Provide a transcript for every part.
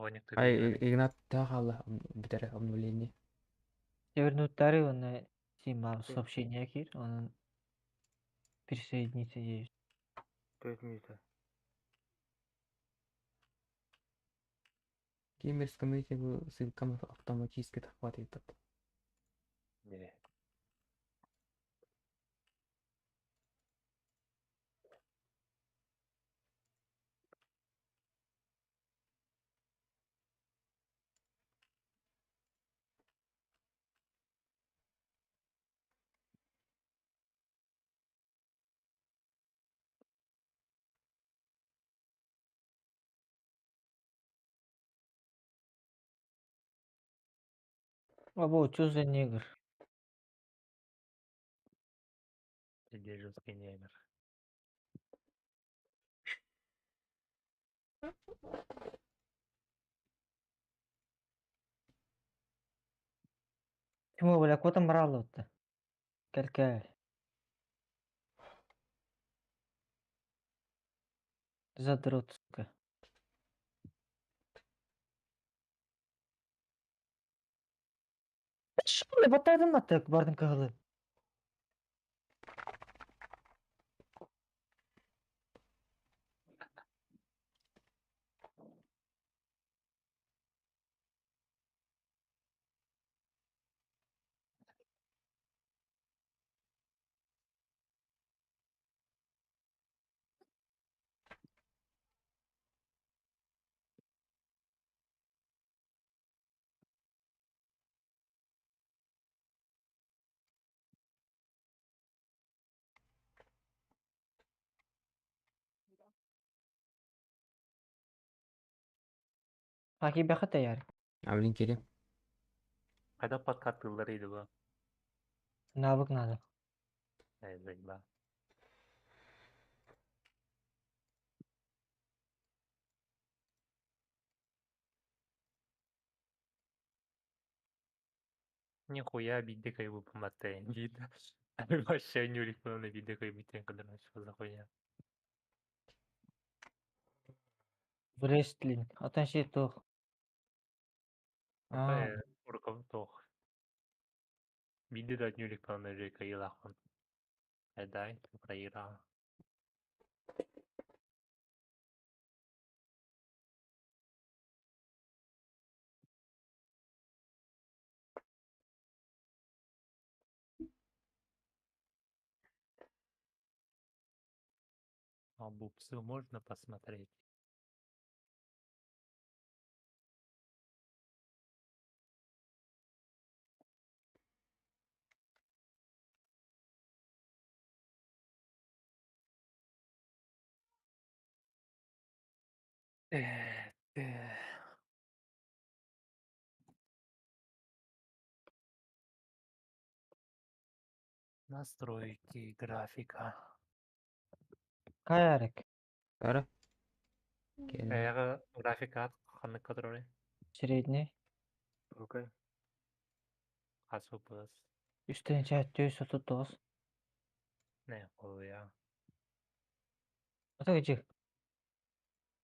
Хоник Ай, тыбылгары. Игнат тахалла битер обновление. Вернуттары оны символ сообщения кир, он присоединиться здесь. 4 минута. Gamers Community ссылка автоматически захватывает. Не. А вот, что за негр? Где жесткий негр. Чему, бля, кого там брало-то? Калькаль. Задрот, сука. Что, бля, батайдың ма так бардың кағылы? Хаки бяхата яр. Авлин Керем. Когда подкат тылдары bu. Навык надо. Зайба. Нихуя бидde кайбы поматаем вид. Вообще нюрик на бидde кайбы тем, когда что за хуйня. Wrestling. Атанши тох. Apa urkam toh. Бидde да нюрик на же кайлахан. Эдай, проиграл. А буксы можно посмотреть? Настройки графика. Каярик. Кара. Керем. Графика ханы который Средний. Окей. хасу плюс. Üstten chat 939. Не, хуя. Это где?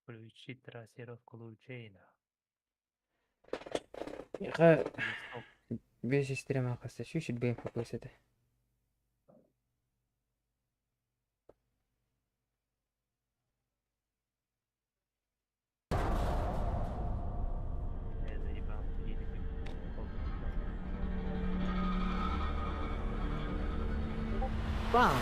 Включить трассировку лучейна. Яха Перестал. без системы акасы чуть-чуть бэм фокус это. Я заебал. Бам!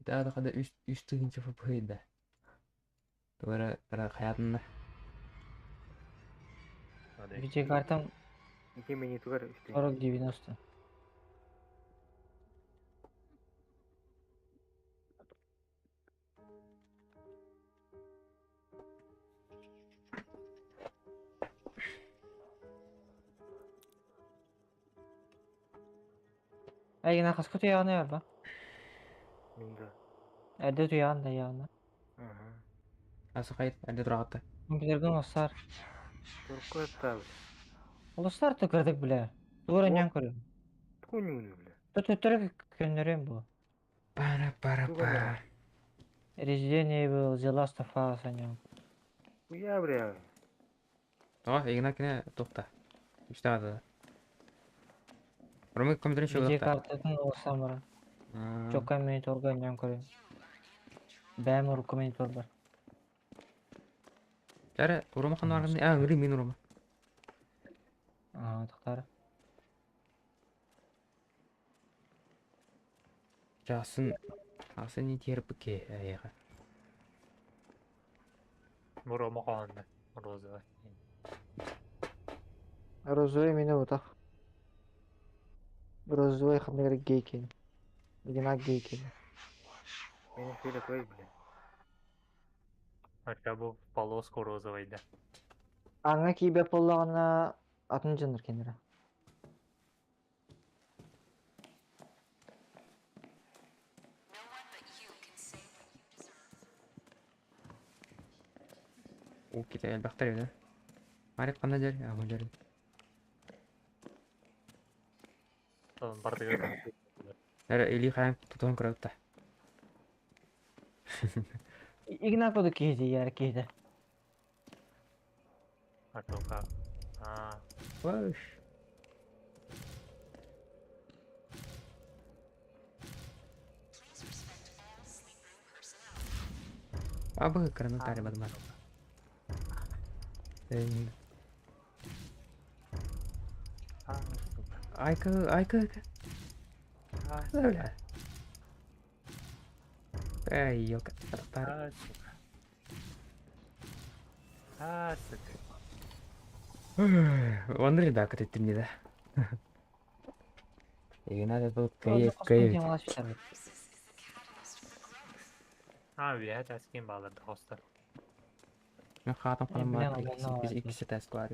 Да, да, üst тыгынча фпхейт да. Тора хаятында. Видеокартам 2 минуты var üstüne. 40-90. Ай, нахаскы туяғаны яр ба? Minda. Әді туяғын да яғына. Aha. Асы хайт, әлде тұрағатты. Компьютердің осар. Turku tabi. Олыстар түкірдік біле. Тура О. ням көрөм. Тунюню, бля. Төтөрөк көннөрем бу. Пара-пара-пара. Resident Evil, The Last of Us аням. Хуя, бля. О, игнакine тукта. Үстады. Ромик компьютерин Видео шөгөлөктө. картатын олсамара. Чокка мониторга ням көрөм. Бәмір монитор бар. Жары урума кандай аргын? А, ыңгырый мен урума. Тактары. Жасын. Асын не теріп ке, аяға. Муромо каланды. Розовый. Розовый мені отақ. Розовый қандай гей екен. Игна гей екен. Меня шили твои, бля. Хотя бы полоску розовый, да. Аңа кейбе болағына атын жыныр кендірі. У, кита элбақтар еді. Марик қандай жер? Ағын жер. Бардыгы. Жары или қайым тұтуын көрәуітті. Игна коды кейді, яр кейді. А то как? А, Ваш. Абы кранатарі бадымар. сука. Айка. А, Öyle. Ey yok. Karaktari. а, сука. А, сука. Onu ребята еттім деді. Егі надо бұл Кайып. кайып. А, вия таскин балырды хоста. Мен хатым қалам Білем, бар. білем, Ikisi test var.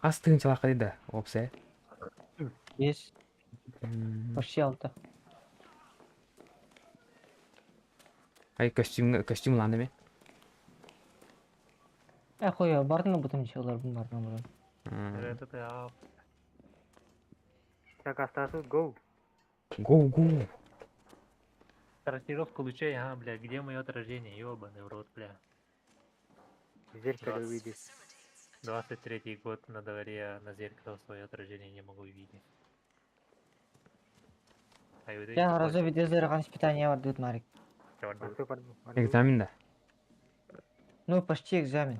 Астығын чалаққа дейді, опсы. Бес. Почти 6. Ай, костюм ланды ме? Қоя, бардың бұтым шеулар бұн бардың бұрын. Это ты, а, Так, остался гоу. Гоу. трассировку лучей, а, бля, где мое отражение? Ёбаный в рот, бля. В зеркале 20. увидишь. 23-й год на дворе, а на зеркало свое отражение не могу увидеть. А вот Жаңа разы видеозлар испытания бар деді Марик. Марту пардон. Экзамен да. Ну, почти экзамен.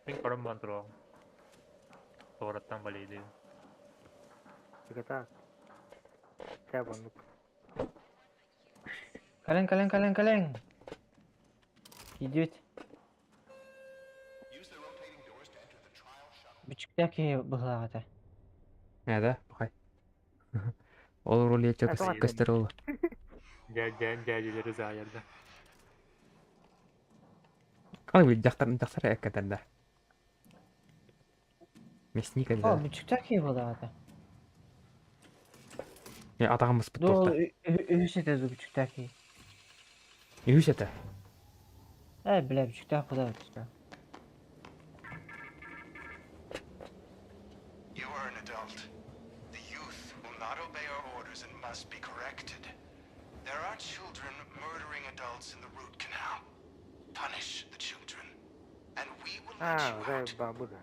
Мен көрінбан тұру. Тоғыраттан балейді. Тихо так. Сейчас вон, Кален. Идет. Бүчіктәкі бұғылағыда. Да, бақай. Ол роль етчі Ай, көстер ол. Дяділері зайырды. Қалай бұл жақтары әккәдерді. Мясник О, әді. бүчіктәкі бұғылағыда. Атағымыз бұт Дол тоқты. үйсетеді бүчіктәкі. Үйіш әті. Біле бүчіктәкі бұғылағыда. You are an adult. The youth will not obey our orders and must be corrected. There are children murdering adults in the root canal. Punish the children, and we will let А, you уже out. бабуда.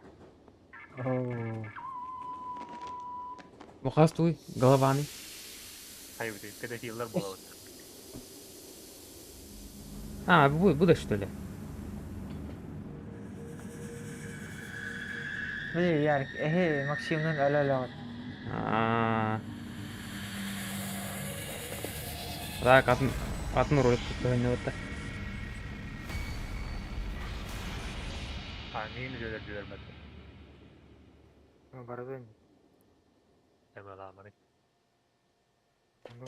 Ооо. Бұқас туй, голованы. Ай, вот педофилдар болады. А, бұл да что ли? Біле, Ярик, Максимнің әлі. Да, қатын ролик тұтты ойнап өтті. А, мені жібермеді. Борозони. Эме ламыры. Ну.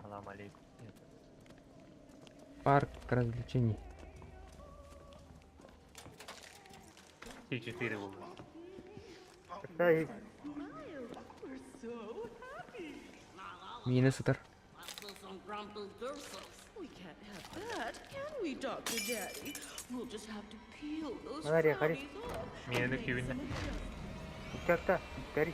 Салам алейкум. Парк развлечений. Почти 4 было. Да, и Мені сытыр. We can't have that, can we, Dr. Daddy? We'll just have to peel those Maria, hurry. flabbies off. Менің de күйінде. uçakta. Gari.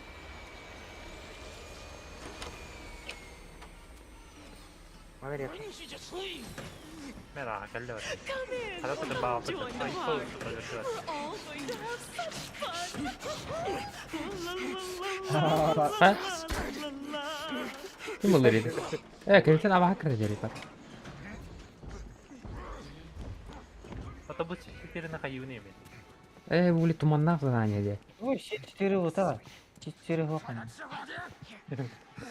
Mana ya? Мен аға кәлді бар. Come in. Қада тұтып бағып Join the тұрды. party. We're all going to have such fun. Ha? Kim olur dedi? Kelsen ama hakkır ederi var. Ата бұл чешектеріне қайуын емес. Bu bile tumandan задание де. Ой, 4 ута. 4 хоқан.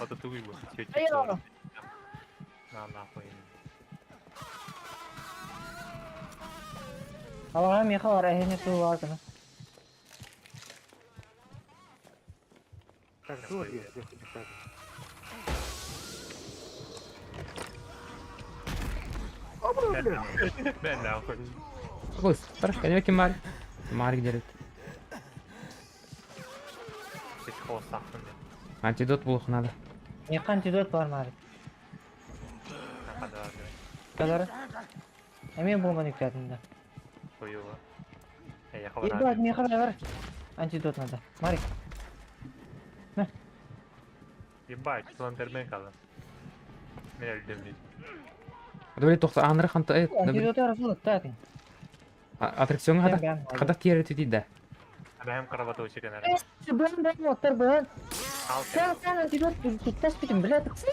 Ата түгіл бұл. Айо. На, нахуй. Алға меха бар, әйне су бар кіні. Так, вот есть. Так. Мен нахуй. Bus, bırak kendime kim var? Mari gidelim. Сек қол сақтым мен. Антидот buluq надо. Меха антидот бар мары. Қада бар. Кадары? Әмен болған үктәтінде. Қойуға. Яқа Ебать, бар. меха бар. Антидот надо. Мари. Ебать, слендермен қалды. Мен өлдім дейді. Böyle toxta anırı xanta Антидот арасылы тәтін. attraksiyon kada tiyer tüti de. Бәйім қарабаты өші кәнәрі. Бән, оттар бән. Ал кән. Сән антидот тұттас бітім, білә тұқсы.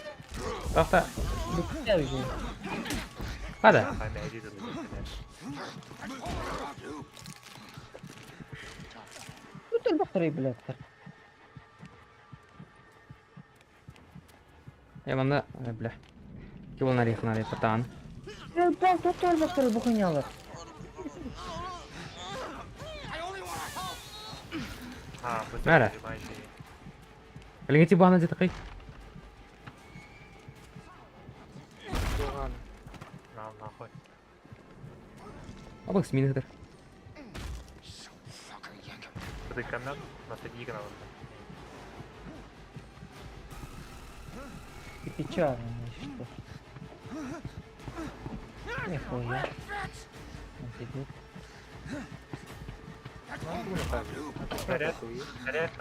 Toxta Бүкті әбі. kada. Қайм әйді дұрды. Бүттір бұқтырай білә тұқтыр. Yalanında bile. Ki bunlar yakın araya patağın. Бән, тұттар бұқтырай бұқыны алыр. Ha, bu Nere? sefer ben şey. Kalian itu bahan aja tak? Doğan. Nahуй. Apa kesini seter? Ты канал, на среди канала. И печально, что. Нихуя. Антидот. Заряд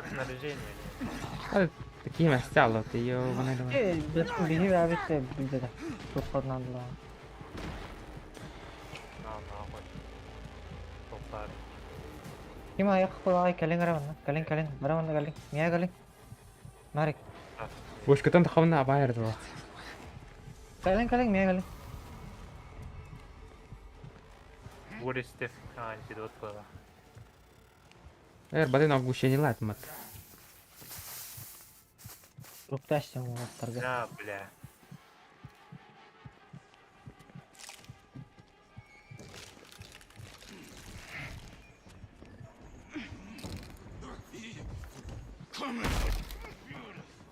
снаряжения. Hadi такие места, вот ее вон это. Бәтін бейі әбетті білдеді. Тоққадын алдыла. Нахуй. Тоқтар. Кем аяқ қылағай кәлен қарамын. Кәлен. Барамын кәлен. Мия кәлен. Марик. Бошкатан тахавна абайыр да. Кәлен, мия кәлен. Бурестев антидот было. Badan огущение лат мат. Рукташсың оғаттарға. Да, бля.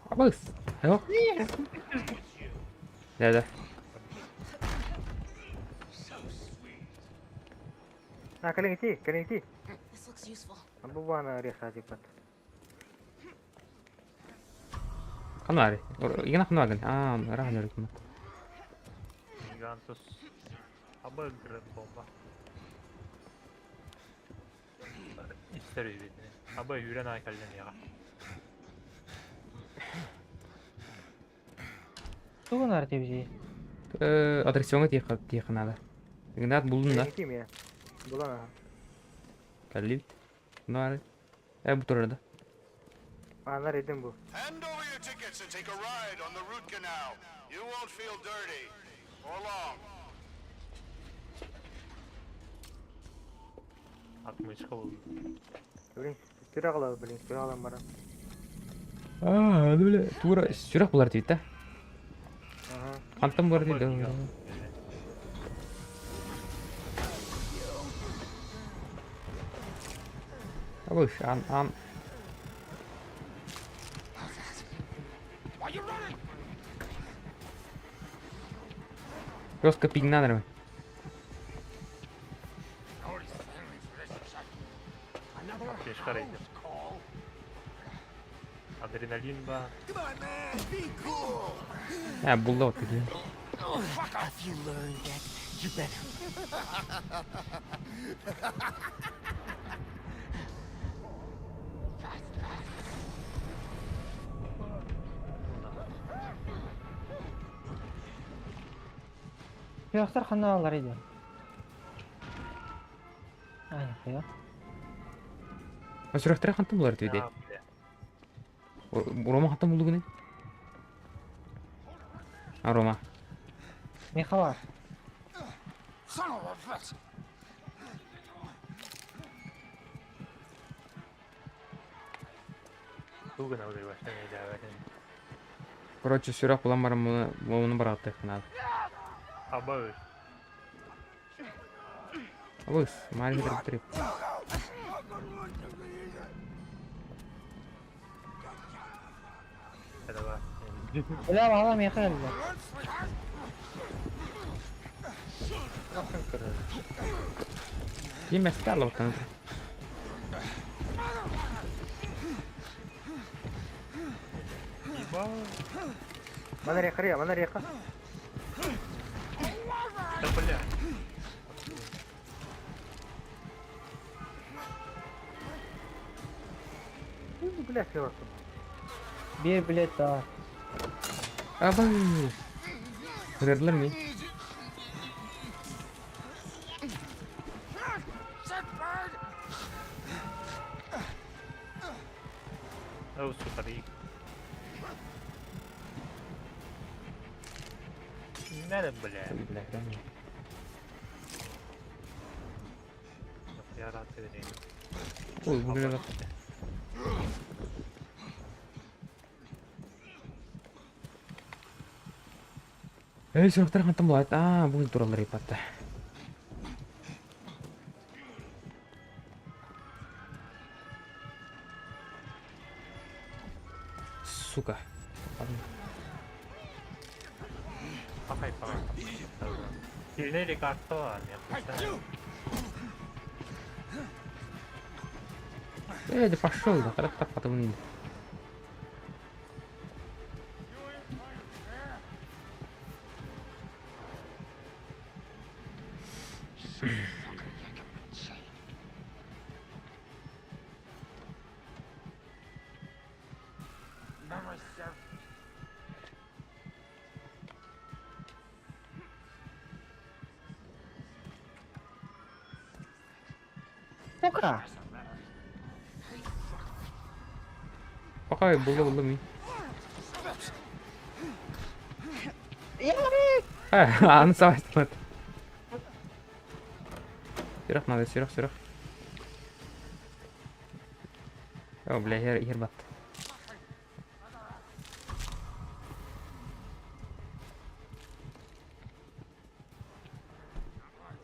Абыс. Yok. Nerede? Nah, kalian iti. This looks useful. Ambo bana resa cepat. Kan var. Igen akın var. Rahat yürü kuma. Гигантус. Обыгран бомба. İster üyüdü. Aba yürен aykallen ya. Туғын ар тебжей. Attraksiyonu tiyek надо. Ignat buldun da. Kalian iti mi ya? Bulan ah. Kallit. Ne var? Bu turada. Anar edin bu. Hand over your tickets and take a ride on the root canal. You won't feel dirty. Or long. 60 oldu. Bilin, süre kalı bilin, süre kalan bana. Böyle tura sürak bular tweet'te. Aha. Kantam bular değil. Abış an. Просто пинг надо. Sen çıkaraydı. Adrenalin var. Ha buldu o dedi. Sürekler kanalar idi. Aynen ya. Сұрақтар қантым бұлар дейді. Ya, bile. Рома қантым болды күні? А, Рома. Меха var. Son of a bitch! Bugün alıyor baştan ilave. Короче, сұрақ бұлан барым оны бар аттық қынады. Ama öyle. Алыс, мәрі кетір бітіріп. Hadi bak. Öyle valla meha geldiler. Кейін бәсті алып отқан. Mana reka ya, mana reka? Да бля. Bu bile şey olsun. Bir bilet daha. Абай! Көрерлер ме? О, сука, да и... Надо, бля. Я рад верить. Ой, bu bile bak. Сұрақтар қантым болады. Бұл туралы репатты. Сука. Pakay, pakay. Birine rekartta var ya. Да пошел, да, когда так потом не. Сука. Пока булды ми. Аны савастырмады. Сирах надо, сирах. О, бля, ер бат.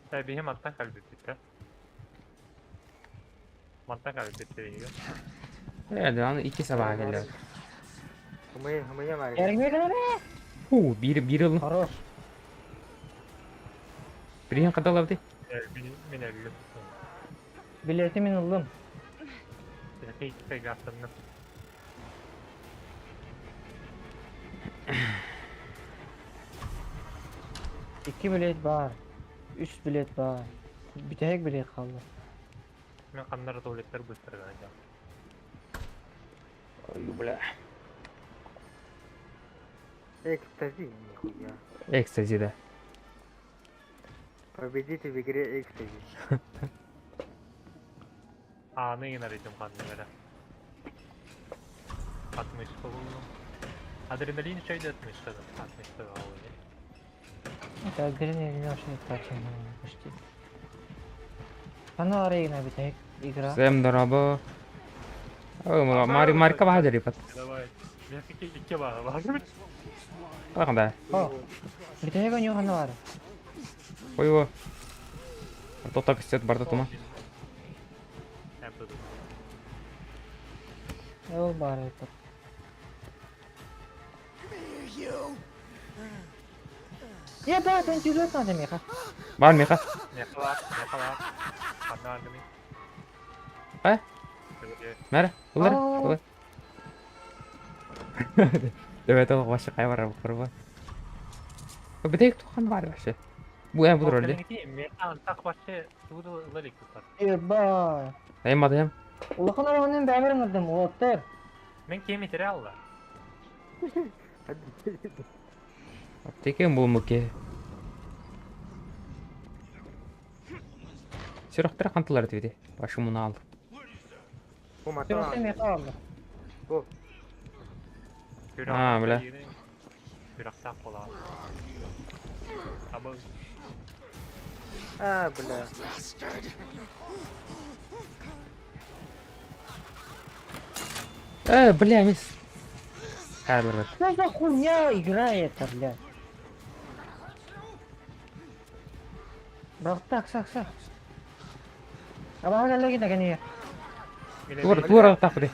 Tabii hem attan kaybettik ya. Mattan kaybettik ya. Evet, аны 2 sabaha geldi. Hımıya var. Yarın verin be. Bir yıl. Хорош. Birinci kadar aldı. Ben öldüm. Biletimin oldum. Ben hiç pek aslında. İki bilet var. 3 bilet var. Bir tek bilet kaldı. Ben kanlara tuvaletler göstereceğim. Ой, бля. Экстази, нихуя. Экстази, да. Победите в игре экстази. Anı inarıydım kanlara. 60 buldum. Adrenalin şeyde 60 kadın. 60 kadın oldu. Это гринер немножко почти. Почти. Kanal arayına bir tek игра. Сэм дораба. О, Марика баха жарипат. Давай. Ben iki var. Var mı? Қандай? О. Bir tek oynuyor kanal var. Ой, его. Тоқтак істеді барда тума. Ne ol bari yapar. Ya da ben cüret ne demek ha? Бар меха. Ne kadar? Kanlar değil mi? Mera, ular, Aa. ular. Evet, o başka kay var bu kurban. Bir tek tuhan var başka. Bu en budur öyle. Mekan tak başı tuğdu ılar iktisat. Eba. Dayım adayım. Ulakın arabanın bämirin gırdım. Ulatır. Men kemitire alla. Tekin bu muke. Sirahtara kantılar dedi. Başım bunu aldı. Bu mata Sürüksem aldı. yaka aldı. Bu. Ha, bile. Küraktak ola. Ama Ha bile. Бля, мисс. Her bir. Что за хуйня играет-то, блядь? Брат, так. Абага gel git gene. Тура так ходи.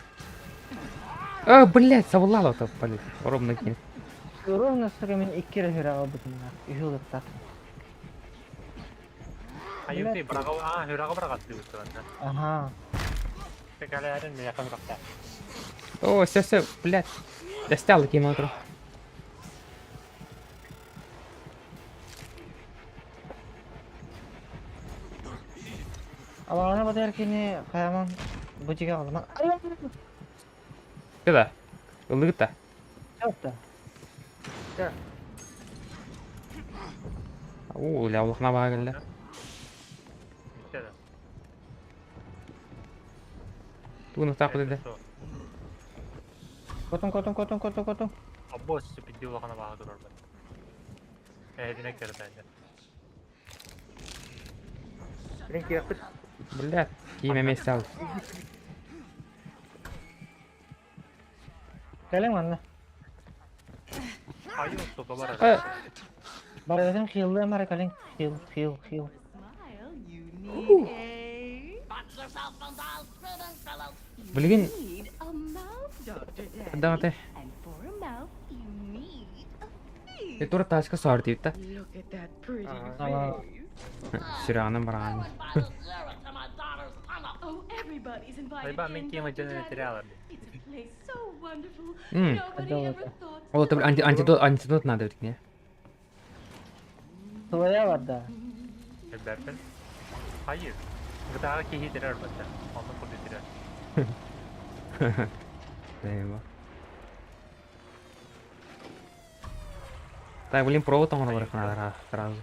Блядь, savunla la top, блядь. Ровно кинь. Ровно сука мен 2 kere hüra aldık bunlar. Ühülüp tak. hayır bıraga hüraga bıragatdı bu sırada. Aha. Pekala yarın mı yakın rakta. О, все, блядь. Достал кинотро. Abagana badar kini kayaman bujiga aldım. Ay. Куда? Улыгта. Çok da. Ya. Лявлықна баға келді. İşte de. Туны тақы деді. Kotun. Abbo spidi ulakana bağı durur ben. Dinek kere bence. Benim kıyafet. Блядь, киемеме стал. Gelin anne. Hayır sopa var. Bara dedim xiyildi mara kalin. Xiyil. Smile, you need Білген, need a mouth, Dr. Daddy. Adam ate. And for a mouth, you need a face. тура ташқа сар дейді та. Look at that pretty Tamam. face. Шырағынан барған. Oh, everybody's invited. Hayır ben in, kiyeme Dr. canını Daddy. tireler. It's a place so wonderful. Hmm. Nobody Adoro. ever thought. Ол табыл антидот надо dedik ne? Tuvalya var da. Berfen. Hayır. Gıdağa kehi tirer bence. Ondan kurdu tirer. Eyvah. Так, блин, провод там наверх надо сразу.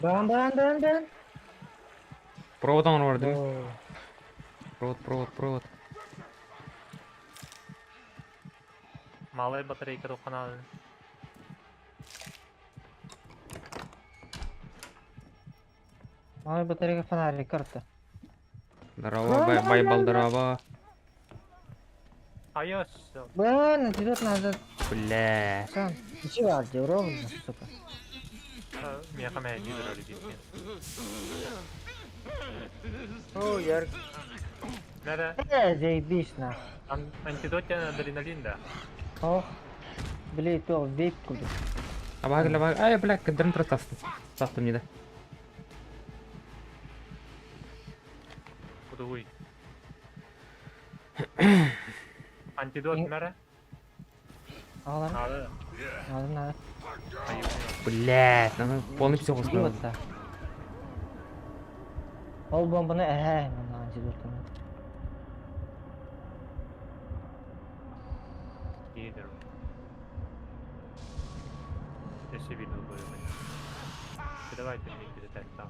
Dön. Провод там var değil mi? Oo. Провод. Малая батарейка dokana. Мой батарейка фонарик карта. Здорово, байбал, здорово. Hayır. Блин, идет назад. Бля. Сам. Ничего, где ровно, сука. Miyaka mehdidir öyle bir şey. Oo yer. Nere? Заебись на. Antidot yani adrenalin de. Ох. Блин, то вейп куда. Абаг. Ай, бля, кадрын тұра тастым неді. Bu da uy. Antidot nere? Алар. Nare. Надо. Hayır. Блядь, надо полный психоз. И вот так. Ол бомбаны мына антидотын. İyidir. Еще видел бы его. Давайте мне передать там.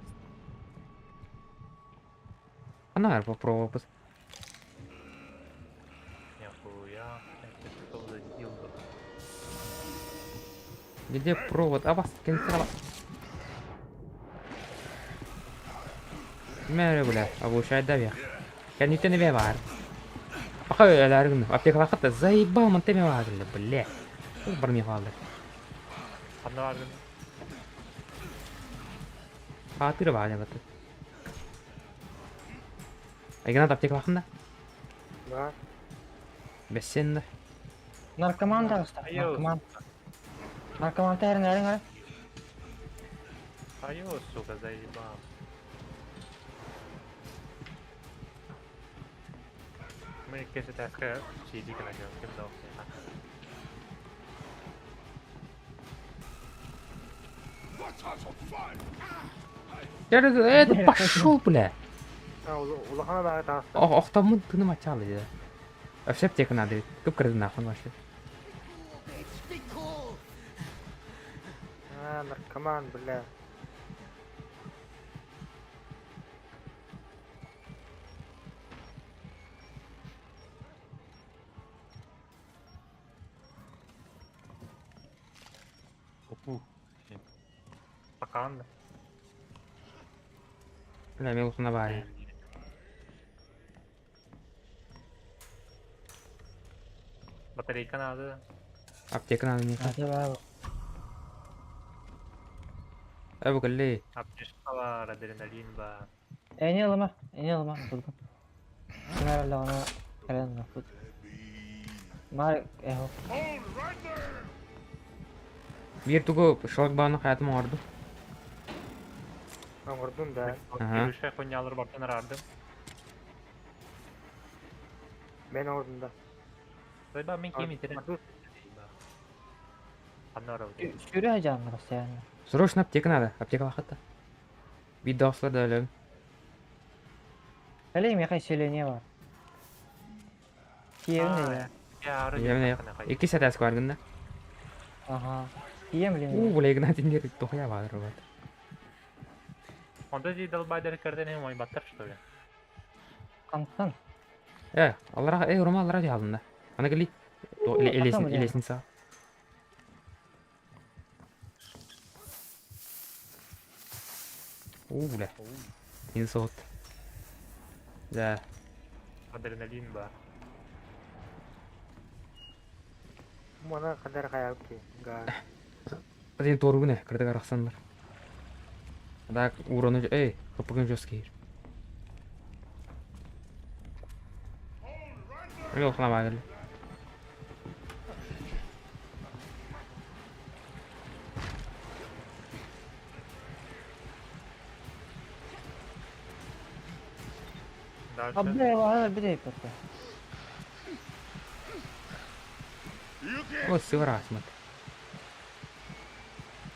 Фонарь попробовал. Нихуя. Это что за дилдо? Где провод? Абас, кенсала. Мэри, бля, обучай давя. Kan inte ni var. Bakın öyle gün. Aptek vakit zaybal mantemi var bля. Бар ми қалды. Қандай бардың? Хатыры бар деп атты. Айгана аптек вақында? Var. Бессенді. Наркоман да уста. Айо. Наркоман. Наркоман тәрін әрің әрі. Айо, сука, заебал. Мы кese таска CD кана жок, ким да окей. Это пошел, бля. Улахана бага тағыста. Оқтамын тыным ачалы же. Вообще аптека надо. Көп кірді нахуй вообще. Наркоман, бля. Опу. Пакан да. Бля, мен ұсына бар. Батарейка надо. Аптека надо мне. Hadi var. Öbür kıllı. Aptешка var, adrenalin var. En yalıma. En yalıma. Buldum. Şuna herhalde ona gelen lafı. Mar eho. Bir tuğu şok bağını hayatım vardı. Ben vurdum da. Aha. Yürüyüşe konyaları baktan arardım. Ben vurdum da. Böyle ben kim itirim. Dur. Anlar oldu. Şuraya hacam burası yani. Срочно аптека надо. Аптека вақытта. Bir dostlar da öyle. Öyleyim ya söyleniyor var. Kiyevin ne ya? Ya arı Yemin yok. İki sedes var günde. Aha. Kiyem bilin. Bu legna dinler tohya var robot. Onda जी दलबादर कर देने वही बत्तर что ли? Kanıtsan. Allah'a Roma Allah'a cevabında. Ana geli. Elesin sağ. Bля. Инсот. Да. Adrenalin var. Bana kadar hayal ki. Gal. Один торгуне, кырдык араксандар. Так, урону, кыпыгын жөскейир. Yok lan bagel. Дальше. Abi var bir de yapıyor. О, сыгра, смотри.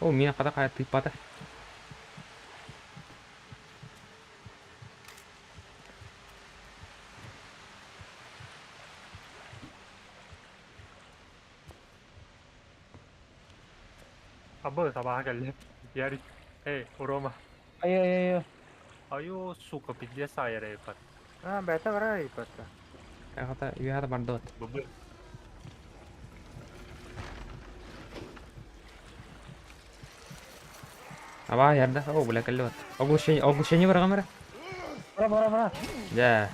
О, меня когда какая ты пата. Abı sabaha geldi. Yer. Roma. Ay. Ayo suka pidya saya repot. Beta var ya pasta. Kata, you had a bandot. Bubur. Aba yerde. Oh, boleh keluar. Ogusnya berapa kamera? Bora. Ya.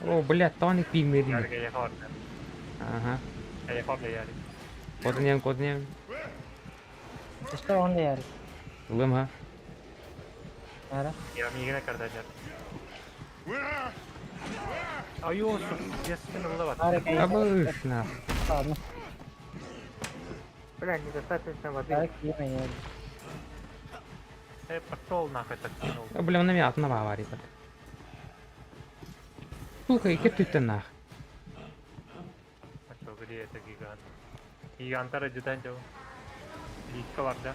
Oh, boleh tonik pingmir Yer ini. kayak hot. Aha. Kayak hot yer. Kodnya. İşte onu da yer. Belum ha. Nere? Ya migine karda yer. Ayo su pidya sınırlı var. Harika. Apa? Nah. Tamam. Bля, не достаточно воды. Harika yemeyin yer. Пошел нахуй так кинул. Блин, на меня одного аварии. Сука, и как ты нах? А что, где это гигант? Гиганта раджидан жау. Литка var da.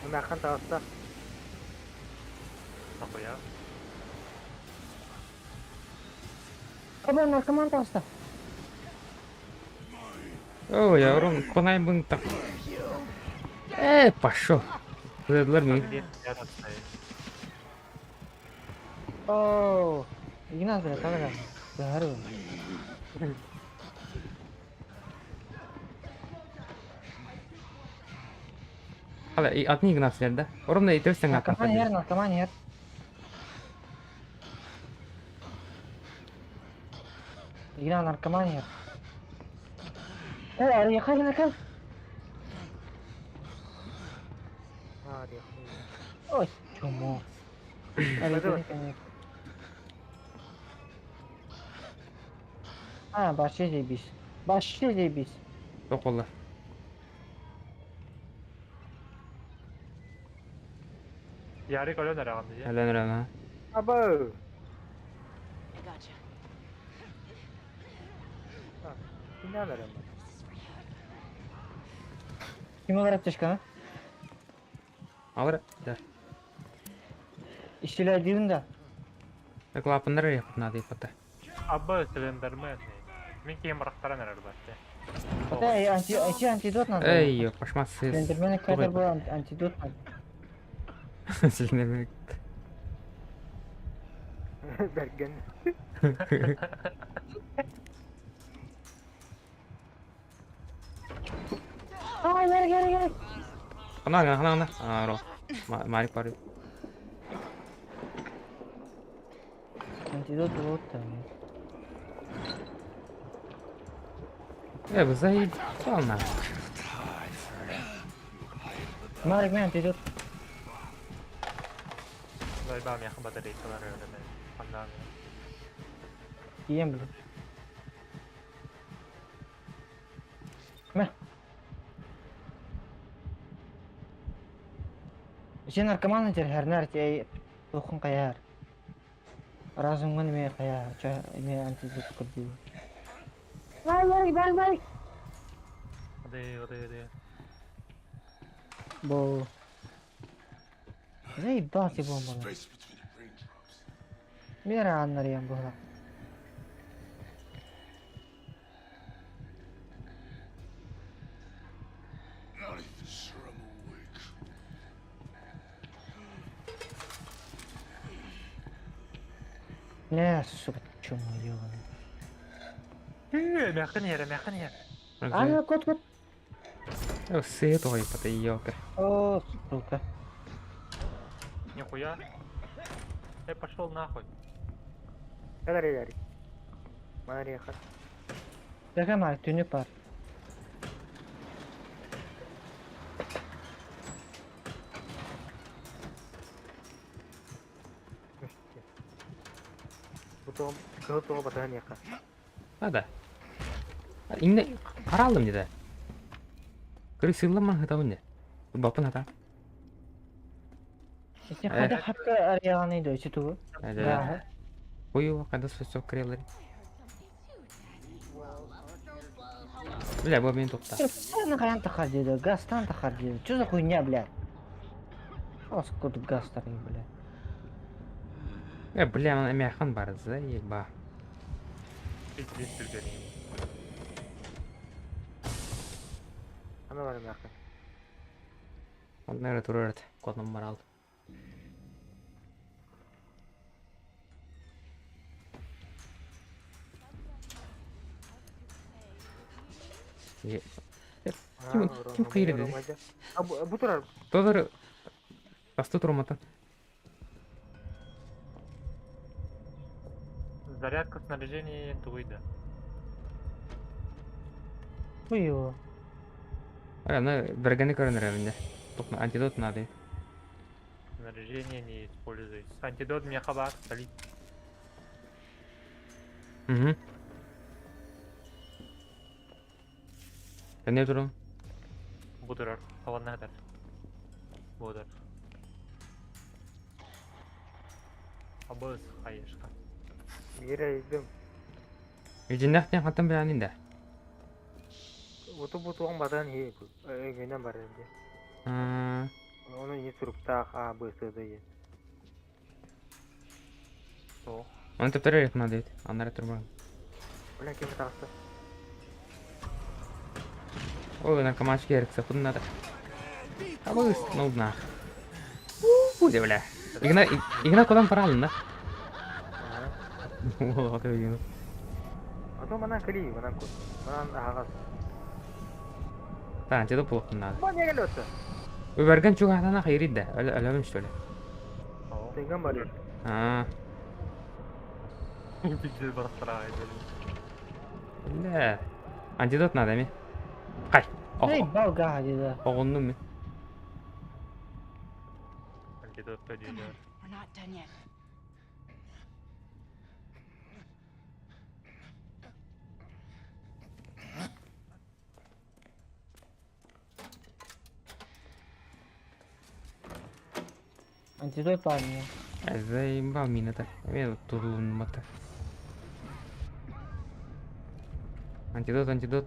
Buna kan tağısta. Нахуя? Kabar narkoman tasta. О, я урон, конай бун так. Пошел. Кудадылар мен. Где рядом стоит? Oo. İgnaz bile tabii. Zahar bu. Hala, atni Игнас nerede? Orum da itersen Narkoman yer. İgnaz narkoman yer. Araya yakal. Hadi. Oy. Çomo. Hadi Hadi gidelim. Ha başlayacağız biz. Başlayacağız biz. To'qollar. Yarik ölen arağındı ya. Aylanır ha. Abo! I gotcha. Şimdi alırım ben. Kim olarak çıkan? Alır. Der. İşçiler diyorsun da. Reklapınlar yapın hadi yapata. Abba silindirme ne? Min kiyim bıraktıran arar battı. Hatta antidot nasıl? Ey yok başmaz siz. Lendirmene kadar bu antidot nasıl? Silindirmek. Bergen. Ay gel. Ana. Aro. Malik var. Antidot bu tabii. Ya bu zayıf. Olmaz. Malik mi antidot? Böyle ben yakın batarya kadar öyle de. Anlam ya. Yiyem bunu. Meh. İşin arkaman nedir her nerede dokun kayar. Razımın me kayar. Me antidot kurdu. Ay bal. Hadi. Bu. Zey bahsi bombalar. Space between the raindrops. Bir ara anlarım bu. Not even sure I'm awake. Ne surat çumuyor. Yakın yer. Ana kot. Ya seyit o yapata iyi yok. О, сука. Нихуя. Пошел нахуй. Kadar Yarik. Bana rehat. Bakın var, tünük var. Bu toğum, kılıp toğu batağın yakar. Hadi. İnne karalım dedi. Kırık sığınma hata ne? Bapın hata. İşte hadi hakkı arayanıydı içi tuğu. Hadi. Rahat. Koyu kada sosok kreleri. Bile bu beni topta. Sen kayan takar dedi, gaztan takar dedi. Çocuk oynuyor bile. Az kutu gaz takıyor bile. Ya bile ama emeğin var zayıf ba. Пиздец сürgüneyim. Ana varım yakın. Onları durur. Kodum var aldı. Kim kıyırı dedi? Bu turar. Todo bastı turmatan. Зарядка снаряжения туйда. Uyuyor. Ana vergani görünür evinde. Topla antidot nadı. Снаряжение не используется. Антидот мне хабар солить. Hı. Ben ne durum? Будурар. Хаванадar. Будар. Абыз хайышка. Yere izdim. Yücünden hatta bir anında. Bu toğum batağın iyi bu. Günden var önce. Onu iyi sürüp tağa bıstırdı iyi. То. Onu teptere yakın adı. Anlara turma. Ulan kimi taktı? O narkomançı gerekse bunun adı. Ama ne oldu na? Bu de bile. İgna kodan para alın da. O kadar iyi. Atau mana kali mana kut. Mana hagas. Tamam jadi puluk nadı. Mana gel otu? Vergen juga sana hayır de. Öyle öyle. То. Tinggal balik. Ha. Пиздец быстро. Ne? Antidot nadı mi? Kay. Hey bal gah dedi. Oğunlu mu? Антидот Come подойдет. on, we're not done yet. Антидот бар mı? Заебал меня так. Я тут мата. Антидот.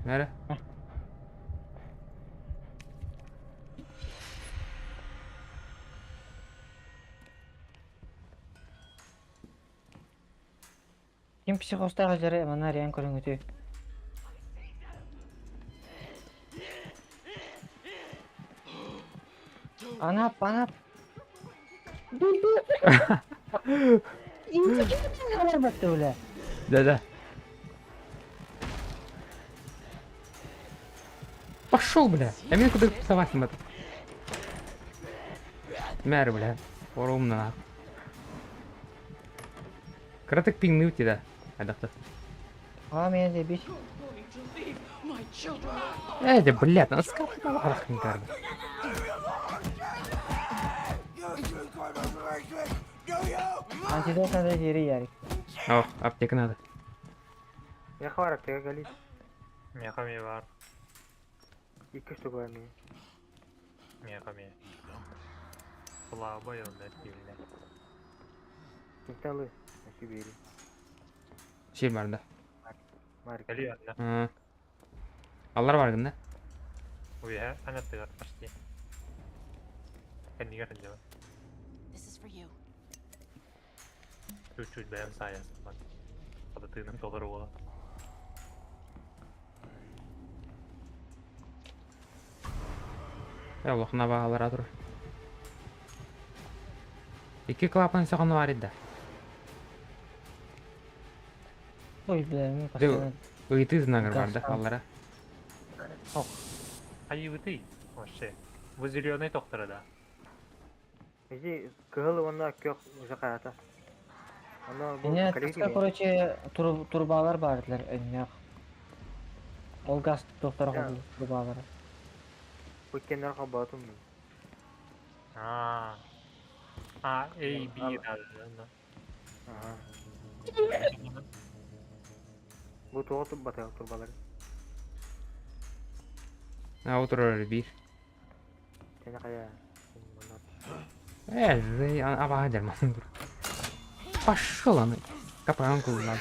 Нere? Kim psixostagı jere mana riyan körüngütü. Anap. Dur. İnce kim haber battı öyle. Да. Пошел, бля. Я меня куда псовать не Мэр, бля. Порумно. Краток пингны у тебя. Адапта. Ha men de bir. You're going to leave my children. Да, блядь, надо скапать на ларах, не кажется. Antidot da jeri yerik. О, аптека надо. Yaqa var apteka galit. Meka mi var? 2 штук var men. Meka mi. Kulağı bayıldı etkiyle. Tintalı. Nasıl biri. Şey var da. Mark. Geliyor anne. Ha. Allar var gında. Uya, anahtar atmıştı. Kendi görünce bak. This is for you. Çocuk benim sayesinde bak. Adı doları ola. Allah'ına bağlara dur. 2 klapan sağını var idi. Oy bilerim. Değil. Ыйты знагар бар да, Гастан. аллара. Hayır bu değil. O şey. Bu zilyonet doktora da. Bizi kıhıl onda yok uza karata. Onda bu Yine kalite kıska короче turbalar bardılar önüne. Ol gaz doktora Ya. koydu turbaları. Bu kendiler kabatım mı? Aa. A, B Al. da. Aha. Bu toğutup batıyor turbaları. А утро bir. Seni kaya. Зай, абадер ман dur. Пошел он. Капан кулlan.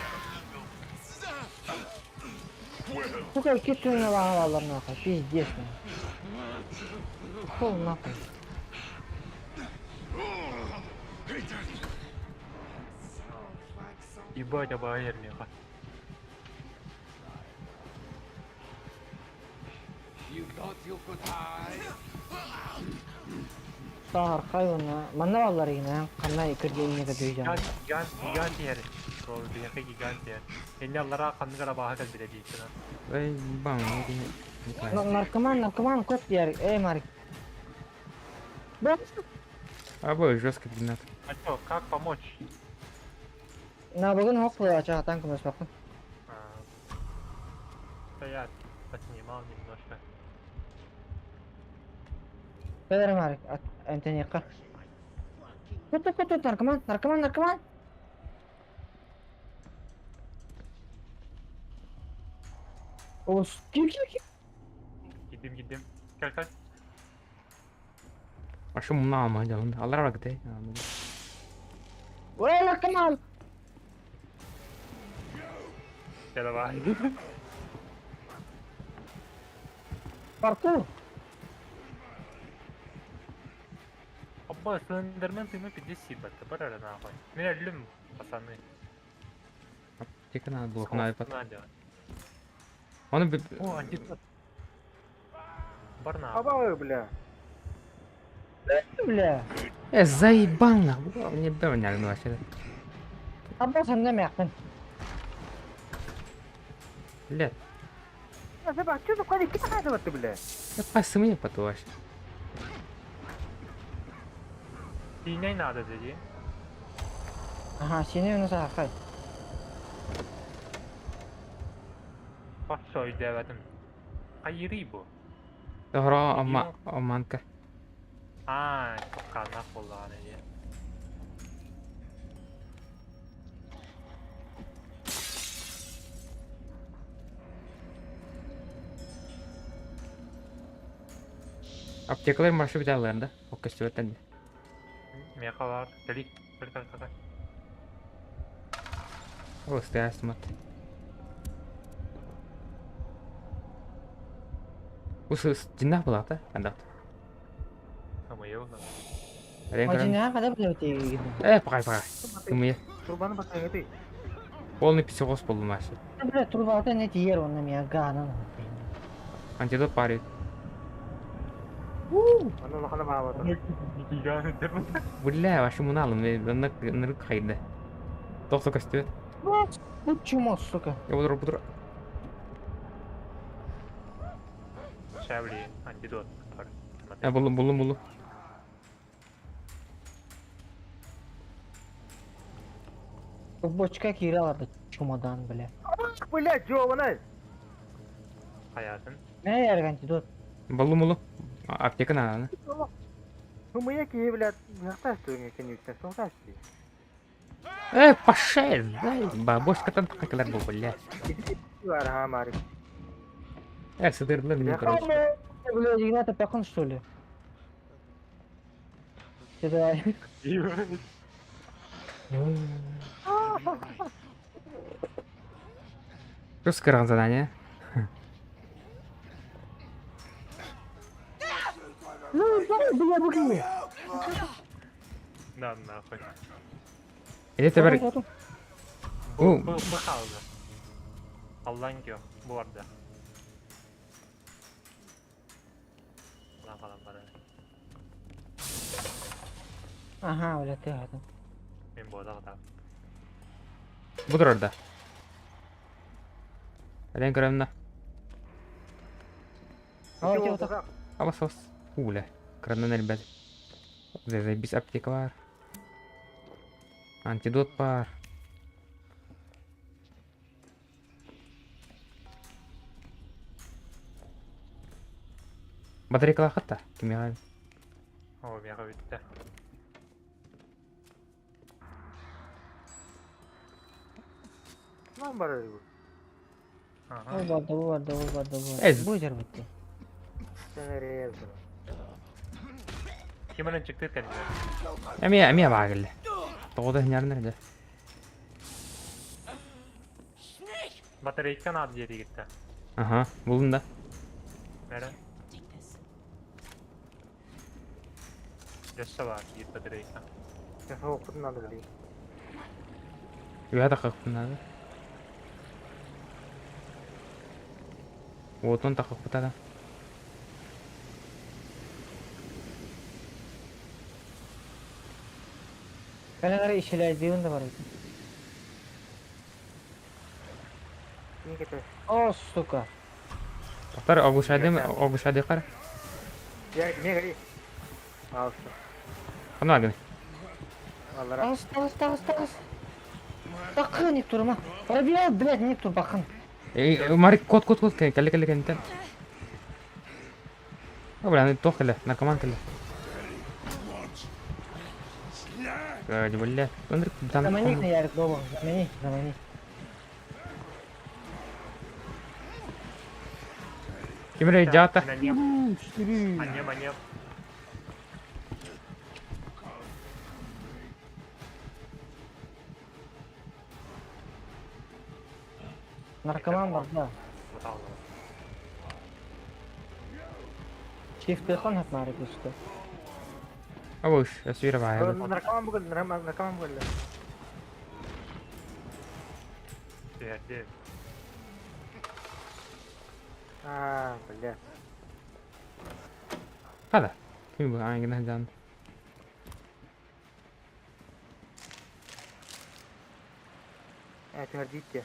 Bu kadar kötüne bana vallahi ne kadar pizdes mi? Kol ne yapayım? Ебать, абайер меха. Sağır hayvanı. Bana vallahi yine kanına kırgınlığı da duyacağım. Gigant yer. Doğru dünyaka gigant yer. Kendi allara kanlı kara baha kal bile değil sana. Заебал, не знаю. Наркоман кот yer. Ey Mark. Bak. Обои жестко гнат. А чё, как помочь? Na bugün hoklu açığa atan kımız bakın. А, стоять. Поснимал немножко. Beder Mark. Enten yakar. Tut narkoman. Os gel. Gittim. Gel. Ашу мына алмай жалын. Аллар бар кете. Ulan narkoman. Gel bak. Parkur. Abba slenderman tüyme bir dişi battı. Bara ne yapayım? Ne ölüm пацаны. Аптека надо было на iPad. Надя. Он О, антидот. Барна. Aba bля. Bile. заебал нахуй. Не понял вообще. Abla sen de mi yaktın? Блядь. Ya sen bak çocuk hadi 2 tane battı bля. Я посмею потом вообще. İğne nerede dedi? Aha seni nasıl hakay? Bak söylemedim. Hayırı bu. Doğru ama amanka. Aa, çok karnak oldu hani diye. Аптекалар маршрут аларында. Окка сөтәнде. Meka var. Delik. Kır. O isteğe Bu cinnah bulat da. Ben de. Ama yok lan. Macam ni kada boleh gitu. Pakai. Kumuya. Turbanı bakayım hadi. Полный психоз болду машы. Boleh turbata ne tiyer onu mi agana. Антидот парит. Onu lakana bağladı. Gigandır mı? Бля, вообще муна алым. Нырык кайды. Тоқса көстү. Bu чумо, сука. Я буду. Şevli. Antidot. Булу. Bu boçka kira vardı çumadan bile. Блядь, Джованай! Hayatın. Ne yer antidot? Булу. Аптека надо. Хумая ки, блядь, нахташ ты мне конючно, солдаш ты. Пошел. Бабошкадан какалар бу, бля. Var ha Marif. Сыдырдылар мен короче. Блядь, Игната пахан что ли? Это... Что скрыл задание? Lan nahoj. Или ты бери. Bu kaldı. Allah'ın yok. Bu arada. Ulan falan var. Aha öyle tehadım. Ben bu odada. Budur orada. Hadi görevimde. Aa ki otak. Bas. Ula. Kırından elbette. Zaybis apteka var. Антидот var. Батарейкалар хатта. Ким яга? O bir yere bitti. Lan var bu. Aha. Bu vardı. Ez. Bu yer bitti. Sen nereye yazdın? Kimin çıktı kendine? Эмия багылы. Тогда хнярнер. Batarya adı yere gitti. Aha, buldum da. Nere? Yaşa var git batarya. Ya okudun adı bileyim. Я так как надо. Вот он так как надо. Kalengara işlediğin de var. Niye getir? Oh suka. Тохтар оглушады кара. Ya niye geliyor? Al işte. Канагы. Allah'a. Тагыз. Bakın не turma. Пробил, блядь, не тур bakın. Марик кот калли кенте. Бля, тохле, наркоман калли. Бля, Андрей, там. Замани ne yer baba. Zamani. Кимре жата. Annem. Narkoman var da. Çift yakın hep marik işte. Абуш, асвира баа. Narkoman bu kadar. Narkoman bu kadar. Değerli. Haa, блядь. Када. Ким бу ангина жан. Evet, gitti.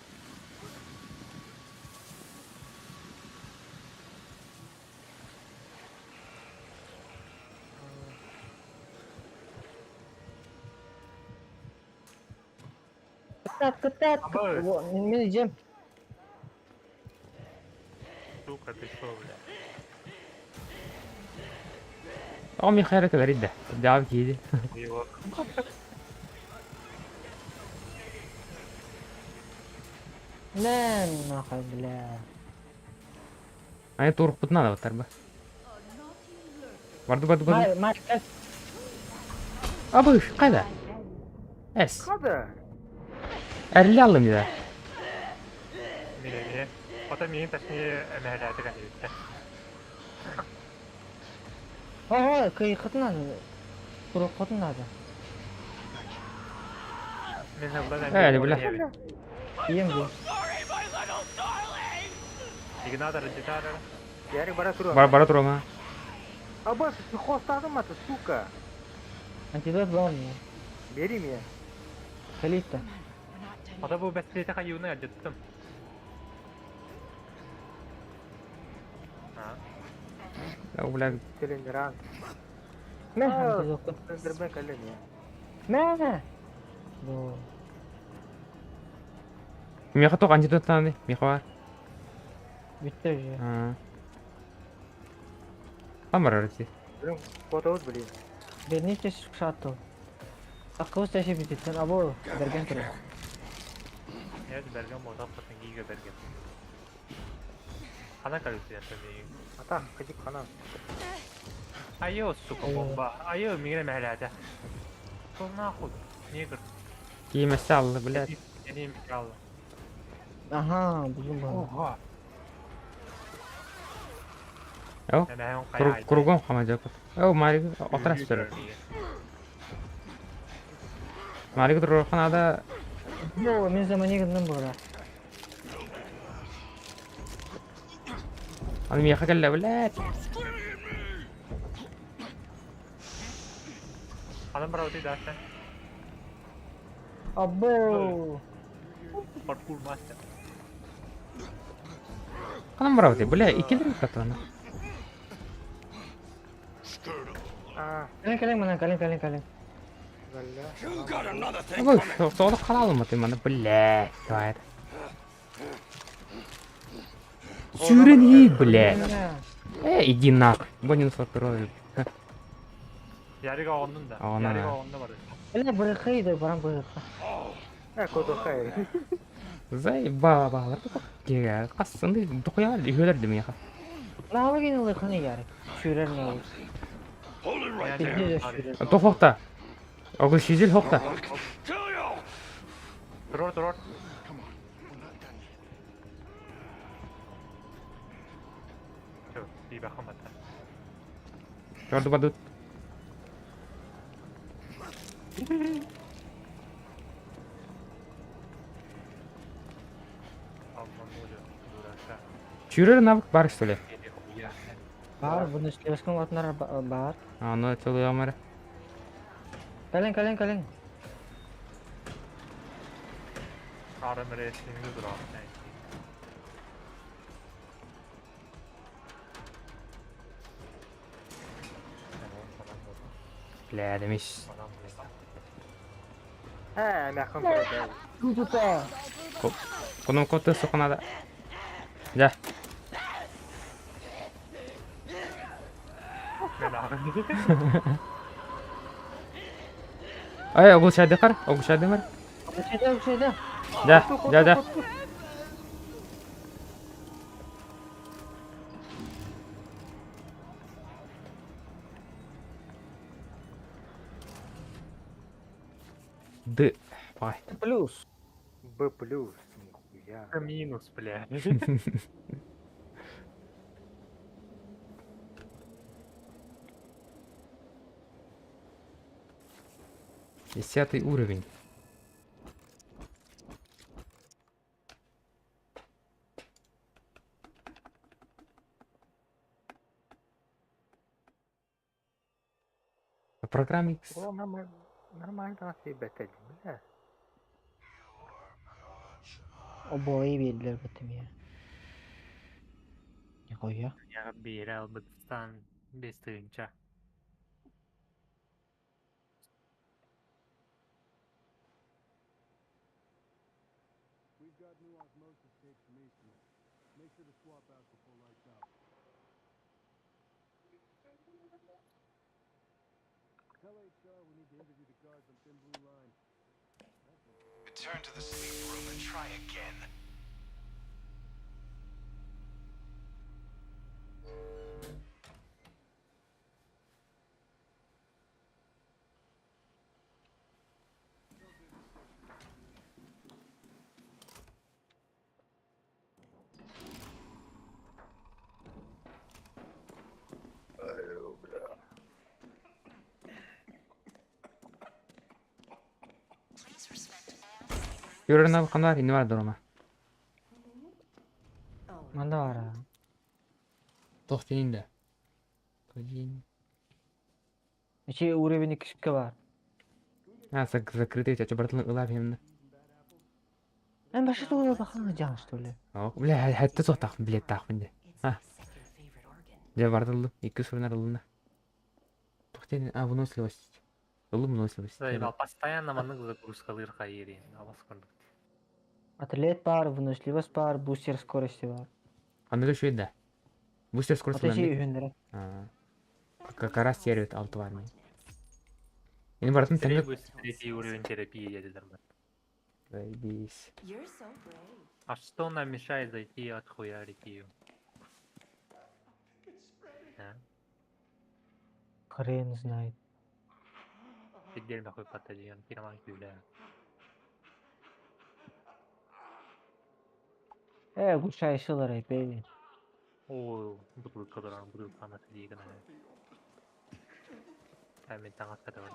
Ketat. Ama- Ne diyeceğim? Сука, ты что, бля? Ами хайрак дарида. Дав киди. Его. Ne nahal bile. Ани туруп бутнада батар ба. Барды. Marik. Abuş kada. Es. Hadi. Erli aldım ya. Ne? O da menin taşını emelerde kalıyor. Aa, kıyıkıtın adı. Kurukutun adı. Men hıvdan Öyle bile. İyiyim bu. Ignadar gitar. Yarı bara turu. Bara durma ha. Abbas, psихостағы ма ты, сука? Antidot var mı ya? Vereyim ya. Kalita. O da bu besleyete kayığını acıttım. Ha. Ya ulan Silindiran. Ne Aa. antidot? Silindirme kalian ya. Ne? Bu. Miha tok anjir tane. Miha var. Bitti ya. Ha. Kamera orası. Benim fotoğraf bileyim. Bir nice şatı. Akıl taşı bitirsen abo. Dergen kere. Evet, bergen moda patın giyiyor bergen. Kana kalıyorsun ya tabii. Ata, kecik kanan. Ayo suka bomba. Ayo mingine mehlade. Sonra akıl. Niye kır? Giymesi aldı bile. Yeni mikral. Aha, buldum bunu. Oha. Yo. Ben on kaya. Kurugum hamacak. Yo mari oturas tur. Mari kudur kanada Yo, min zamanı gittim bu ara. Al miha kella bile. Adam berawati dersen. Abo. Parkour master. Kanam berawati bile ikidir katana. Aa, Kalian mana? Kalian. valla. Bu soğuk kalalım mı timanda bile. Hayır. Süreni bile. Иди нахуй. Бонин сортировал. Yarıga onun da. Ona. Yarıga onda var. Öyle bırakıydı bana bırak. Ha, kodu hayır. Заебала бала. Гега. Кассынды духуя үйөлөрдүм яка. Ne yapayım yine lıkını yarık. Şürer ne olur. Bildi de şürer. Тохокта. Огыл шизил хокта. Durur. Çok iyi bakamadı. Gördü badut. Allah'ım oluyor. Durarsa. Чүрер навык бар что ли? Geliyor. Var bunu слишком atlar var. А, ну это ямара. Kalian. Karım resmini durar. Бля, да мисс. Ha, yakın kodu. Kututa. Кунум коты сукунада. Да. Ай, огыл шайды кар. Огыл шайды бар. Bir şeyde. Да. Д. Давай. Плюс. B+, нихуя. Минус, бля. 10 уровень. Программик. O normal nasıl betelim bile. O boyayı verdiler batım ya. Ne koyuyor? Ya bir Elbistan besteyince. Return to the sleep room and try again. Görürün abi kanlar indi var duruma. Manda var ha. Tohtin indi. Блин. İçi uğrevini küçük var. А, закрытый, у тебя братан ылап емді. Ben başta da oraya bakalım can işte öyle. Бля, хәтті соқ тақпын, білет тақпын де. А. Же бардылды, 2 сурнар ылына. Тоқтен, а, выносливость. Ылы выносливость. Заебал, постоянно маннык загрузка лырха ери. Аласкондук. Атлет var, выносливость var, бустер скорости var. Андығы şu еді. Бустер скорость Ateşi ыланды. ühündürek. Как раз сервит 6 var mı? Benim bardın Стрей тәңгі... будет третий уровень терапии деділер мен. Заебись. You're so brave. А что нам мешает зайти и отхуярить ее? А? Хрен знает. Отдельно хуй подойдем, пироман кюля. Куча işler epey. О, бутылка дуран, бутылка на сидигана. Мен таңат катабар.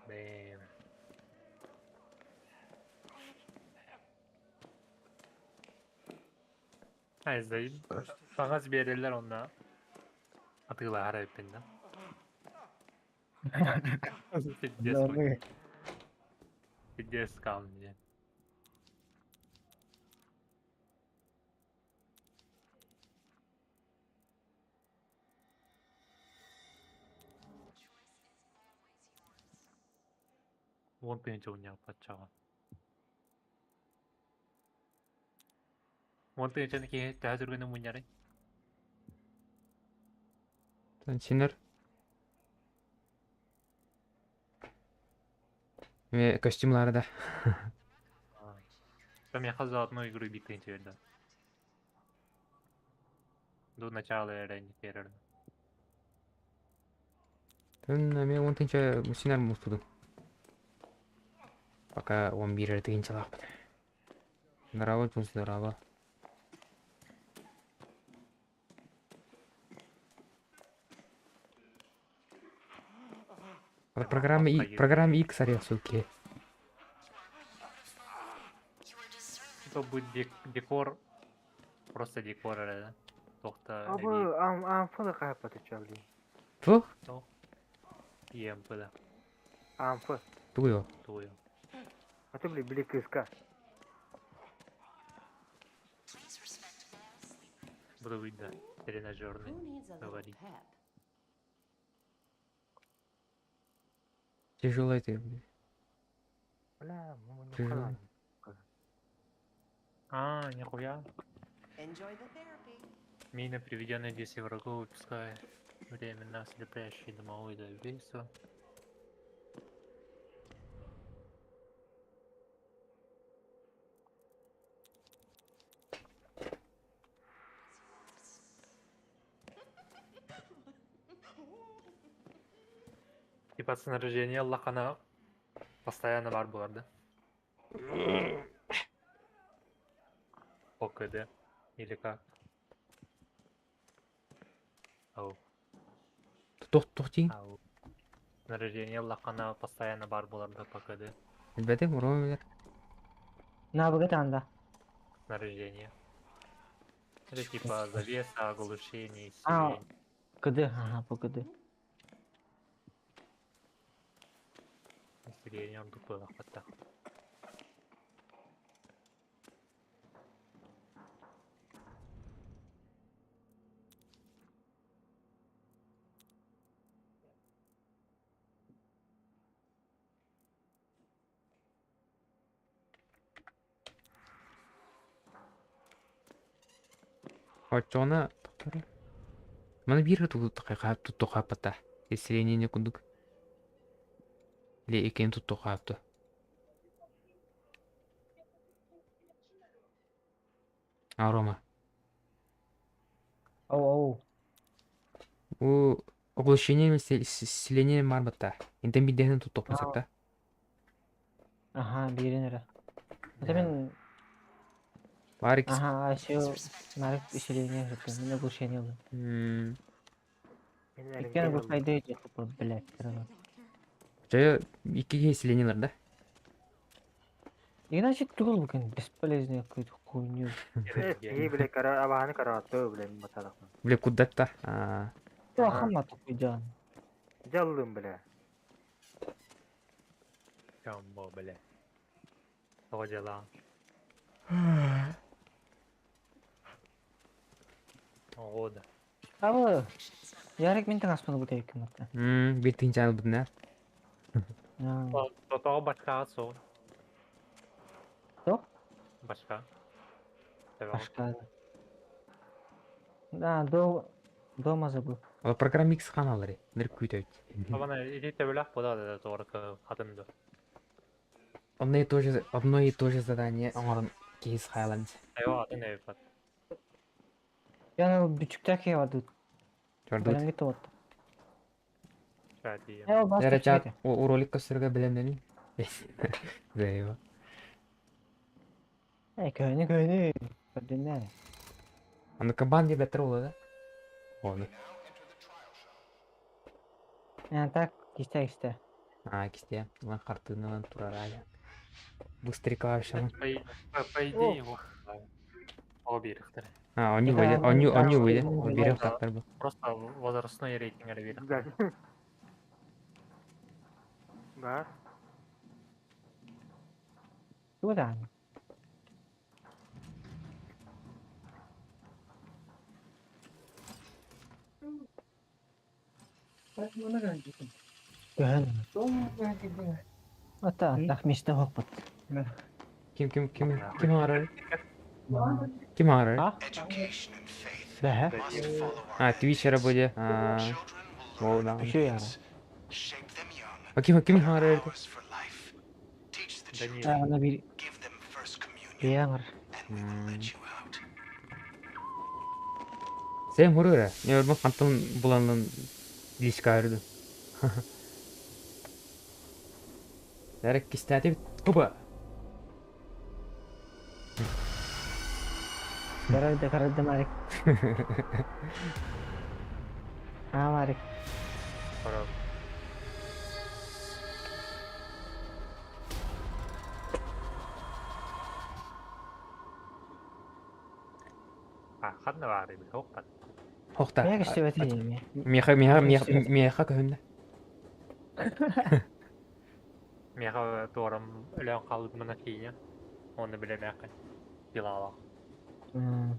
Бэм. Айздайым. Саңаз берелер онда. Атыла хара өппенда. Пидес калын. Вон ты у меня подчала. Вон ты такие тәзіргені мұняры. Сенер. Ve kostümleri de. Там я за одну игру битый интеллект. До начала era indiferent. Ben он тынча сенер мустудum. Пока он бирер тыгынча лақпын. Здорово, чун здорово. Программа X ария, суки. Это будет декор. Просто декор, да? Тохта. Abi amfı kapatı çaldı. Фу? EMP, да. Amfı. Туyo. Твою. Atı bile kıska. Буду видно. Тренажерный. Who needs a little Говори. pep? Тяжело это, блин. Бля, Тяжело. А, нихуя. Enjoy the therapy. Мина, приведенная 10 врагов, выпуская временно слепящий дымовой до веса. Типа снаряжение лакана постоянно бар буларды. ОКД или как? Ау. Тоқтин. Ау. Снаряжение лакана постоянно бар буларды ПКД. Әлбәттә, мұрау Ne yapık anda? Снаряжение. Это типа завеса, оглушение, А, сирень. Kıdı. Ha bu kıdı. Сирень, он тупой лохота. Очона. Mana bir tuttu kapata. Esileni kunduk. Le eken tuttu kaptı. Aroma. Oo. У оглушение селение марбата. Интен бидден туттук масакта. Aha birin ara. Zaten Var ikisi. aha şu mark işleyene yaptım. Ne bu şey ne oldu? İlk kere bu kaydı edecek bu bilek. Жая 2 еселенелер да. Иначе түгел бүкен бесполезный какой-то хуйню. Эски биле кара абаны каратты биле баталак. Біле куддатта. Туа хамма тупидан. Жаллым биле. Жамбо біле. Тоғажала. Оғода. Абы, ярик минтен аспаны бұта екен атта. Bir тыйынча ал бұдын Тоғы башқаға соғын. Тоқ? Башқа. Башка. Да, дома забыл. Ал программа X каналары. Ныр күйтөйт. Абана идите білақ бұда да тоғыры қатынды. Одно и то же задание оңорун кейс хайламыз. Айва атын өйіп бат. Yani o büçükteki vardı. Жордут. Ben git oldu. Шәді. Ne o bastı Жарачат, çıktı. о ролик көсөргө билемдени. Зайва. Köyünü. Gördün ne? Аны кабан деп бетер болду да. Оны. Yani tak işte. Кисте. Лан картыгынан турар ая. Быстренько ашамын. По идее, оғы беріктір. Они Да, выйдет. Они да, выйдет. да, Берем да. тактар был. Просто возрастной рейтингері беріктір. Бар. Buradan. Göhön. Ata, takmışta hoppat. Ким арар? Ким арар? Ha? Education and faith Be. must follow our Твичера буде. children will О, learn да. Şu yani. shape them young. Ким арар? Ours for life. Teach the Данил. children, Ona bir give them first communion, yeğenir. and we will let you out. Sen hurura. Ne olma kantın bulanın dişkardı. Derek kistati tuba. Karardı Marik. Ha Marik. Para. Қанды бар еді, оқпат. Хохта. Meyek işte beteyim ya. Меха көһүндө. Меға тоғырым үлен қалып мұна кейіне. Оны білем әқін. Билала.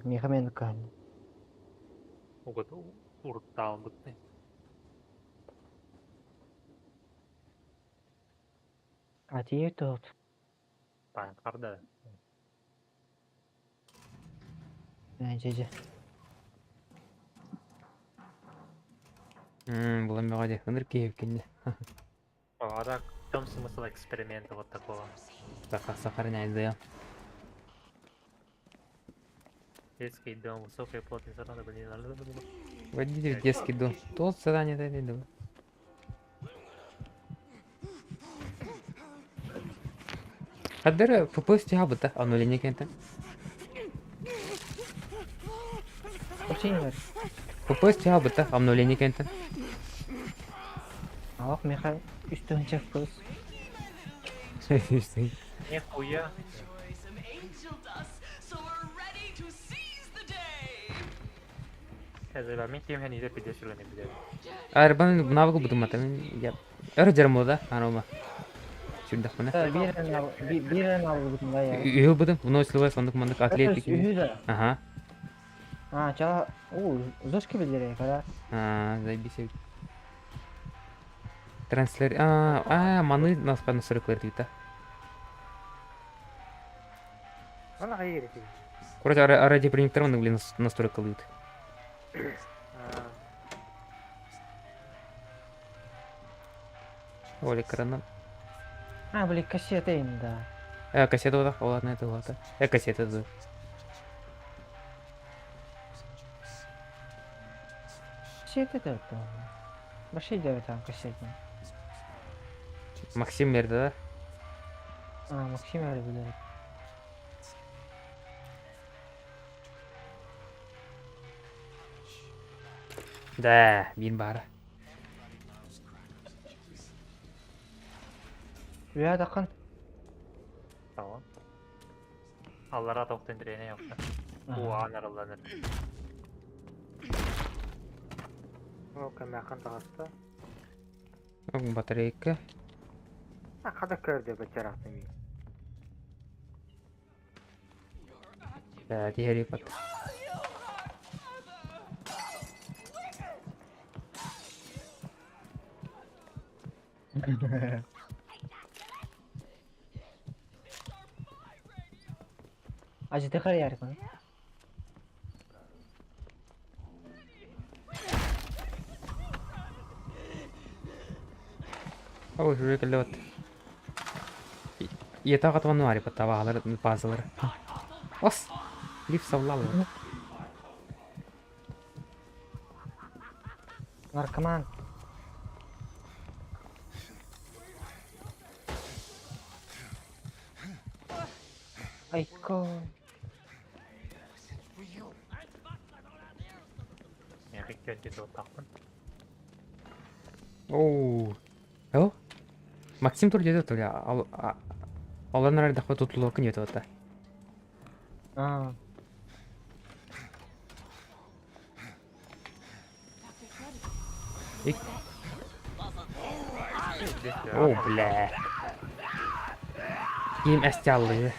Meyek men kan. Оғыды ұрттауын бұтты. Atiye tut. Байн қарды. Bence. Булам мега де хыныр кейіп кенде. Ада в чем смысл эксперимента вот такого? Сахарин айдая. Детский дом, высокая плотность надо, блин. Водите в детский дом. Тот задание дали, давай. Хаддер попасть тябыта, а ну ли не кента. Почти не ver. Попасть тябыта, а ну ли не кента. Bak Meyek üstün çek kız. Нихуя. Some angel dust, so we're ready to seize the day. Это мен кем хәни деп биде сүргән биде. Арбан навык будым ата мен я. Эр жарым да, анама. Сюда хана. Bir en al bugün da ya. Үйө будым, выносливая сондук мандык атлетик. Ühü de. Ага. Ha çala. Oo, zor gibi diyor ya. Заебись. Транслер. Маны нас по настройкалар дейт. Ана хайыр ити. Короче, ради принтерманы, блин, настройкалыйт. Оля экрана. Блин, кассета инде. Кассета да, ладно, это ладно. Кассета да. Кассета да. Başka da tam kasseta. Максим берди да. Максим öyle bilir. Да, бин бары. Rüya dakın. Tamam. Allara toktan direğine yoksa. Bu anar allanır. O kemerkan tağısta. Батарейка. Ha kada körde beçeraktın bir. Hadi Harry Potter. Acıdı kar yer konu. Ой, уже клёт. Я так от вануари потавалар, пазлар. Ос! Лиф savlal. Narkoman. Ayko. Yani ilk önce de o takın. Оу. Ё? Максим тур жетет ya. Алар нарай дахва тутулу кын жетет ата. Aa. О, бля. Ким әстяллы.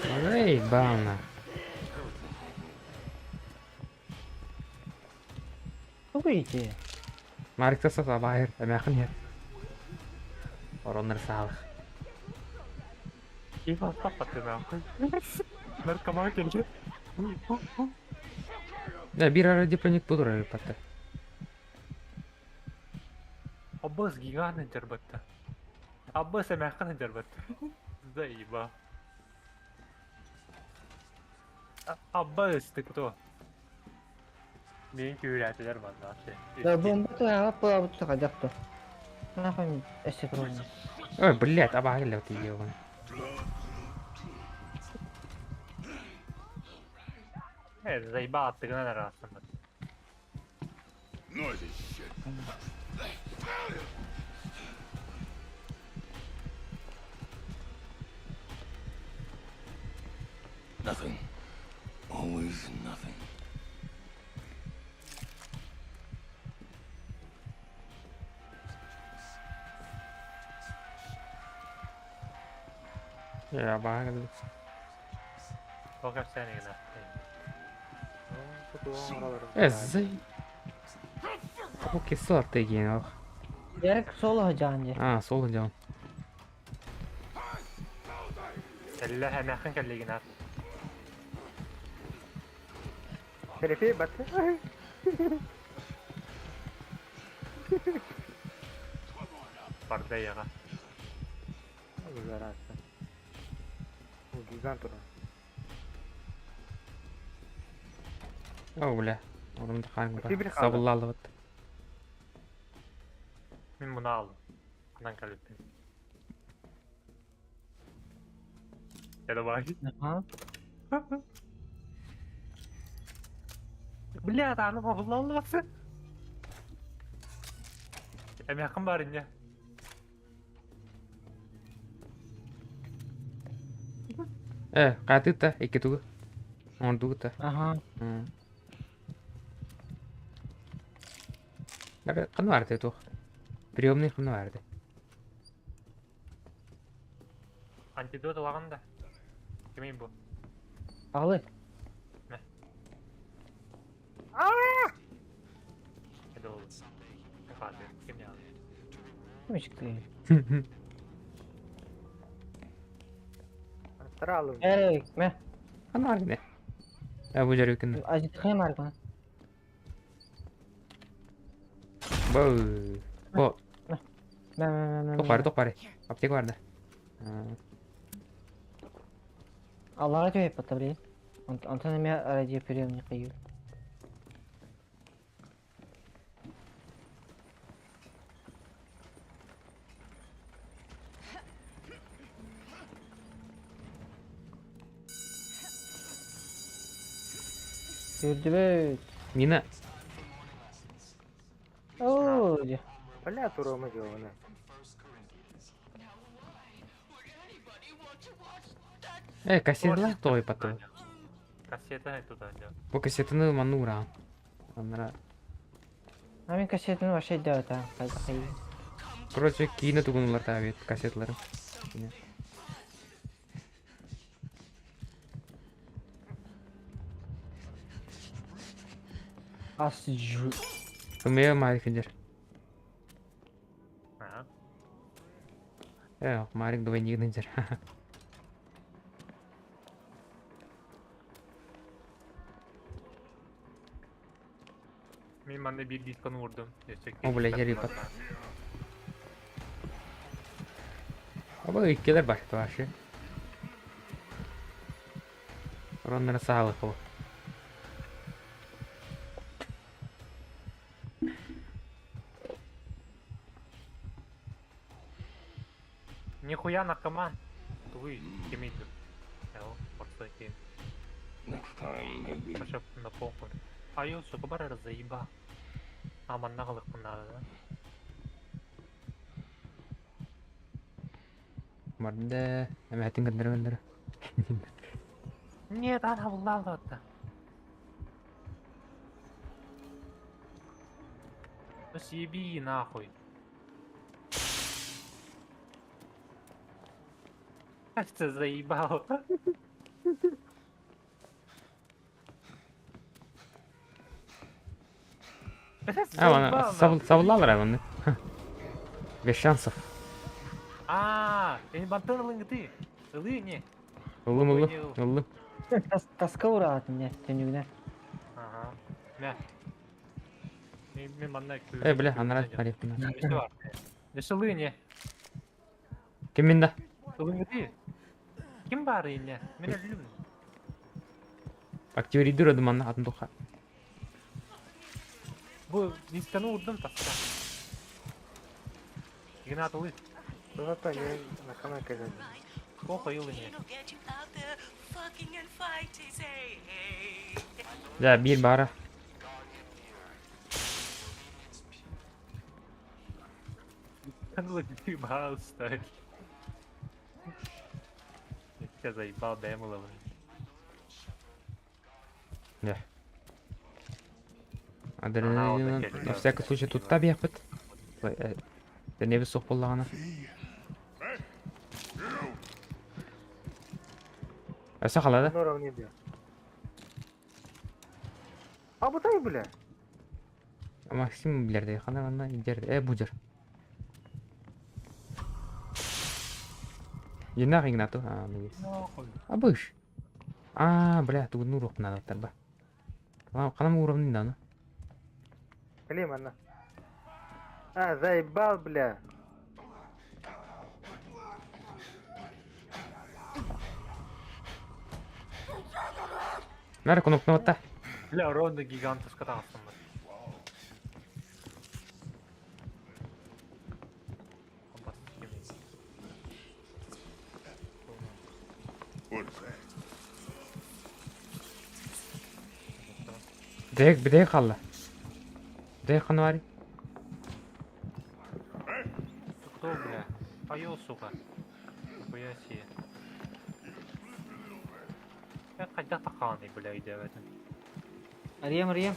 Эй, бауна. Bu iyi. Марикта саса байыр, әмәқын ет. Оронлар салық. İyi fazla patladı ben. Narkoman geldi. Да, bir ara dipronik budur Harry Potter. Abbas giganın cerbatta. Abbas emekan cerbatta. Zayıba. Abbas tıktı. Benimki öğretiler var zaten. Да бомба то я по вот так адапто. Нахуй эсекрон. Ой, блядь, абагелла ты ебан. Evet, zayıba attığına da rastlamak. Nothing. Always nothing. Ya abagella. Fakat sen yine. Kutuğun oraları. Zay. O kesin attı yine. Gerek sol hocancı. Ha, sol can. Elle hem yakın kelli yine. Şerefi battı. Parda yağa. Güzel aslında. Bu gigant olan. О, бля. Орунда хаан Ти бир бар. хаалга. Сабыллалы бат. Ben bunu aldım. Bundan kalıptım. Ya da bak. Aha. Bля, tanrım Allah Allah'sı. Hem yakın bari ya. Каты та, эки тугу. Он тугу та. Aha. Бара каны барды тух. Приемный каны барды. Antidot olan da. Kimin bu? Ağlı. Hadi oğlum. Hadi. Kim ya? Kim çıktı? Sıra alın. Gerek mi? Каны барды не? Бу жарык каны. Acıdı kıyım var konu. Бу. Бу. Ben. Ток бары. Аптек барды. Allah'a diyor hep tabii. Antonum ya aracı yapıyorum yıkayıyor. Gördü be. Мина. Oo. Бля, турома жолуна. Кассеталар той потом. Кассета туда идет. Бу кассетаны манну ураган. Анара. Мен кассетini башы идде ата. Кайдакай. Короче, кино тугунулар таби кассетлары. Ас жу. Кымыя марикендер. Ага. Марик давай нигдендер. Мен манда bir diskonu vurdum. O bile geri pat. Ama ülkeler başka başı. Onlara sağlık bu. Нихуя накама. Вы кемейте. Просто кем. Пошел на похуй. Айо, сука, бара разъеба. Аман нахалык надо, да? Марда, эмэтин гандыр. Нет, она влала-то. Ну съеби нахуй. Кажется, заебал. Ama savunlarlar hayvanı. 5 şansов. Ini bantuan lu ngerti? Lu ini. Улым. Таска урагат мне төнүгүнө. Ага. Ne? Мен манда Бля, анара тарихтина. Несі бар? Несі лы не? Ким менде? Лы нgerti? Kim бар ini? Мен өлім. Активер идір ödüm anna атын тоқа. Bu diskаны vurdum tasқа. Игнат лы. Тулата не накама кайдан. Похуй лы не. Да, bir bara. Лы ты бал ставь. Я тебя заебал, дай ему ловы. Да. Ага, Адреналин вот так, на всякий случай тут таб япыт. Ты не высох боллагана. Аса қалады? Норов не бе. Абытай, бля. Максим билерде қана идерде. Будер. Енақ игнату. Нахуй. Абыш. Бля, тут ну урок надо тарба. Қанам уровень да, ну? Клим, она. Заебал, бля. Нәре кнопка отта. Бля, ровно гигантовская там основная. Бідек қалды. Бідек қаны бари. Кто, бля? Айо, сука. Нихуя себе. Я когда таханы, бля, иди в этом. Рем.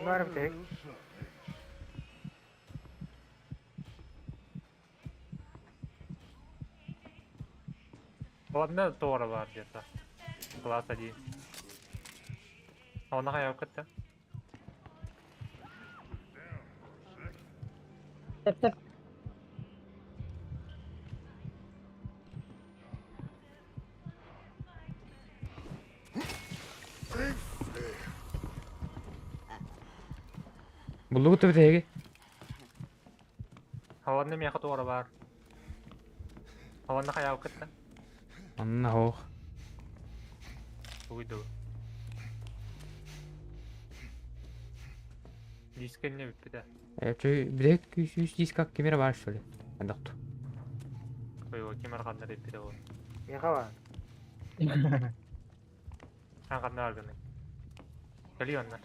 Нарым тек. Ладно, Тора var где-то. Класс 1. Ona hayal kıttı. Теп. Бұлды күтті бітеге. Havanın miyakı Tора var. Havanın hayal kıttı. Анна хоқ. Uydu. Diskin ne bitti de. Бідек 300 дискак кемері бар, что ли? Әндіқту. Ой, кем арқандар еппеді ол. Меха бар. Арқандар арғаны. Кәлі онна.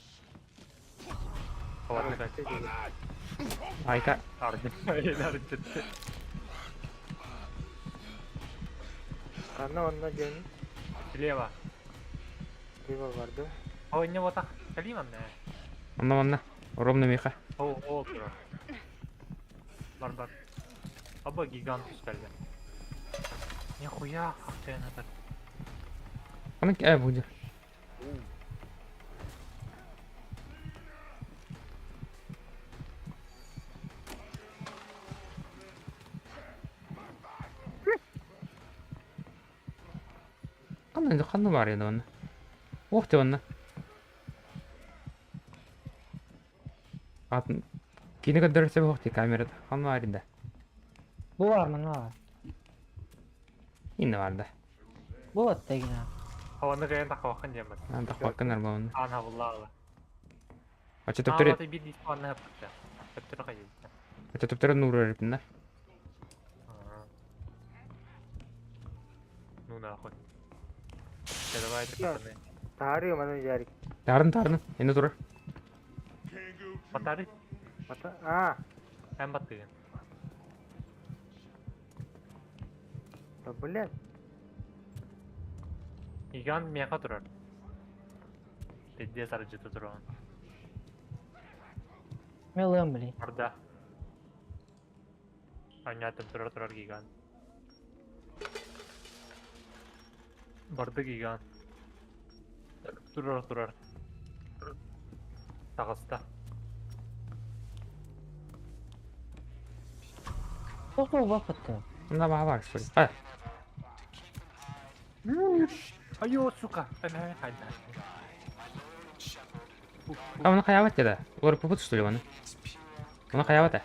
Қаватны кәлі. Айка. Арды. Арды жетті. Қанна онна жені. Лева. Лева барды. Ой, не отақ. Кәлі онна. Манна. Ровно меха. О, тұра. Бар. Аба гигант үскәлді. Нихуя, қақтайын атыр. Қана буде. Қаны бар еді оны. Оқ те оны. Атын. Кейіні көндірірсе оқ те камерада. Қаны бар еді. Bu var mı? Ne var? Енді барды. Bu var da yine. Хаваны қайын таққа вақын жемін. Анда қуаққанар ба оны. Ана бұллағы. Ача төптері. Ағаты бір дейсі қуанны әпті. Төптері қайын. Ача төптері нұры әріпін да. Ну нахуй. Давай это пацаны. Тары мана жарик. Тарын. Енді тұрыр. Батары? А, Әм баттыгын. да блядь. Иган меха тұрар. Тедде сары жыты тұрған. Ben lan bileyim. Арда. Анятым тұрар гиган. Барды гиган. Тұрар. Тағыста. Çok da vakıttı. Мында баға бар кіші. Ай. Айо, сука. Қайда. А оны қаябат деді. Олар пұпыт что ли оны? Оны қаябат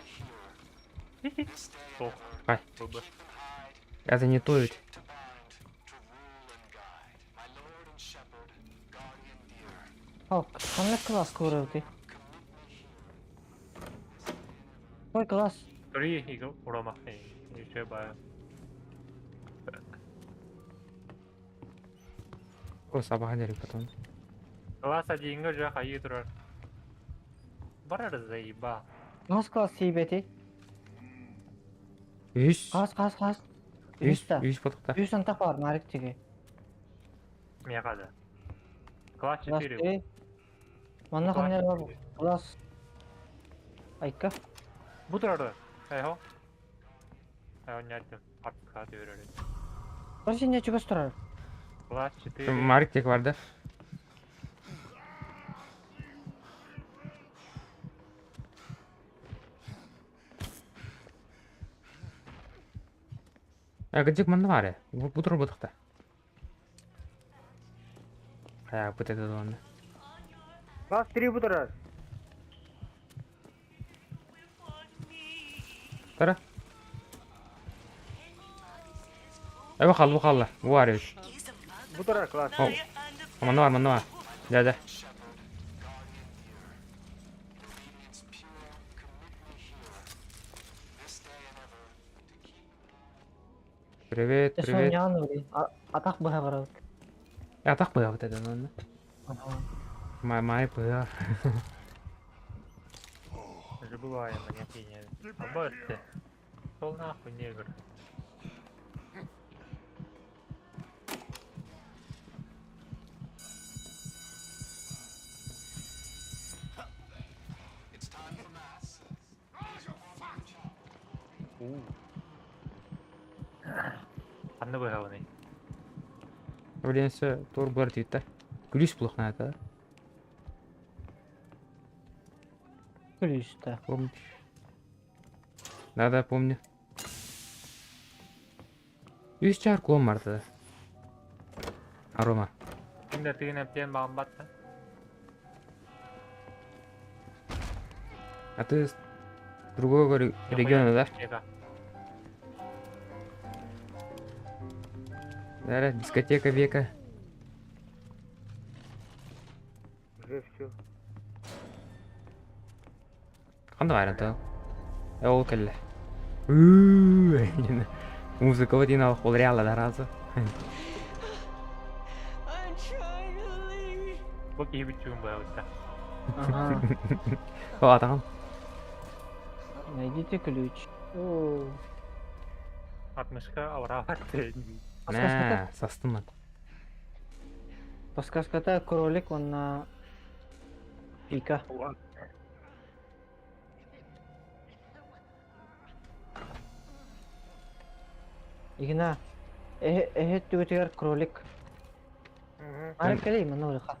Соқ. Ай. Бұбы. Это не то ведь. Bak, kanlı klas kıvırdı. Koy klas. Көрі игі ұрамақ. Еше бая. О, сабаға дерек потом. Класса дейінгі жақ айы тұрар. Барар заиба. Klas klas сибети. Үш. Klas. Үш потықта. Üç tane tak var narik teki. Меғады. Класс Klas 4. teki. Manna kanlı var. Klas. Ayka. Bu тұрарды. Айхо. Айхо не айттым. Артқа өтереді. Var şimdi çıkış durar. Класс 4. Марик тек барды. Гыдик мында бар ya. Bu tur бұдықта. Қаяқ бұтеді оны. Класс 3 бутырар. Тара. Bu қалды. Bu var ya. Бутырар класс. О. Мында бар. Да. Привет. Son yan öyle. Atak bu haber aldık. Атақ бұя бұтеді оны. Май бұя. Забываем, а не пенья. Обосты. Сол нахуй негр. Қанды бұя оны. Öyleyse doğru bu değil de. Gülüş buluk nerede? Gülüş de. Помню. Да, помню. Üç çar klon vardı. Aroma. Şimdi tığın hepten bağım battı. А ты с другого региона, да? Чека. Да, дискотека века. Уже все. Қандай бар еді? Ол кәлі. Музыка вот инал ол реально да разы. I'm trying to leave. Бұл кейбір чуын бай өтті. Ага. О атаған. Найдите ключ. О. 60-қа ауыра барды. Мә, састым мен. Подсказка-то кролик, он на пика. Игна. Түгітігер кролик. Ары келей, мұны өліға.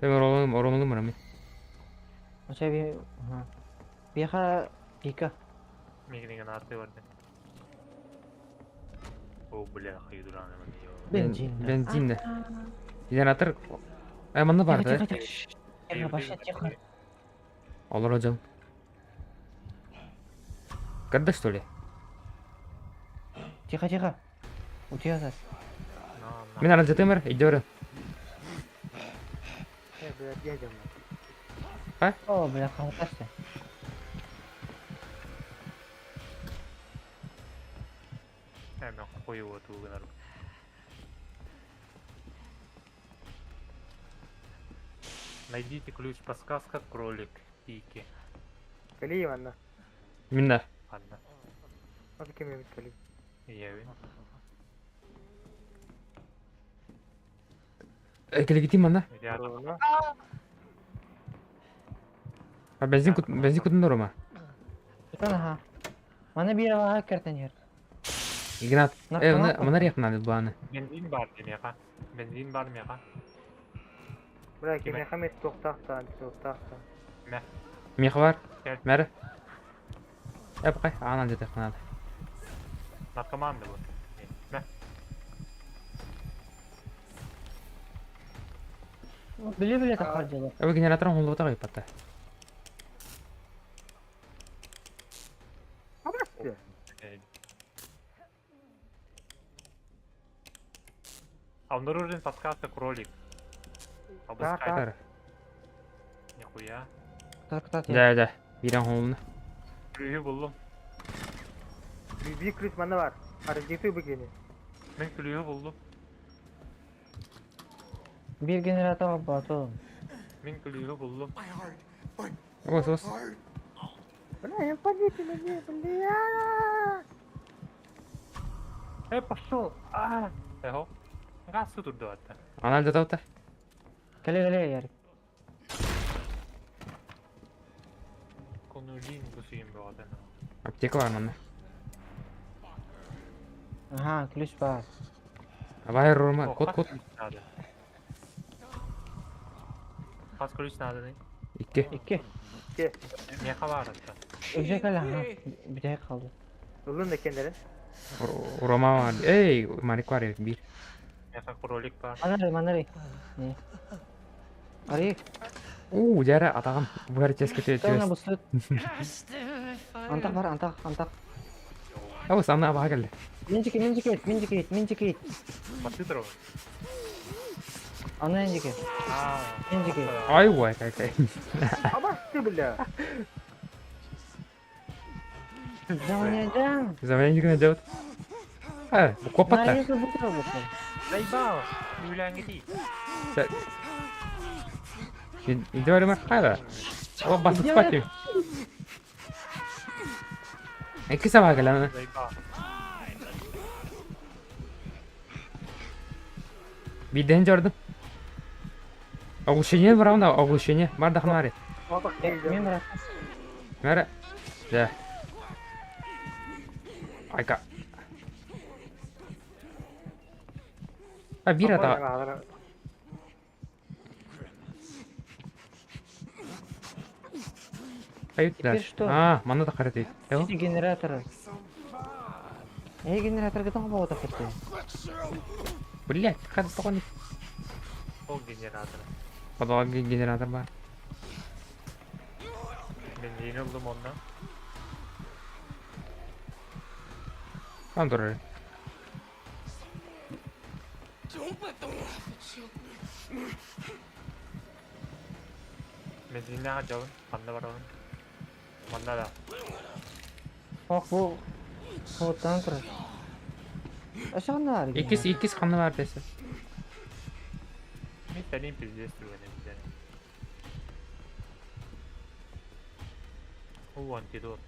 Темір оралым мұрам мен. Оча би... Биха пика. Мегінеген аты барды. О, бля, қиыдыраны мен. Бензин. Бензин да. Генератор. Мұны бар да. Тихо, баша, тихо. Олар өжім. Кірді, что ли? Тихо, тихо. Утиязар. Мен ара жетемір, идеоры. Блядь, дядя О, бля, қалқасты. Мен қойып отуығын ару. Найдите ключ подсказка кролик пики. Кали Иванна. Мен да. Ладно. Hadi kime bir kali. Iya, Win. Келе кетейін мана. Рядом. Corona. Бензин күтін дұры ма? Бұтан аға. Мана бір аға кәртен ер. Игнат. Нақтыма Мына рияқын ады бұғаны. Benzin var demeye. Benzin var mı ya? Bırak kime Hamet toktaktan, toktaktan. Меқы бар. Gel. Мәрі. Әп қай, ағынан жете қынады. Narkoman da bu. Meh. Біле тақар жеді. Әбі генераторын қолды бұта қайып батты. Abastı. Обнаружен подсказка кролик. Обыскать. Тары. Нихуя. Тарқытат Жә. Берен қолыны. Ключü buldum. Bir kriz bana var. Harcısı begini. Ben ключü buldum. Bir генератор bat oğlum. Ben ключü buldum. Ос. Bana yapacak ne ya? Пошел. Эго. Газ durdu hatta. Анал жата бұта. Келе ярик. Konulin bu suyun bu adına. Аптека бар мана. Ага, ключ бар. Абай ұрма. Код. Надо. Kaç ключ надо ne? 2. 2. Ne kadar hatta? Ölecek hala ha. Bir tek kaldı. Yolun da kendileri. Урама бар. Ей, марик бар 1. Ne kadar кролик var? Манары. Не. Ари, Жәрі атаған. Бұғар теске тауына төс. бұсылып. Антақ бар, антақ. Әуіс, ана абаға келді. Менжикет. Батыдыров. Ана менжикет. Менжикет. Ай, ой, кай. Abastı bile. Жан. Заманен жауыт. Бұл қопатта. Нарезы бұтыра бұтыр. Zayba. Ülen gideyim. Иди бар ма? Қайда? О, басып спать. Екі сабаға келді ана. Zayba. Биден жордым. Оглушение бар анда, оглушение. Бар да ханары. Bak Мен бірақ. Мәрі. Жә. Айка. Bir ата. Теперь что? Мана да қарат еді. Эти генераторы. Генератор кетен қоба отақ кетті. Блядь, қады тоған. O generator. Подвал генератор бар. Ben yeni oldum ondan. Там тұрыр. Benzinle harcayalım. Banda var onun. Banda da. Bak bu soğuttan durur. Aşağı var gibi. İkisi kanı var dese. Мен сәлем пиздестіру өне О, антидот.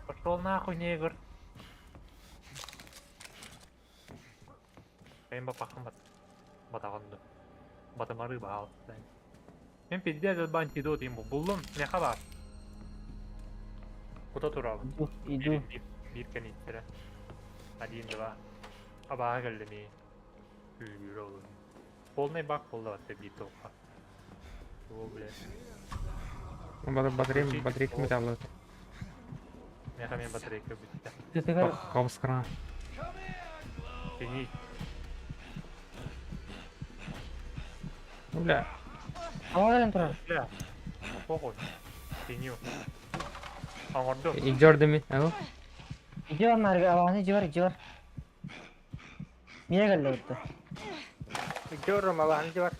Пошел нахуй, негр. Мен бапақым батағанды. Батамары бағал. Мен пиздец антидот ему. Бұлым, не хабар? Куда туралым? İdu. Bir kanitre. 1, 2. Abağa geldi mi? Yürü oğlum. Полный бак полда ватты бит толка. О, блядь. Батарейка металлы. Меха мен батарейка бітті. Tütüger. Кабыскырған. Тени. Бля. Hava gelen durur. Бля. Похуй. Теню. Аңырды. İlk mi? Ау. İci var merge. Avani içi var. Niye geldi orada? Görürüm ama hangi var?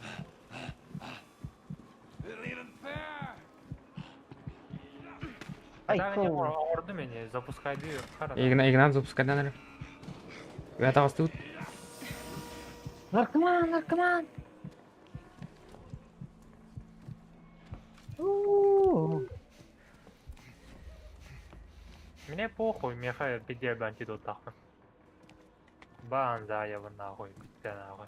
Ay Дағы ко. аңырды мені. Запускайды. Қара. Игнат запускай данный. Я так тут. Наркоман. Ууу. Мне похуй. Меха пиде антидот тақым. Баан заявын нахуй. Бітті нахуй.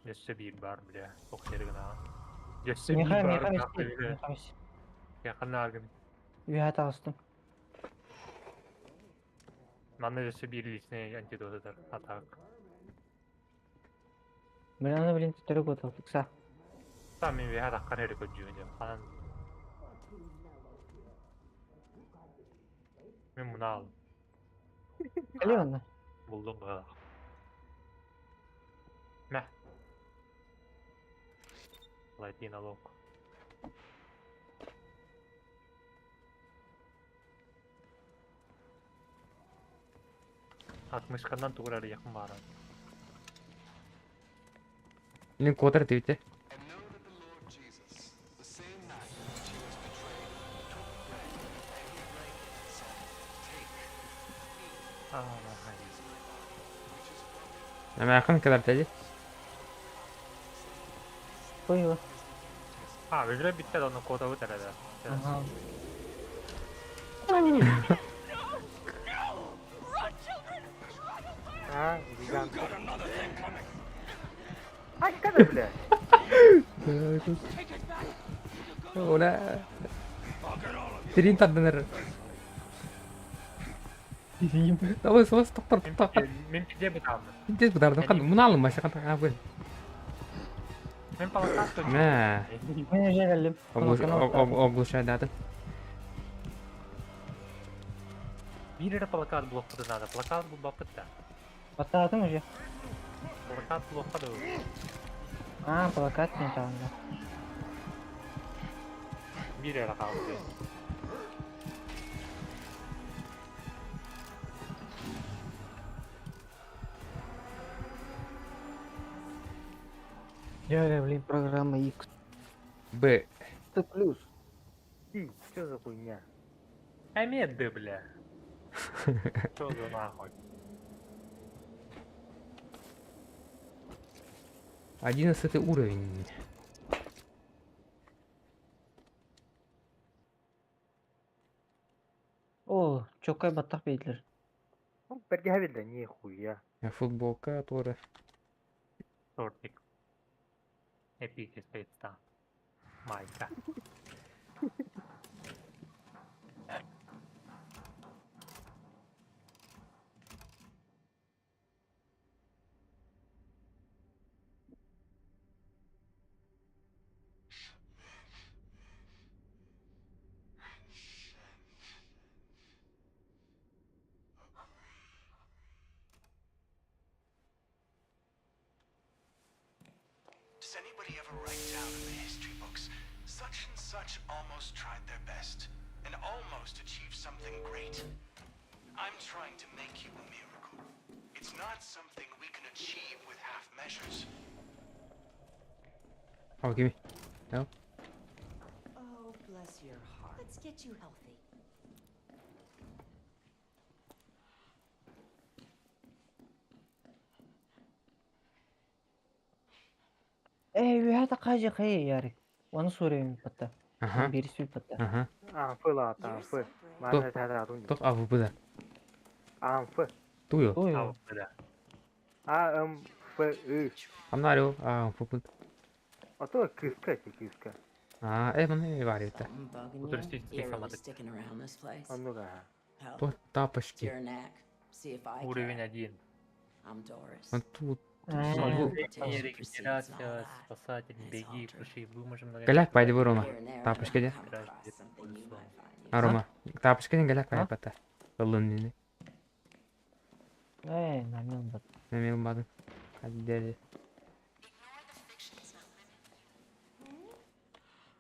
Жөсі бір бар, бля. Тоқтерігін ағын. Жөсі бір бар. Meha Яқын ағын. Üye tağыстım. Маны жөсі бір лисіне антидотыdır. Атақ. Ben onu bilin tütürük oturduk sağ. Там мен веха таққан әрі көджігін. Қанан. Мен мұны алым. Geliyor onlar. Buldum kadar. Meh. Лайтина лок. Atmışkandan tuğrarı yakın bağıran. Линк отыр твите. And know that the Lord Jesus, the same night in which he was betrayed, took bread, and he drank it and said, Take, eat, Aa, hayır. which is broken. Ama yakın kadar tedi. Buyur. 아, 왜 그래 밑에 너는 고다 우다라다. Aha. Ha, gigant. Hakikaten bile. Udah. Tirin tadınır. Tapi semua stok Мен пиде бітамды. Тез бұдарды қан мұны алын башы қан тағап көр. Мен палакат көндім. Мә. Ben önce geldim. Оглушай датын. Бирері палакат блокқыды надо. Плакат бұл бапытта. Patlattım önce. Плакат блокқыды. Ha plakat ne tamam. Бирері қалды. Я блин программа X. Б. Плюс. Ти, что за хуйня? Әмедді, бля. Что за нахуй? 11 уровень. Oo çok kaybattak beyler. Berge havilde niye хуя? Футболка тоже. Тортик. Эпики спецта. Майка. Does anybody ever write down in the history books, such and such almost tried their best, and almost achieved something great? I'm trying to make you a miracle. It's not something we can achieve with half measures. Al gibi. Ya. Bless your heart. Let's get you healthy. وهذا قاجي خي ياري وانا سوري من بطة Aha. بيرس في بطة Aha. Anfı la at anfı. Bana tada adun. Tok avu bu da. Anfı. Tuyo. اوه Al böyle. Anfı. Amnario. Bu bu. Oto kıska kıska. Bana var ya. Something bugging Budur you? stik Eerily alamadık. sticking around this place? Onu da. Hell, Bu tapışki. your neck. See if I Uğrevin can. один. I'm Doris. Ben tu Invitation Yere proceeds gittiler and all atacağız. that. Spасатель, It's беги, altered. пуши, выможем на galak paydı var ona. Here and there, Tapışki de. come across something you might find useful. Aroma. Tapışki de galak Ha? payı pata. Yolun nini. نعمل بط Ne mi badın. Hadi deli.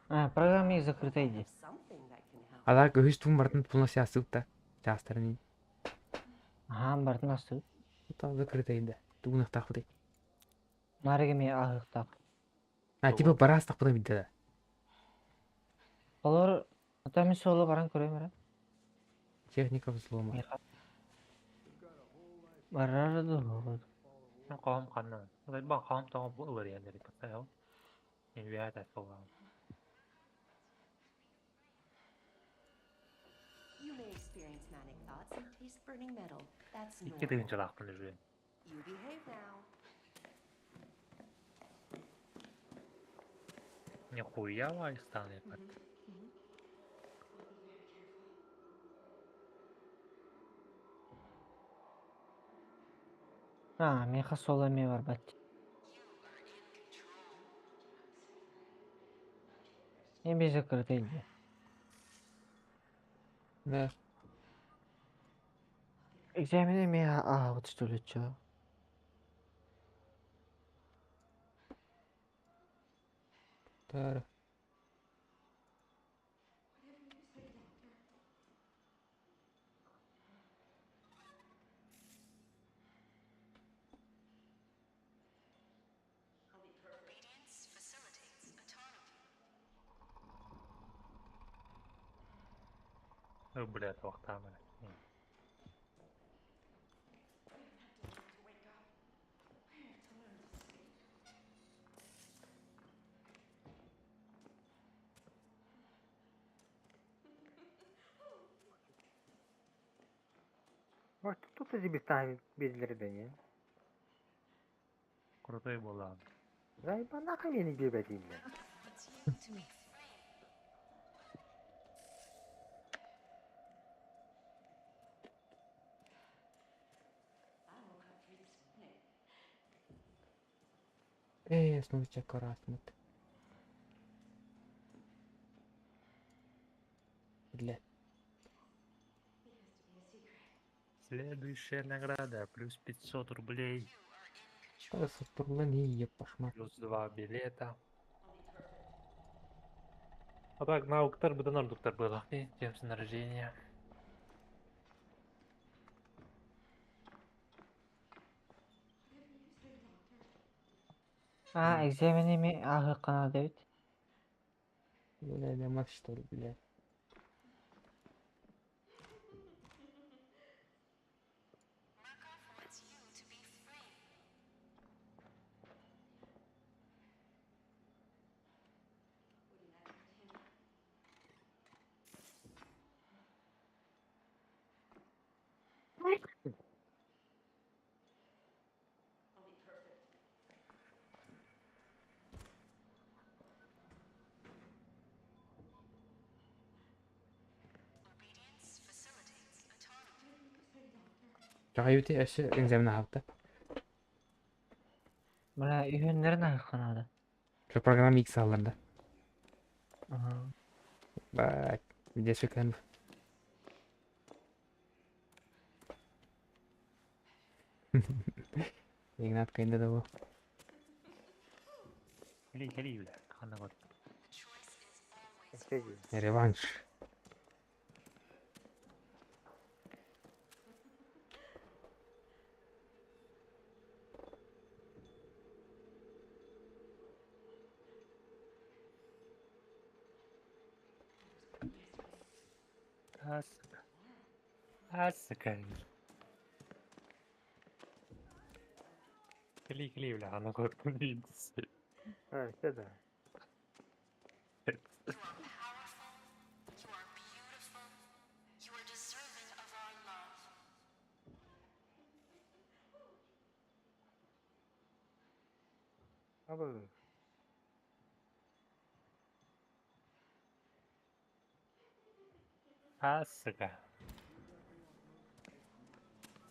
программа закрыта иди Something that can help. Adak hiç tüm barın pulna siyasi da. Частарни. бартын асты Та закрытый. Тугнах тахты. нарыгы мен ахык так Типа барас тахты бидде да. олар ата мен соло баран көрөм ара Техника взлома. барар да Nó có không khăn rồi. Nó bỏ không to bữa vừa liền thì có sao. Nhìn về tại sao vào. You may experience manic thoughts and taste burning metal. That's İki normal. deyince aklını jüye. You behave now. Нихуя вай станет. мен соло эме бар бат эми закрыта иди Ne? экзамене мен вот что ли чё Tar. Блядь, вахтамы. Bak tut da bir tane birileri deniyor. Крутой была. Zay bana kan yeni bir bediyim ya. Снова чекка расмут. Блядь. Следующая награда. Плюс 500 рублей. Просто турлани, пошмар. Плюс 2 билета. А так, науктар бы нардуктар было. И тем снаряжение. экзамене мен ахык кана дебит Блядь, мат что ли, блядь. Жагайбыты әші экзамен алды. мына үйгөндөрүн ахык канады Şu program X alırdı. Bak, video çeken. Ignat kayında da bu. Хили, бля. Хана вот. Revanş. Асыка. Асыка. Кли бля, аны көрдүм дейди. işte de. Abi. Асыка.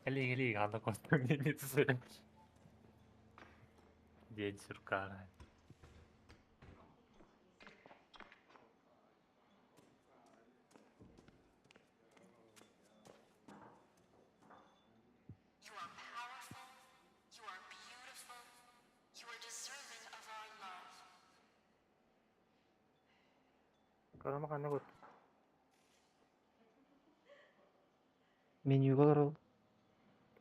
Кли, аны көрдүм дейди. День сурка. Karama kanına koy. Menüge qarab,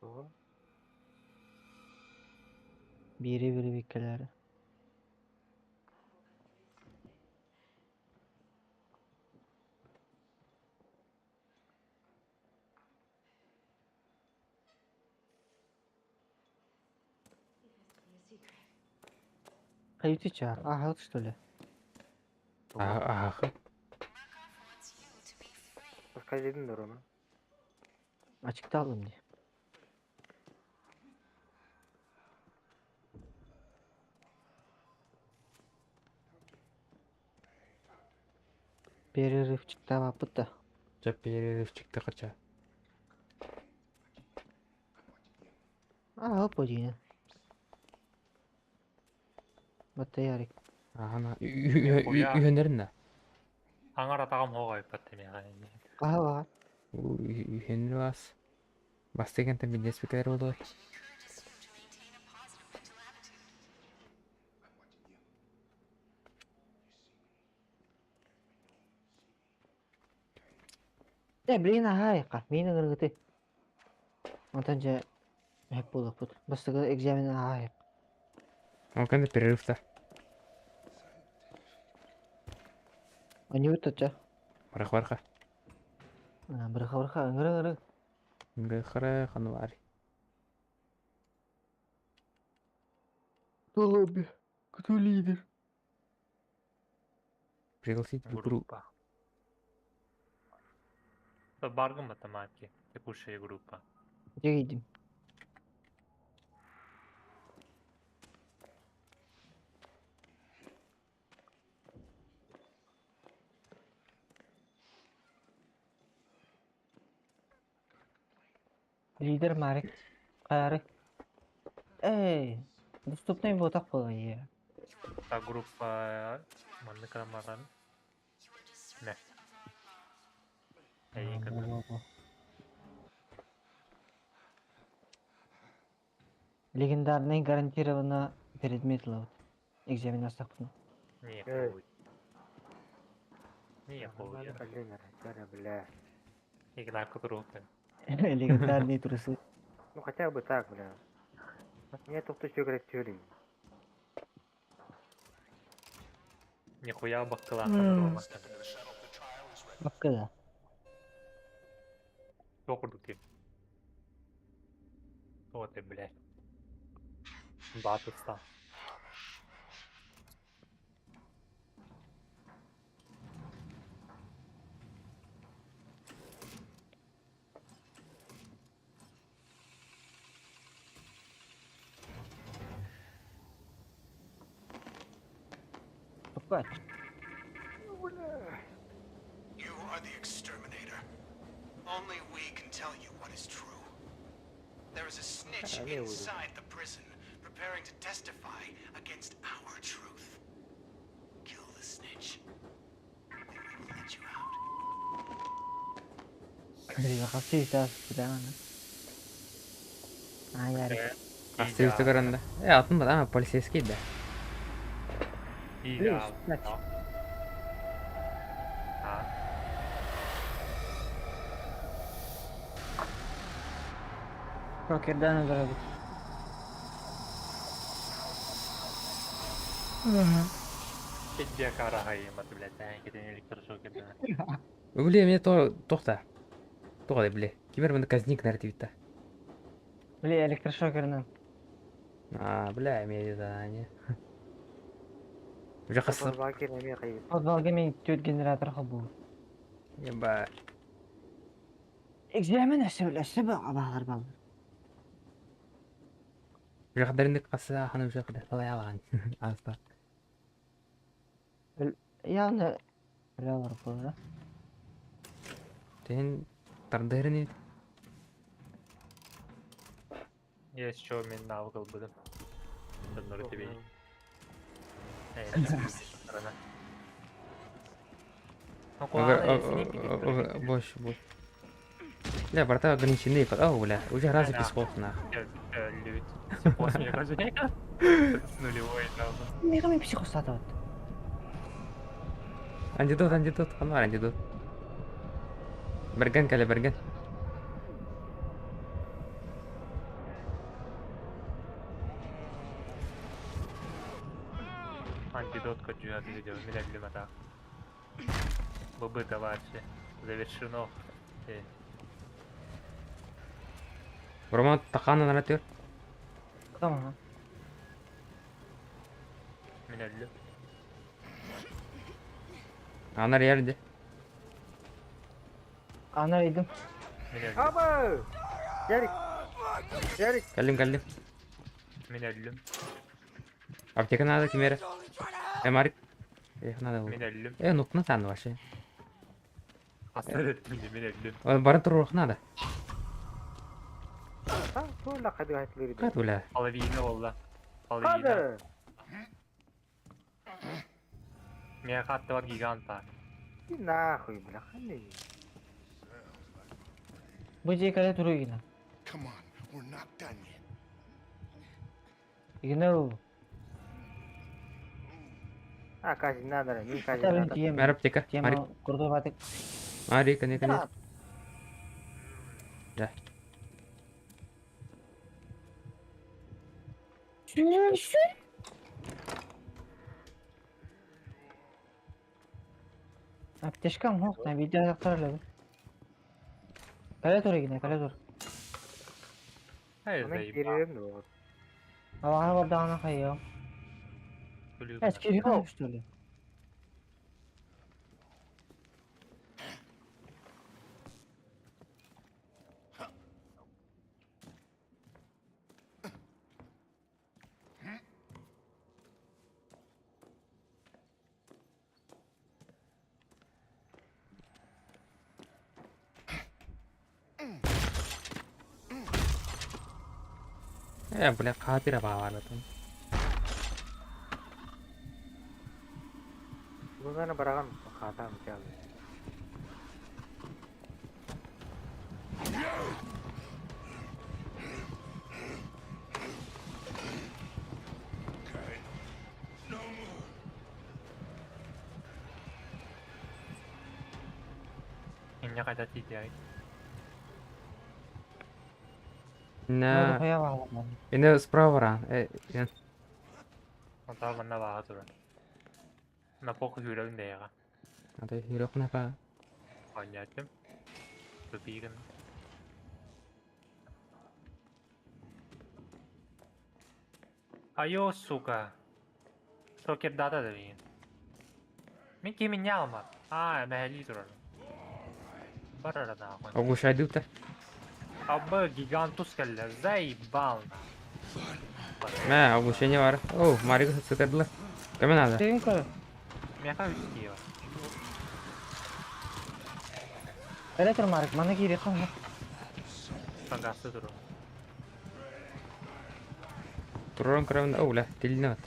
Doğru. biri bekkelери. Каюты чар. Ага, вот что ли? Ахы. Başka dedin de onu. Açıkta aldım diye. Перерывчикта вапыт да. Жап перерывчикте кача. Ага, подійне. Батаярик. Ана Хуя. үйөнөрүн да. Аңара тагам хогайып баттым я. Ага, var. Үйөнөр бас. Бас дегенде мен неспекелер болду. Блин, ага, яка. Мені гыргыты. Онтан же hep болуп бут. Бастыгы экзамен ага. Як. Ал кандай перерывта. Они өтөт жа. Барка. Бырха, ыңгыры. Гыхара каны бар. Толоби. Кто лидер? Пригласить в игру. Группа. Баргын математики. Текущая группа. Где гидим? Лидер Марик. Кайры. Эй, доступный вот так было, е. Та группа манны крамаран. Не. Эй, Легендарный гарантированно предмет ловит. Экзамен остапны. Не Evet. хуй. Не хуй. Hadi kalender. Böyle bile. Игна кутруты. Легендарные трусы. Ну хотя бы так, бля. Мне тут еще говорят теории. Нихуя баккала. Баккада. Что курдуки? Что ты, блядь? Батуста. Покать. You are the exterminator. Only we can tell you what is true. There is a snitch inside the prison, preparing to testify against our truth. Kill the snitch, and we will let you out. Криво, хавчи тас кудана. Ярик. Астыбызды көрөндө. Атын да, полицейский да. Ига. Блядь. А? Рокердан öldürdük. Иди кара хайма, блядь, я кидаю электрошокер. Öyle mi tohta. Tohta bile. Kimer bende kaznik nerede bitti. Bile elektroşokerden. Bile mi yani. Уже Kapar kısıp. bakir emi kayıp. Fazla gemeyin tüt generator habu. Ya ba. Egzamin öyle bağlar bağlar. Уже kadarındık kasa hanım уже kadar. Allah yalan. Asla. Yani öyle var burada. Sen tardırını. Yes, show me now kılbıdım. Bunları TV. Evet. Arana. Boş boş. لا برتا ограничены под ауля. Уже разве песков на. Лють. После рождения. С нулевой там. Мегами психосатот. Антидот, kan var antidot. Bergen kali bergen. Антидот кочуя видео. Милягли мата. Бобы товарищи. Завершено. Roman takanı lan atıyor. Tamam. Minelli. Anar yerde. Anaydım. Minelli. Ama! Gerik! Gerik! Geldim. Minelli. Apteka nada kimere. Marik. Nada. Minelli. Nukna tan var şey. Hasar ettim minelli. Barın turu nada. Ha, tuğla kadı hayatları. Kat ula. Alavine valla. Alavine. Hadi! Mia katta var giganta. Nahuy bırak hani. Bu cekale duruyor yine. Come on, we're not done yet. Yine o. Ha kaçın nadar, min kaçın Tabii nadar. diyem. Merhaba apteka. Diyem Marik. kurdu batık. Mari kani. Dah. Apteşka mı? Ben video aktarladım. Kale dur yine kale dur. Hayır Ona dayı. giriyorum da o. Havana var dağına kayıyor. Eski bir olmuştu öyle. Boleh khatir apa awal tuh. Bundan bırakan hata mı çaldı? İnce kaçta TTI. Nerede Nah, kaya var lan. ini spravara. Yan. Ondan bana bağlı durun. Na poku hülerin de ya. Ada hero kenapa? Oynayacaktım. Bebigen. Ayo suka. Roket data da beyin. Min kimin yalma. Mehli durun. Barara da akon. Aku shadu ta. Abba gigantus keller. Zay bal. Nah, aku shenya var. Oh, mari ke sekitar dulu. Kemana ada? Şeyin kale. Meka üstüyor. Kale dur Mark. Bana giri kalma. Pagası durun. Turun keren. Oh lah, dilna.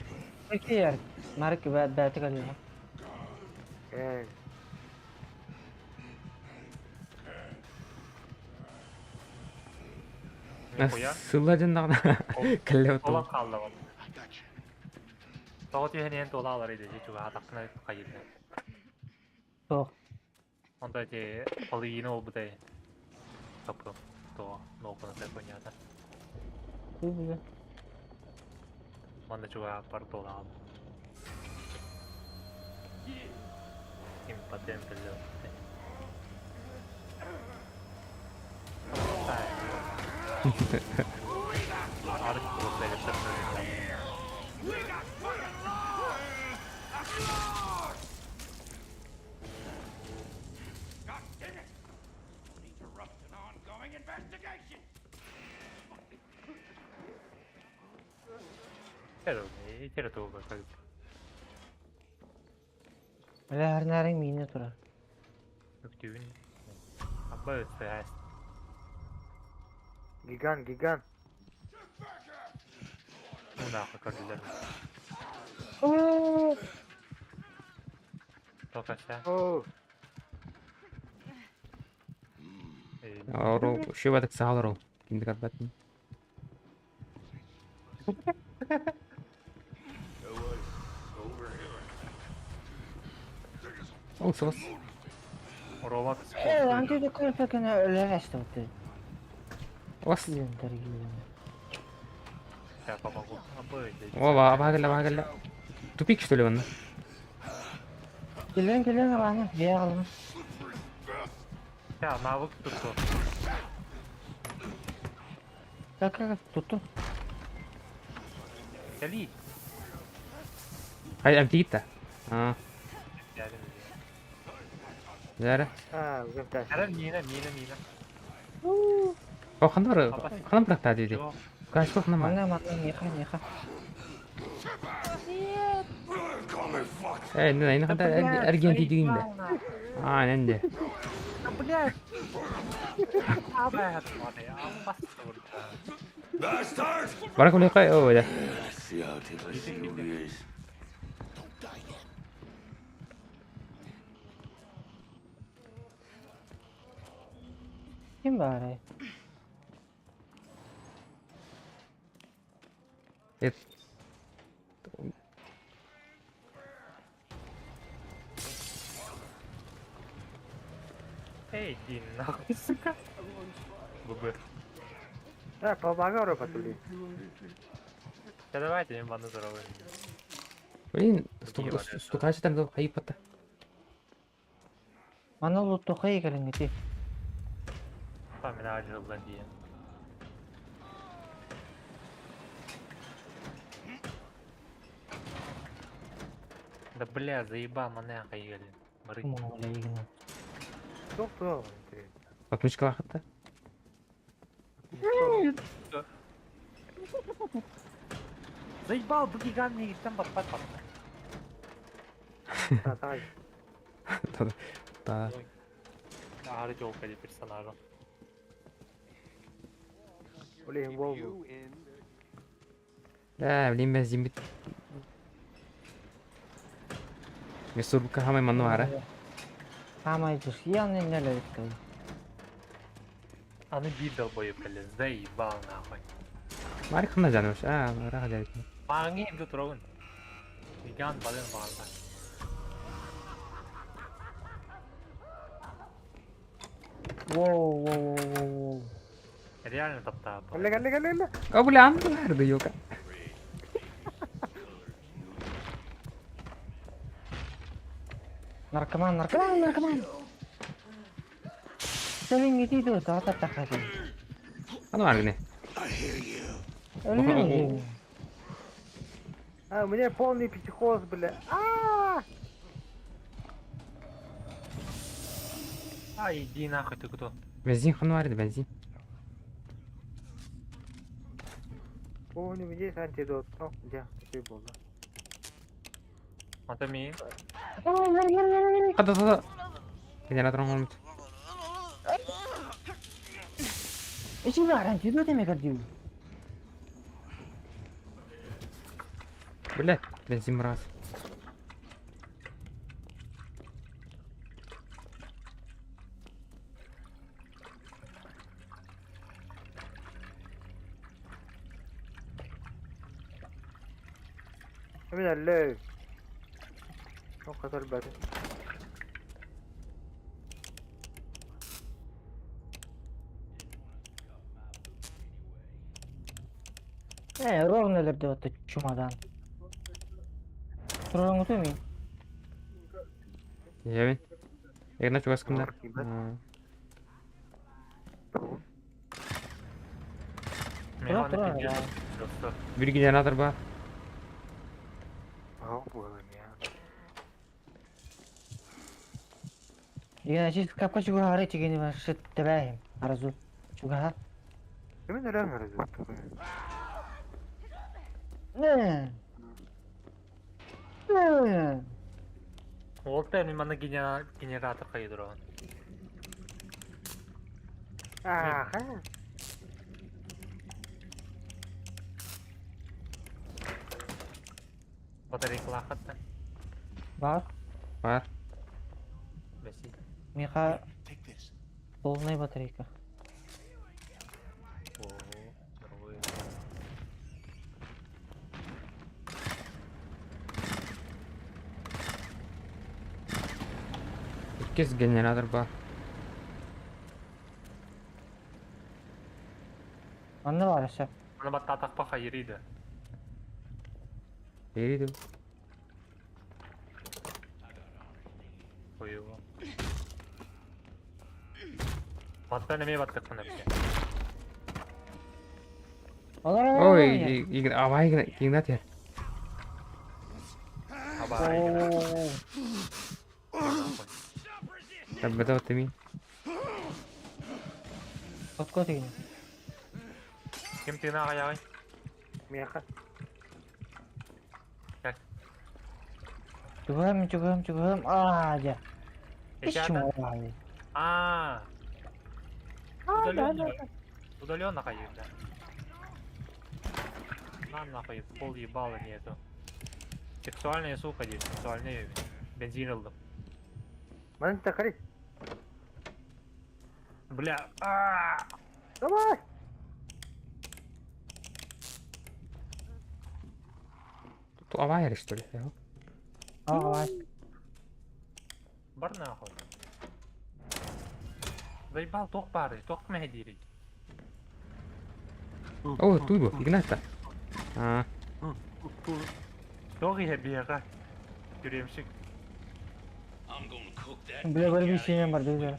Peki yer. Mark batı kalıyor. Gel. Nah, Koyar. sulla jenda kana. Kellew Dolan tuh. kaldı bak. I got you. Toğutu henen dolarlar idi. Çünkü hatakına kaydı. Soğuk. Onda je alayını oldu da. Kapı. Doğu. Nokuna tek oynadı. Güzel. Onda juga par dolar. Impatente Arık bulursa elektrik. İçeri doğru bakalım. Öyle her nerin mini tura. Öptüğün. Abba ötse. Gigan gigan. Bunu akıkırdılar. Çok aşağı. Oh. Oro şu badak sağlar ol. Şimdi kapat. Olsa bas. Robot Anti kalpakın öyle reste bitti. Bas. Yönter gibi. şey yapamam. Abba öyle. Bagalla. Tupik işte öyle bana. Gelen bana. Ya alın. Ya navuk tuttu. Kalk tuttum. Gel Hayır empty gitti. Ha. Geldim. Zara. Ha uzun taş. Herhal mine. O kanı var. Kanı bırak daha dedi. Yok. Kaç bakın ama. Mana yıka. Ne kadar ergen dediğin de. Aynen de. Abi hayatım var ya. Bastı burada. Bırak onu yıkay o öyle. Kim bari? Evet. Hey, din nakisuka. Бубы. Так, помогай патрули. Да давайте, им банду здоровый. Блин, стукач там до хайп пата. Mana lu tokai kalian gitu. Память ажил блондин. Да бля, заебал маняха ели. Mau lagi gini. Çok doğru. Отмычка лахата. Заебал, богиган не там подпад. Tatay. Та. Ağrı çok bir personajı. Ulan bu. Да, блин, без зимбит. Месур бука хамай ману ара. Sama itu sih yang ini lah itu. Anı bir долбоёб, бля, заебал нахуй. Мари хана жануш. Раха жарик. Маңы имді тұрауын. Гиган бален бағалда. Wow. Реально таптап. Gel. Kabul andılardı yok. Narkoman. Sering gitu tuh, tak lagi. Ano var ne? Öyle. А, у меня полный психоз, бля. Ай, иди нахуй, ты кто? Benzin kanı vardı benzin. Помню, здесь антидот. О, где? Теперь было. Атами. Hadi. Generator olmuş. İçin var, antidote demek diyor. Блядь, бензин мразь. من الليل. O kadar bari. Ровно nerede o çumadan. Turun tuh mi? Yemin. Yerine çok askımda. Mehana Tura, pince ya. dostlar. Bir generator var. Aa bu oğlum ya. Iya sih kapka juga hari cigini mas set tebahim. Arazu. Juga ha. Kimin neler var zaten? Ne? Ne? Olta mi mana generator kaydır o. Aha. Batarya kelakat kan. Var. Var. Besi. Mika Take this. полная батарейка. Oo. Doğru. İkiz generator var. Anda var aşağı. Mana batta atakpa hayırıydı. Beriydi. Koyu. Batta nemeye battık sana bir şey. Allah. Oy, avay ignat yer. Aba aygın. Oo. Tabbata batami. Kapka tigini. Kim tina kaya kay? Miyaka. Gel. Cugam. Ah aja. Hiç Eşyadan. mi olay? Aaa. Удалённо кайırdı. Нам нахуй пол ебала нету. Сексуальная сука здесь, сексуальная. Бензин aldım. Lan takari. Бля. Ааа. Давай. Тут авай yer что ли? Aa, Бар нахуй. Заебал ток бары, ток мехдири. О, тут bu, ignat. Ha. Tok ya bir yere. Yürüyemşik. bile böyle bir şeyim var diyor.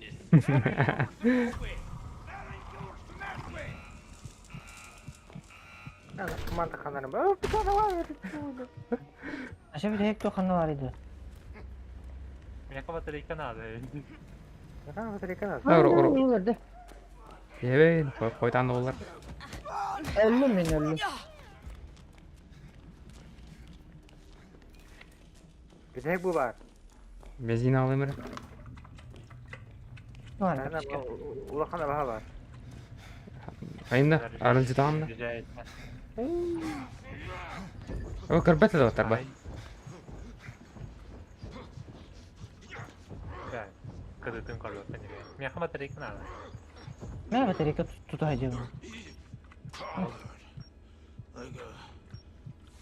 Lan kumanda kanarım. Aa bir tane var. Aşağı bir de hek tokanı var idi. Meka batarya nada. Kan batarya az. Oro. Verdi. Evet, koytan da olur. 50. Bir tek bu var. Benzin alayım mı? Var. Aynen ulakan da var. Kayında, arıncı tamam da. Rica etme. O kırbette de otur bak. Gel. Kırıtın kalıyor seni be. Meka batarya nada. Ne batareyka tutu hacı bunu. Like a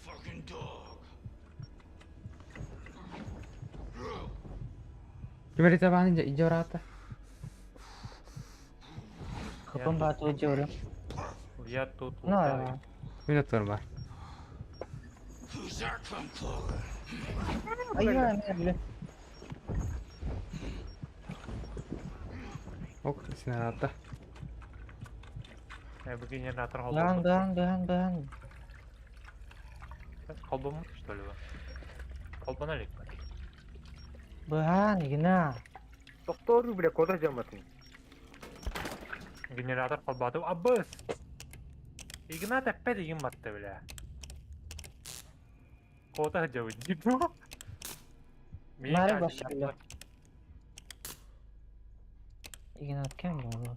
fucking dog. Gimana tabanin ijo rata? Kapın batı hacı oraya. Ya tut. Ne var? Minut var bak. Who's that from Clover? Ayı ne bile. Ok, sini rata. Bugün generator oldu. Dağın. Kolba mı что ли? Kolba ne? Bahan gina. Doktor bile koda camatın. Generator kolbadı. Abbas. İgna tepe digin battı bile. Kota jauh gitu. Mari başlayalım. İgin atken mi oldu?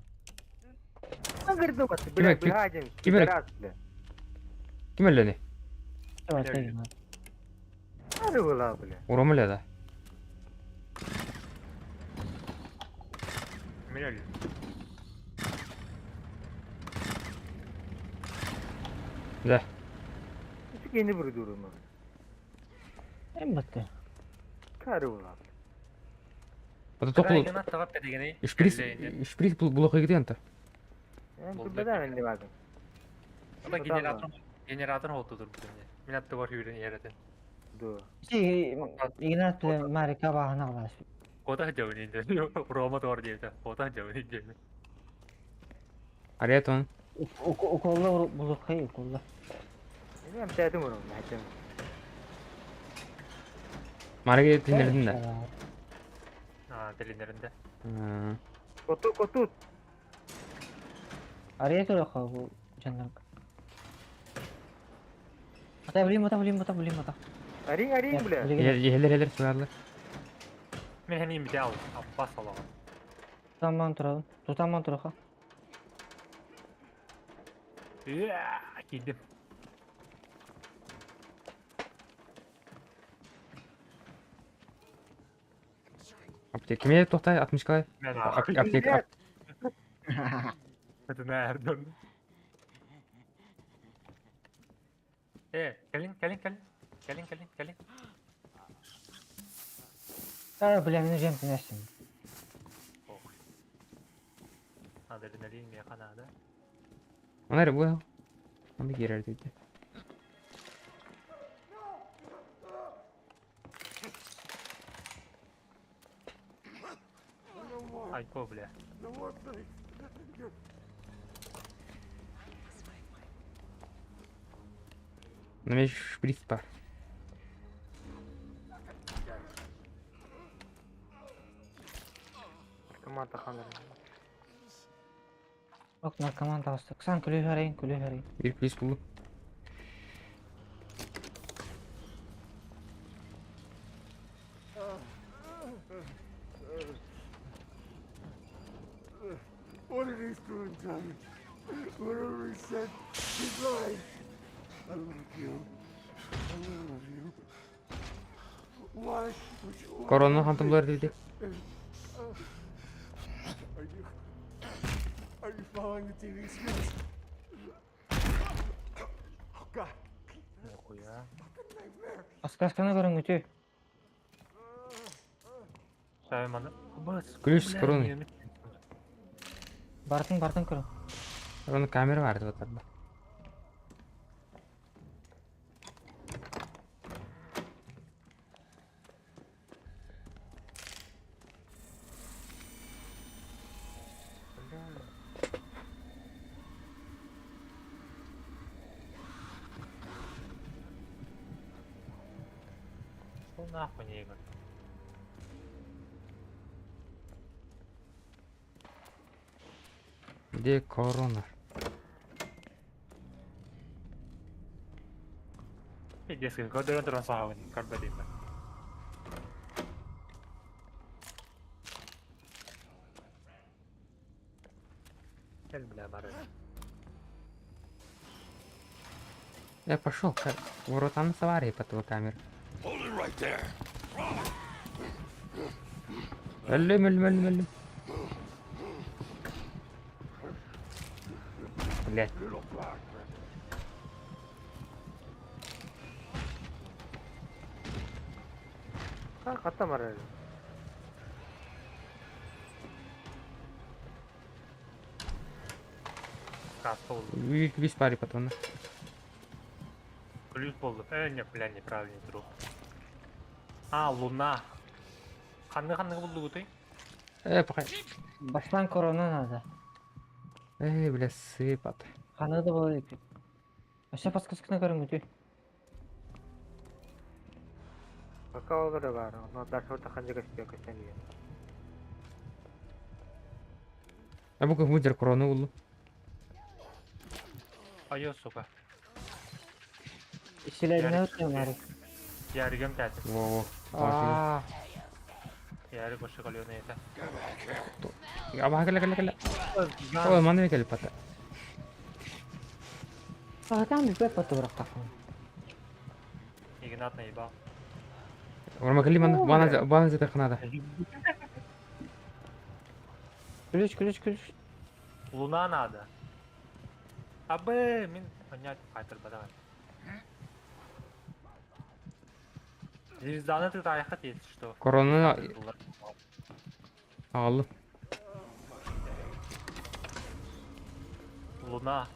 Agırdı batı. Kime- Bile kim- hacım. kime- Bile. Kim öyle ne? Evet gina. Hadi ula bile. Uğramı öyle da. Milal. De. Küçük yeni bir durumu. En battı. Karı ula. O da toplu. İgna tavap pedigini. Şpris bloka gidiyor anta. Yani Buldu. bu bedava ne vardı? O da generator oldudur bugün. Minat duvar hüyürün yerden. Dur. Şey, İgin atı mari kabahına var. Kota jauh indi. Roma doğru değil de. Kota jauh indi. Araya ton. Уколла булук хай уколла. Ini hem tedim onu. Metem. Marga tinirdim de. Dilinlerinde. Ha. Kotut. Araya tura kau bu jangan. Ata beli mata. Aring bile. Yeler sırarlar. Men heneyim bir de al. Abbas alalım. Tutamam turun. Giydim. Aptekime toxta 60 kalay. Ben Aptek. Kadına Erdoğan. Gelin. Bilemini jem tinesin. Adrenalin ya kanada. Onlar bu. Onu girer dedi. Ay po bile. Nime şpris var. Kemana takanlar? Bak narkoman tastık. Sen külü vereyim. Bir plis buldum. What are these doing, Tommy? Whatever he said, he's lying. I love you. Why would you... Korona hantımlar dedi. Are you following the TV screens? Oh God. Yok ya. Askana görün gücü. Saymadı. Bas. Gülüş korona. Bartın kırın. Onun kamera vardı o tabi. Что нахуй не играть? Где корона? Дескать, kau turun sahun, kau berdiri. Gel bile bari. Я пошел. Воротан саварий по твою камеру. Hold it right there. Мэлим. Блять. Kata marah. Каста oldu. Весь пари патрона. Ключ oldu. Не, бля, неправильный друг. Луна. Қанды buldu bu Пока. Baştan korona nerede? Бля, сыпат. Kanı da böyle yapıyor. Aşağı paskasına görün gücü. Kakao da var. Ona ders orta jaga istiyor ya. Bu kadar korona oldu. Ayı soka. İşçileri ne ötüyorlar? Yargım tersi. Во. Yarı koşu kalıyor neyse. Ya bak gel. Oh, mana gel pata. Tam bir patı bırak takım. Ignat neyi bak. Orma kali mana bana zaten kanada. Külüş. Luna надо. Абы, мен понять кайтыр бада. Звезданы ты таяққа тиесіз, что? Korona aldım. Luna.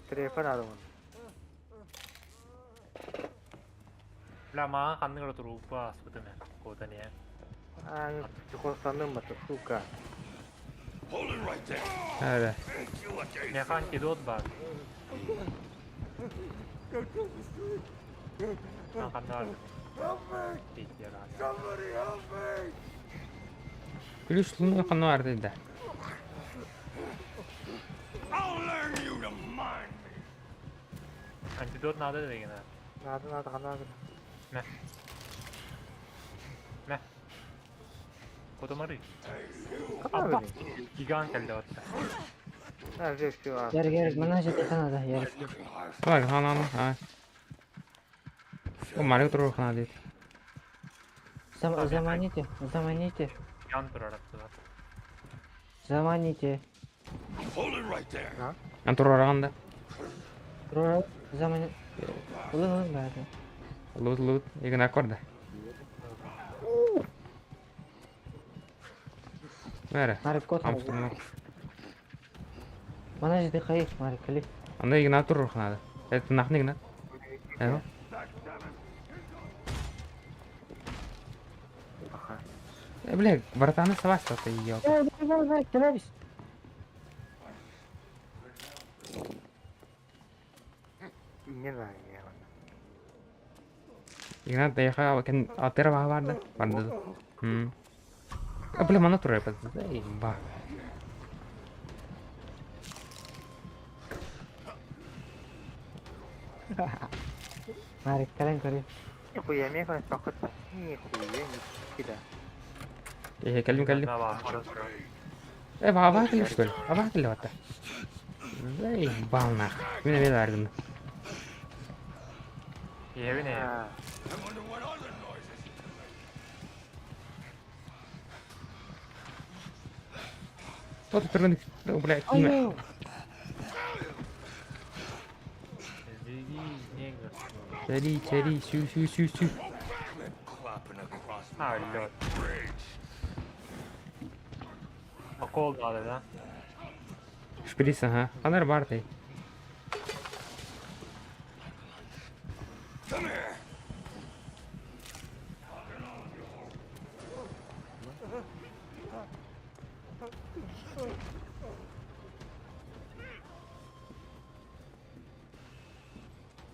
Telefon aldım onu. Бля, маған қандың ұры ба, спыдыны. Кода не. Cukup sandım mı? Suka. Hadi. Meha antidot var. Ben kandı vardım. Değil ya. Gülüşlüğün yakını var dedi. Antidot nada dedi yine. Nada kanal. Ne? Kodamarı. Kanal. Abba. Gigan geldi hatta. Ha şu var. Gel mana jadi kan ada ya. Bak hanan ha. O Mario turur kana dedi. Заманите. Yan tur aradılar. Заманите. Ben turur araganda. Terus zaman ulun berarti. Lut igen akkorda. Mere. Mari kos. Amsterdam. Mana jadi kayıp mari kali. Anda igen turur kana. Evet nakni igen. Evet. Блядь, братаны саваш что-то её. Kenapa? İngen var ya. Igen deja kan atera vardı. Vardı. Boleh mana turur apa? Bah. Mari kalian kali. Ya bu yemeğe kadar fakat niye koyuyor? Tidak. كلم Ne var? Orası. abah كلم شكل abah كلم وقتها زي بالنا من اللي دارنا Yevi ne? Ha. What turun udah kime Ayo. Ceri şu Ha lord. Akol da da. Шприца, ага. Фонарь бартой.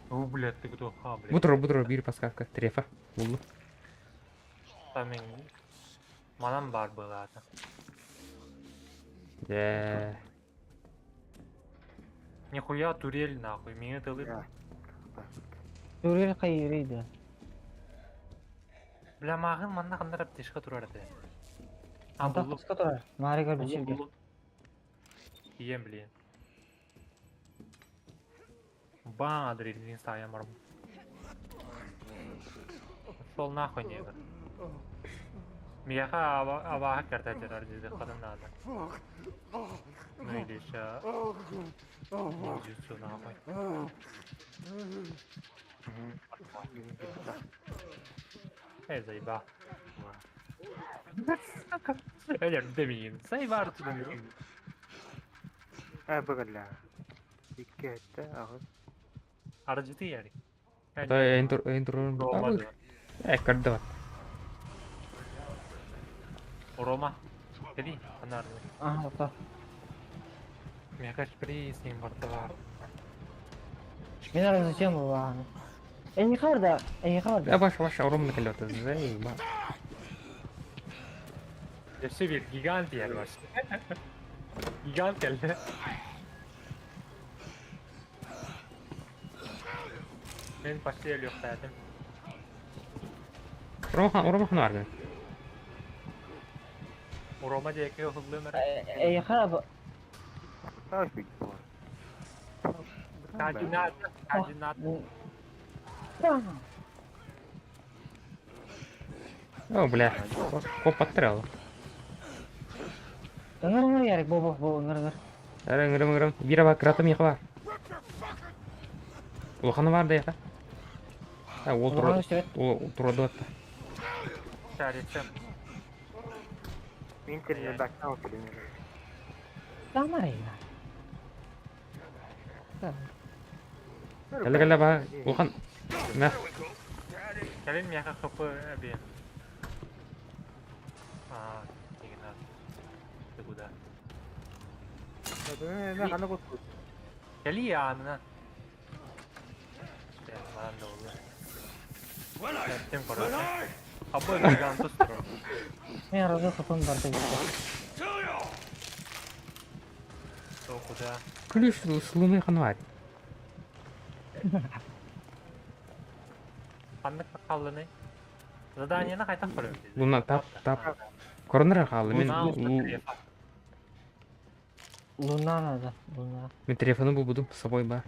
Блядь, ты кто? Ha блядь. Бутро bir паскавка трефа. Булду. Tamam. Manam var bu zaten. Нихуя турель нахуй, меня тылып. Turil kayırıydı. Бля, мағын манда қандар аптешқа тұрарды. Anta kıska turar. Mari kal bir şey. Ем, блин. Ба, адреналин стая марм. Шел нахуй негр. Мияха аваха карта жарар деді қадын надо. Ну или ша. Жутсу нахуй. Заеба. Öyle demeyin. Sayıvar tutun. Ha bagalla. Dikkat et ağır. Aracıtı yani. Intro. Roma. Kadda. Roma. Jadi, benar. Ah apa? Mereka seperti sim bertelar. Benar zачем его? Не харда. Ya baş orum ne kalıyor zey ba. Hepsi bir gigant yer var. Gigant geldi. Ben başka yer yok zaten. Orum var. Roma diye ki hızlı mer. Haraba. Savaş büyük bu. Kajinat. О, бля. Потрел. Dengar ya, bobo dengar. Ngırım. Bir bak kratım yıkı var. Ulkanı var da yıkı. Ha, oturdu hatta. Şaretim. İnternet baktan okudum. Tamam ya. Gel bak. Ulkan. Ne? Kalian mereka kapı bir. Aa, gigant. Itu udah. Ne kana kut. Geli yanına. Ya lan da olur. Ettim korona. Abla gigantus. Мен аразы хатон барды кетті. Okuda. Ключ сломай ханвар. Anlık kaldı ne? Zadaniyene kaytak koyuyorum. Luna tap. Коронер қалды. Луна надо, луна. Мен телефоны бұлдым с собой бар.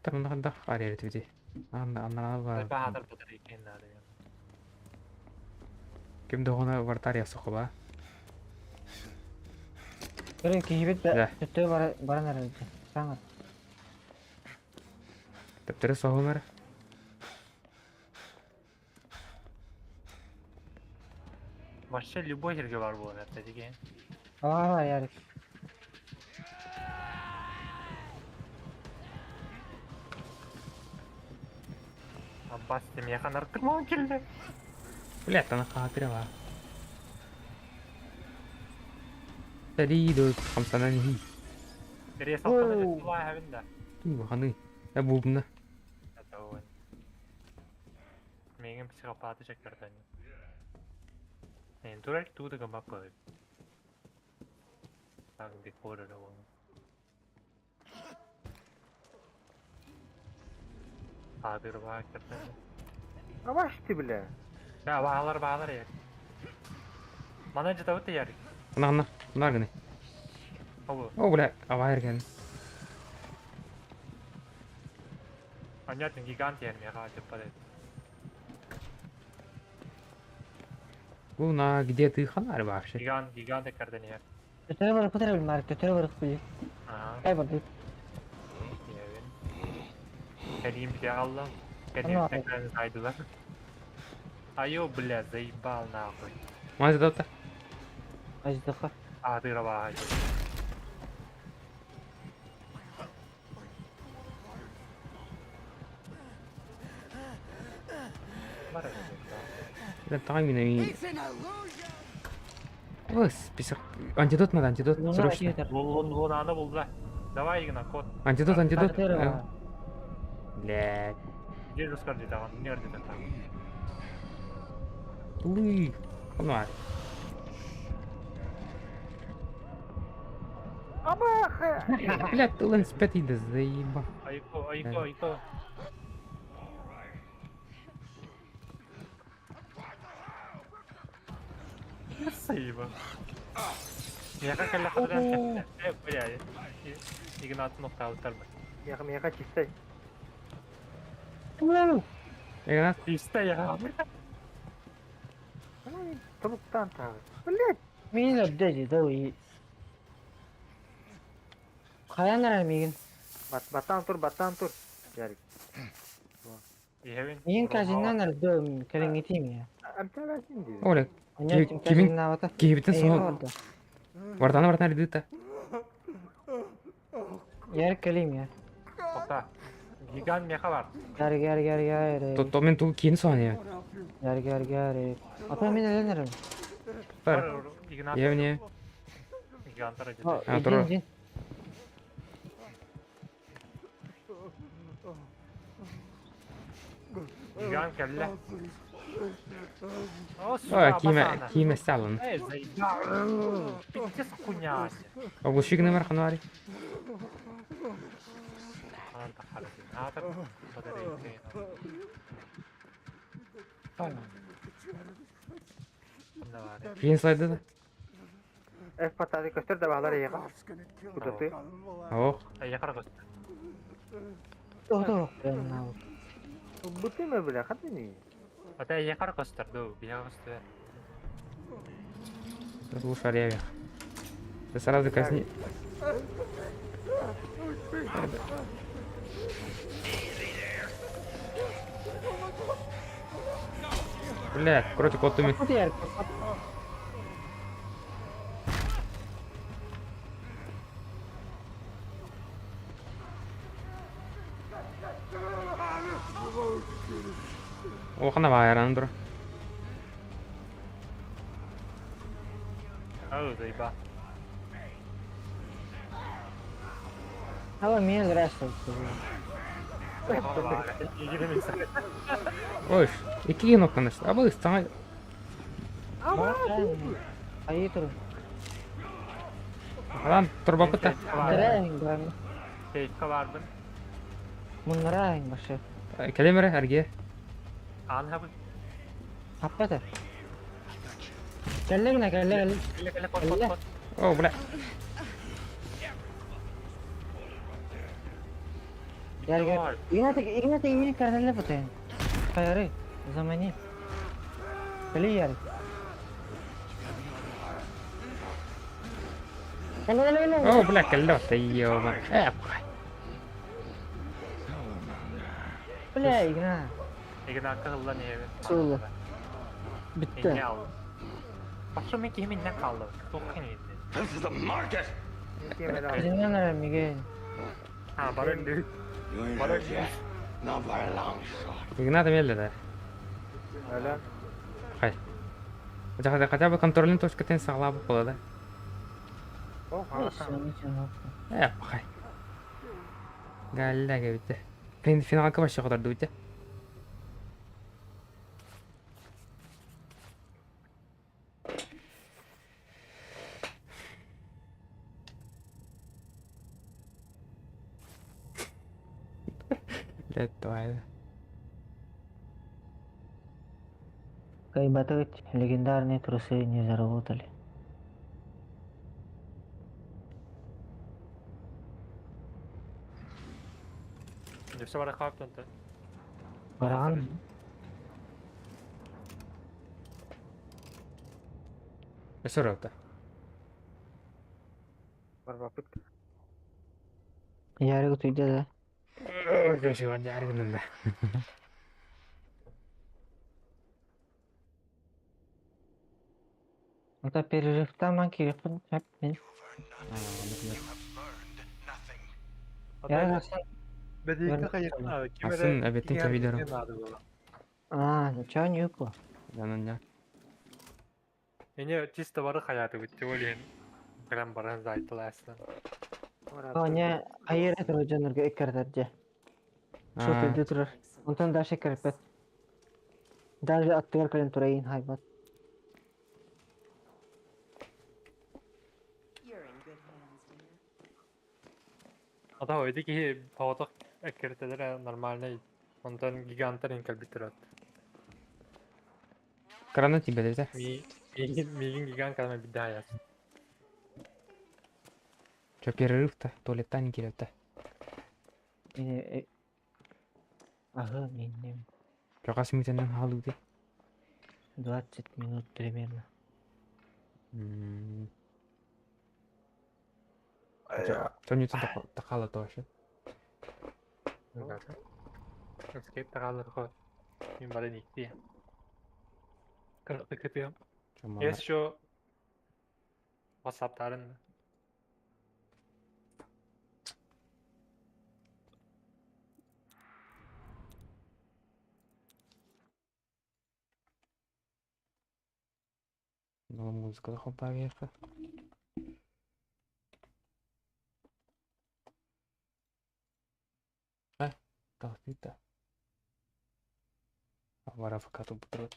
Тамында арер түде. Ана бар. Bahadır bu da ikenler ya. Кем доғына вартария соқы ба. Көрі кейбет Да. түтті баран әрәді. Саңыр. Тәптері соғылар. Başka любой жерге бар bu hatta деген. Aa ярик. Abbas demeye kadar kırmam keldi. Блядь, ана қатыры ба. Сәлейді қамсанан хи. Geriye saptanı jötü var evinde. Ту ханы. Я бұлбымна. Hatta o. Meğin psikopatı çeklerden. En direkt tuğda gamak koy. Bakın bir koru da onu. Hadir var kerten. Ama işte bile. Ya bağlar ya. Mana jeta öte yarik. Ана мына гіне. Abo. О, бля, авайыр кен. Anyatın gigant yer mi ya cepade. Луна, где ты ханар вообще? Gigant ekerden yer. Tötері барық көтері біл марик, tötері барық білі. Aha. Қай барды? Evet. Kelim ya Allah. Ana. Kelim tekrar saydılar. Ayo bля, заебал нахуй. Маза дата. Аждықы. Адыра бай. Да там именно. Ой, список. Антидот надо, антидот. Луна Срочно. кетер. Лунаны buldular. Давай Игна, код. Антидот, антидот. Tötері бар. Блядь. Где жескар дейді аған, нерді так. Уй. Ханар. Блядь, ты лэн спят иди, заеба. Айко. Спасибо. Я как әлі қадыран кәпті. Бля, Игнатын оқтауытар ба. Yakamaya çiste. Игнат, Исте я. Tabuktan tabi. Блять. Мейін өбді деді өй. Қаян әрі мейін? Battan tur. Yarik. Мейін казиннан әрі дөм кәрін етейім я. Amca versin diyor. Оля, Анятин Кимин- казиннан авата. кейбітін Эйі соң. орды. Вартаны ридыта. Ярик кәлейім я. Тоқта. Гигант меха бар. Гәрі. То мен тул кейін соң я. Гәрі. Ата мен әлен әрім. Бар. Игнат. Я мне. Гиганттар О, әдеті. А, тұр. един. Гигант кәлі. О, О, сука, киме басана. киме сталын. Эй, заебал. Пиздец хуйняся. Оглушик номер ханвари. Anta harbi. Ata батарейки. Ne var ya? Кейін слайды да. F patladı göster de bağlar yaka. Kudurtu. Ох. Yakar göster. Doğru. Ben av. Bu tema bile hadi mi? Ata yakar göster. Dur, bir yakar göster. Лучше ареве. Ты сразу казни. Блядь, короче, котами. Куди Ярик? Охана байран дур. заебал. Ала мен здрасте. Ой, iki noktanış. Abi sana Ayı tur. adam turba bıta. Tereng bang. Keyifke vardım. Munlara yang başı. Kelimere erge. An abi. Apa tuh? Kelle Gele kot. Oh bula. Gel gel. Ini karena apa tuh? Kayak zaman ini. Kali ya. Kali. Oh bula kello tayo ma. Bile igna. İki dakika hızla niye? Sulu. Bitti. Ne aldı? Başım iki hemen ne kaldı? Çok iyiydi. This is the market! Bizimden ara Miguel. Ha barın düğü. You ain't What hurt are yet. Not by a long shot. Ignat melde de. Öyle. Hay. Udah хотя бы контрольный точкадан саглап болду. Oh, Hay. Галлага бите. Финалга башы кадарды бите. Летуайда. Кайбатыгыч легендарные трусы не заработали. Nefse var kaptan da. Бараган. Эсөрөтө. var bakıp. Ярыгы түйдө да. Көшөгөн жарыгында. Это перерывта ман керекпин. Мен. You have learned nothing. Ярыгы. Bediyekte kayıt. Aslında ebetin kebilerim. Чего не упал? Yanında. Yine çiste varı hayatı bitti. Öyle Gram baran zaytılı aslında. Не, айыр этер жанрга эккердерже. Шотелде турар. Онтон даше керпет. Даже аттыгар кален турайын хайбат. You're in good hands, dear. Ata oydu ki pavatok ekkerteler normalde ondan gigantar inkel bitirat. Крана тебе дете. Мигин гигант kalma bir daha yaz. Чё перерыв-то? Туалеттан келет-то. Ага, мен. Чё касмитенен алды. 20 минут примерно. Чё не такала тоже. Escape takalır ko. Min bari nikti. Kırıklı kötüyüm. Es şu WhatsApp'ların Ну, музыка да хопа веха. Талфита. Авара факату бутрот.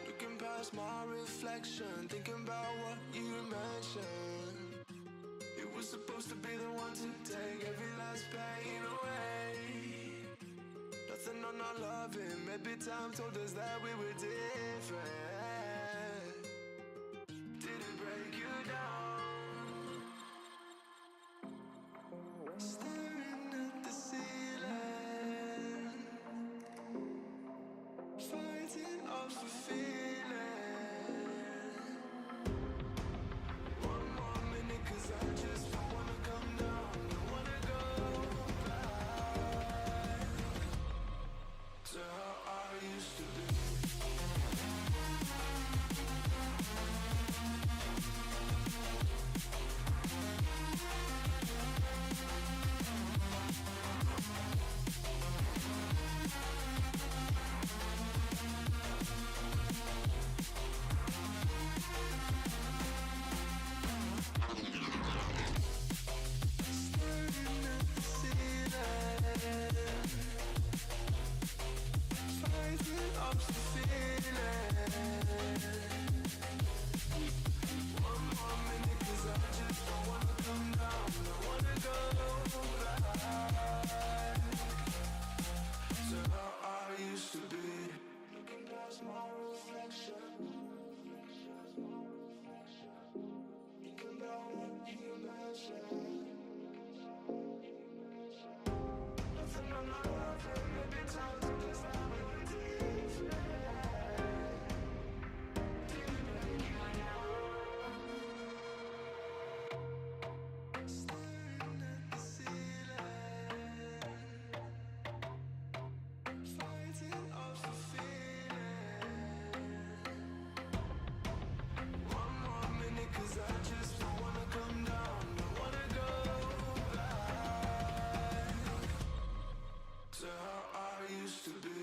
Looking past my reflection, thinking about what you mentioned. It was supposed to be the one to take every last pain away. Nothing on our loving, maybe time told us that we were different. Did it break you down? Staring at the ceiling, fighting off the feeling. One more minute, 'cause I just don't wanna come down, don't wanna go back to how I used to be. Staring at the ceiling, fighting off the feeling. One more minute, 'cause I just don't wanna come down, don't wanna go back to how I used to be. Looking past my reflection, thinking about what you mentioned. Nothing on my life, maybe time to just have a staring at the ceiling, fighting off the feeling. One more minute, 'cause I just don't wanna come down, don't wanna go back to how I used to be.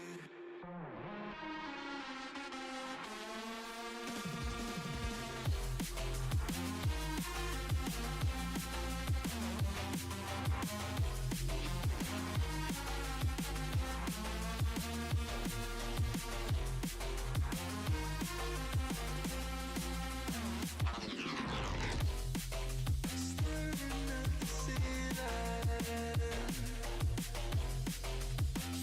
Staring at the ceiling,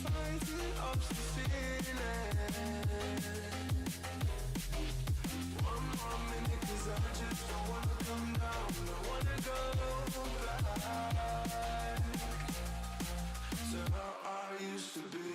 fighting off the feeling. One more minute, 'cause I just don't wanna come down, don't wanna go back to how I used to be.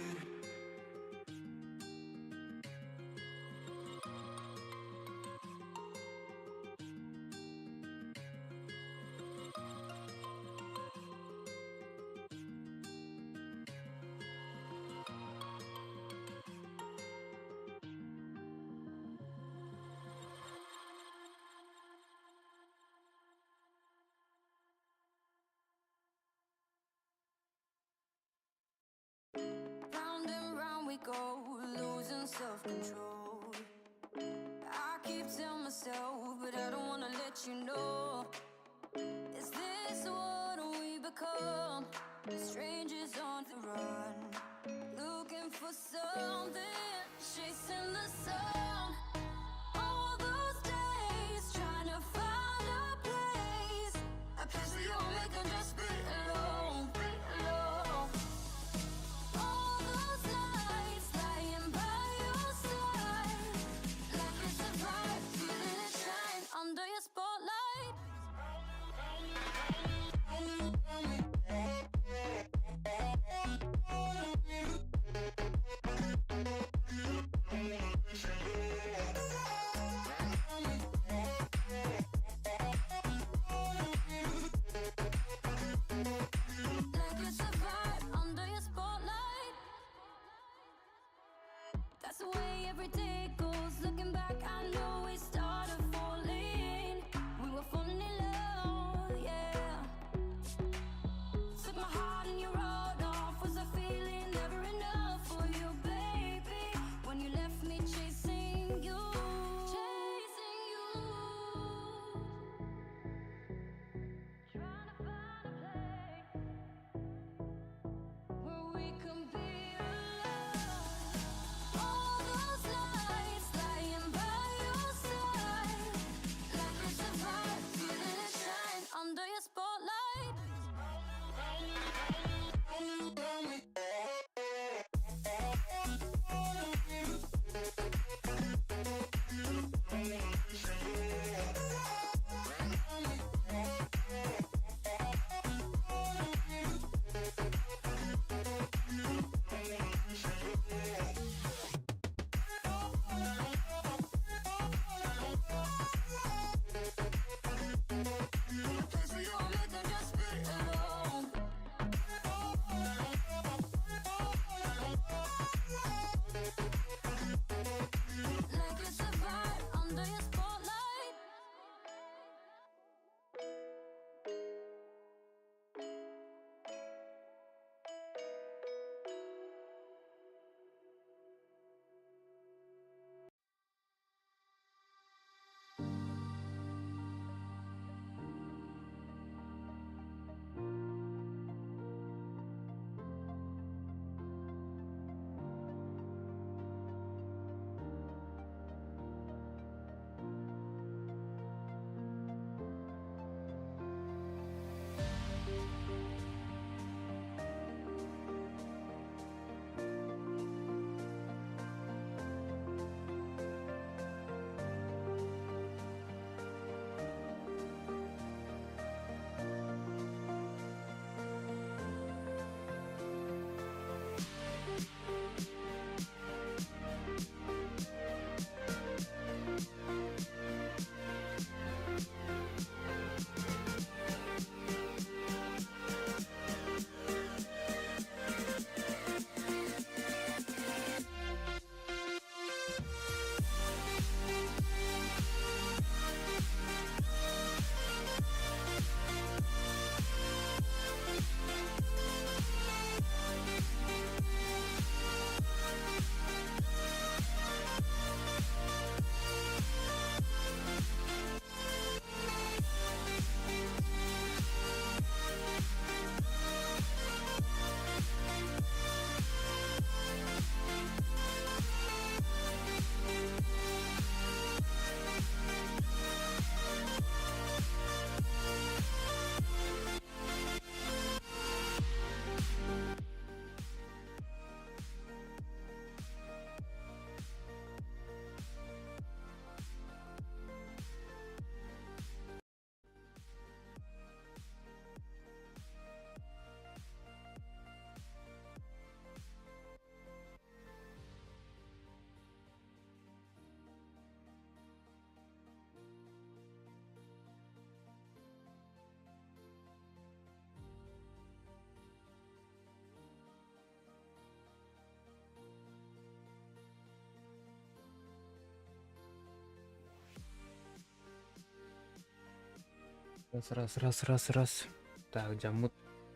Раз. Так, жаммут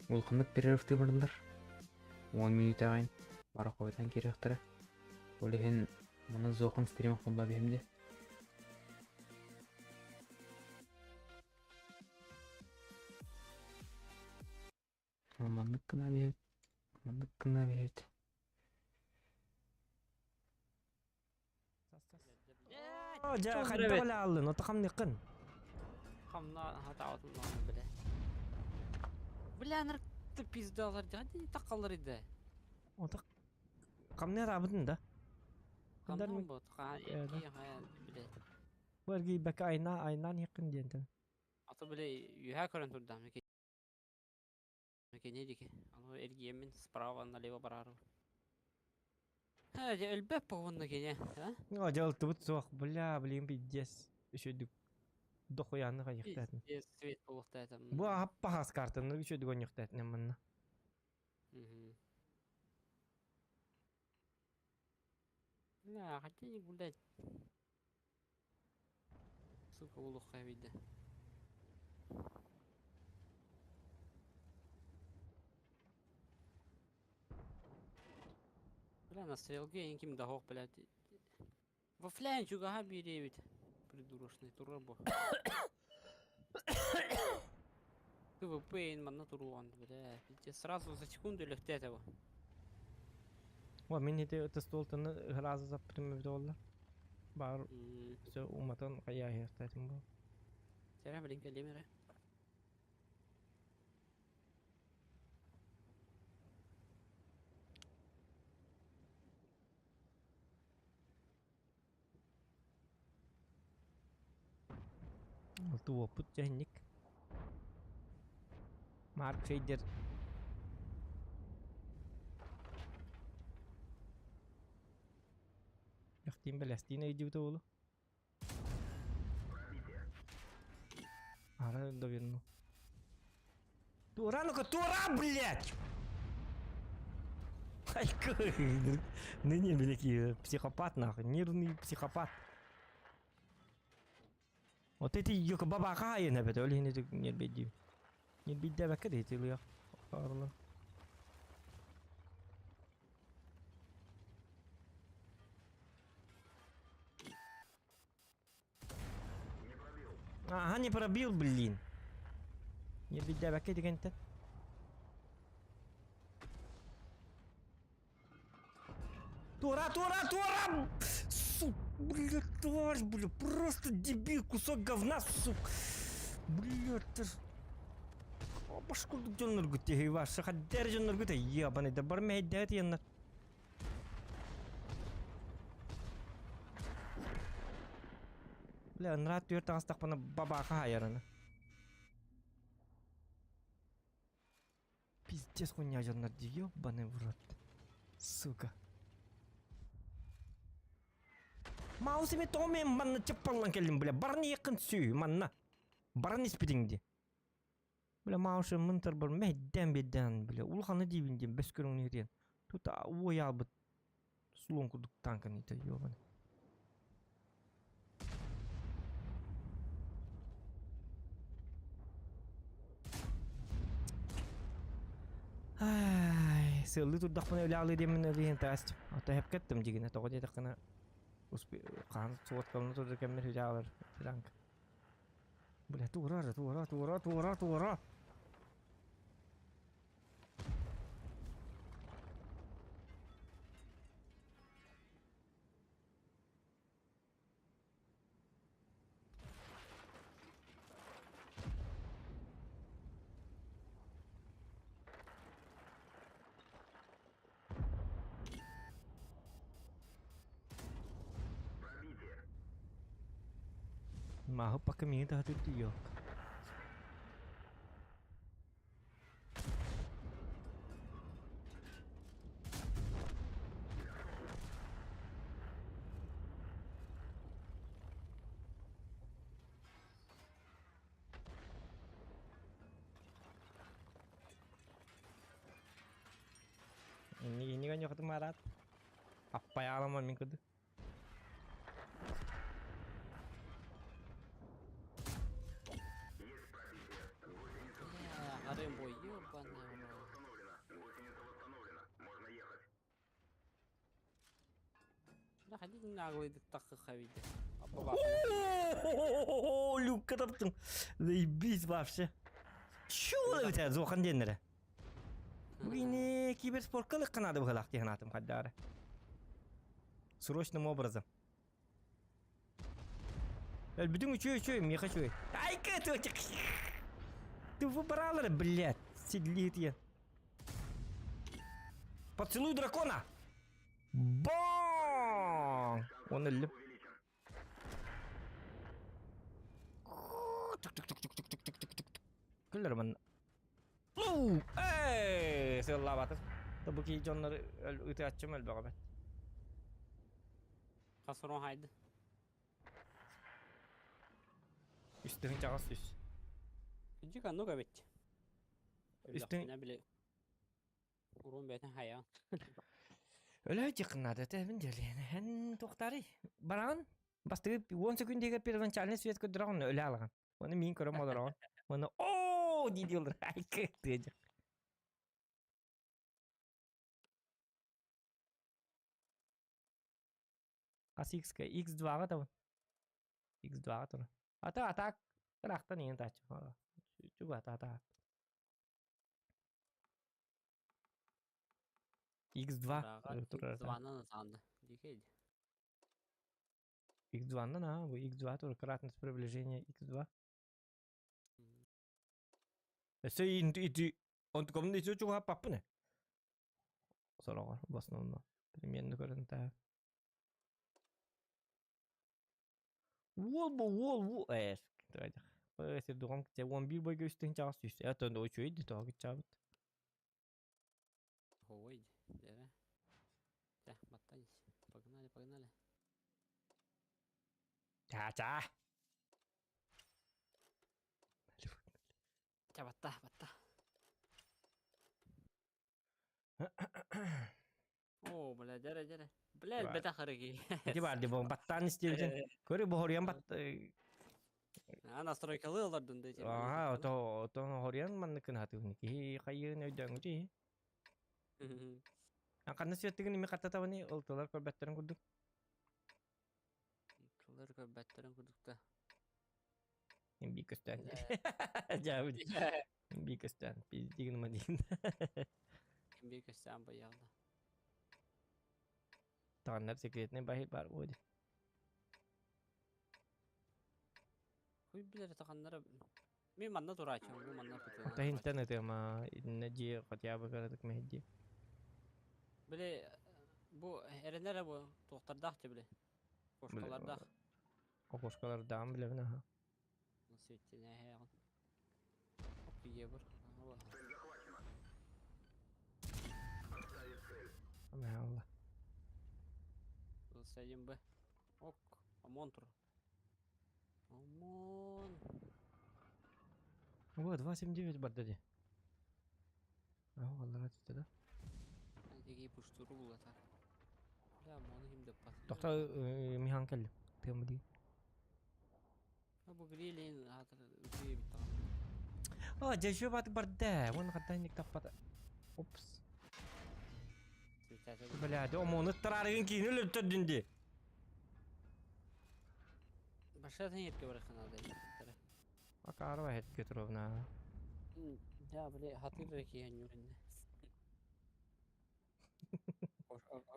улхыннык перерывты бардылар. 10 минут ағайын. Бара қойдан керектірі. Олеген мұны зоқын стеремек болба беймде. Амандық кына бейбіт. جا خدت ولا علن وتقم نقن Хамна хатаатын наны біле. Біләнір пиздалар жады тақалар еді. وتق قم نرى بدن ده Қамдан бұд, біле. ورقي بك айнан يقن دي انت Аты біле үйә көрін тұрда. Мекене деке. Аны әргемен справа налево барару. Де өлбәп пағынна кене. جا تبت سوق بلا بلين بيجس شو دك دخويانا غا يختاتن Свет болуқтайтым. بو هبا خاص كارتن شو دغون يختاتن من لا, хотя не гулять. Сука, улуха вида. Бля, на стрелке никим дохох, блядь. Во флянчу гага беревит. Придурочный турбо. КВП инман туруан, бля. Пиздец, сразу за секунду легтет его. ومن هي تستولتن غراز زبطن بدولار بار سو ومتن قيا هي اختاتن بو تعرف لينك الليمرة. تو وبوت جهنك مارك فيدر يختيم بلاستينا يجيب تولو ара доверну тура ну-ка тура блять ныне великий психопат нахуй нервный психопат вот эти юка баба кая на бето или не беди не беди да каде ты лия арлы ага не пробил блин не беди да каде кента тура сука, блядь, тварь, блядь, просто дебил, кусок говна, сука. Блядь, ты ж... Башку жоннор гүтте, ваша хаддер жоннор гүтте, ебаный, да бар мэй дәт янна. Бля, нрат түйер тағыстақ бана бабаға айарына. Пиздец хуйня жоннор де, ебаный в рот. Сука. Маусыме томен манна чаппаллан келдим, бля, барны якын сүй, манна. Барны спидиңди. Бля, маусы мынтыр бір мәйден беден, бля, улханы дейбінден, бәс көрің нерден. Тута ой албыт, сулон күдік танкын ете, ёбаны. Ай, сылы турдақ мұны өлі алы демін өлі ентаст. Ата хеп кеттім дегені, тоғы деді қына. Қан суаткалны турды кемнер өлі алыр, танк. Бля, тура. Mahal pakai minta hati dia. Ini kan nyokot marat. Apa ya alaman minggu tu? Hadi naglıydık takı kaviydi. Abba bak. О, люк таптың. Заебись вообще. Чула бит зохан денере. Уйне киберспортка лыкканады быхалак технатым хаддары. Срочным образом. Bütün üçü меха чуй. Ай, коточек. Ты выбрала, блядь, сидлит я. Поцелуй дракона. Бам! Он өліп. Күлдір мұн. Эй, сыйла батыр. Бұл кей жонлары үті атчым өлбі ғабет. Kasırın haydi. Üstün çağız üst. Küçük anı gabet. Üstün- Ne bile. Urun beten haya. Öyle çıkınladı tevin jeliyene. Hen tohtari. Baran. Bastığı 10 sekundega первоначальный свет көдірағын өлі алған. Оны мен көрім олар Оны ооо дейді олар. Ай, көттеді. Ас X-ка. X2-ға табын. X2-ға тұры. Атак. Қырақтан ең тачы. Жүгі ата. X2 тұрыр. Zamanla sandı. Dikeydi. X2 на, вы X2 тоже кратность приближения X2. Если и он таком не чего папне. Сорого в основном примерно көрінті. Вол. Давайте. Если думам, где он бил бы гостин час, это ночью иди то гичавит. Ой, да. Да, мотались. Погнали. Ча. Ja, batta. О, бля, жаре. Бля, Var. бета харги. Эти бар дебон баттан истеуден. Көрі бохориян бат. Настройкалы олардың да. Ага, ото хориян манныкын хатыгын. Ки кайын өйдөң жи. Анканы светтигин эми каттатабыны олтолар көрбөттерин курдук. Кылыр көбәттерин курдукта. Эми бикөстөн. Жабы. Бикөстөн. Биздигин ма дейин. Ким бекестен баягда. Тағандар секретіне бар ойды. Хуй билер тақаннары. Мен манна тура ачам, бу манна фитилан. Та интернет ама иннеди хотя бы гарадык мехди. Биле бу эренере бу тоқтардақ те биле. Кошкалардақ. Окошкалар дам билебин аха. Сеттене хаяғын. Опие бір. Ама алла. Sayın be. Ok. Amon tur. Amon. Вот 279 бар дади. Валлар атты да. Деги пуштуру булатар. Да, моны хим деп пас. Тохта михан келди. Тем ди. Бу грилин хатыр үтүе бит. Жашөө бат бар да. Оны каттайник таппата. Опс. Блядь, омоны тарарыгын кейін өліп түрдінде. Башадан ерке барахын алды. Акары ба хет кетіровна. Да, бле, хатыр реки юринде.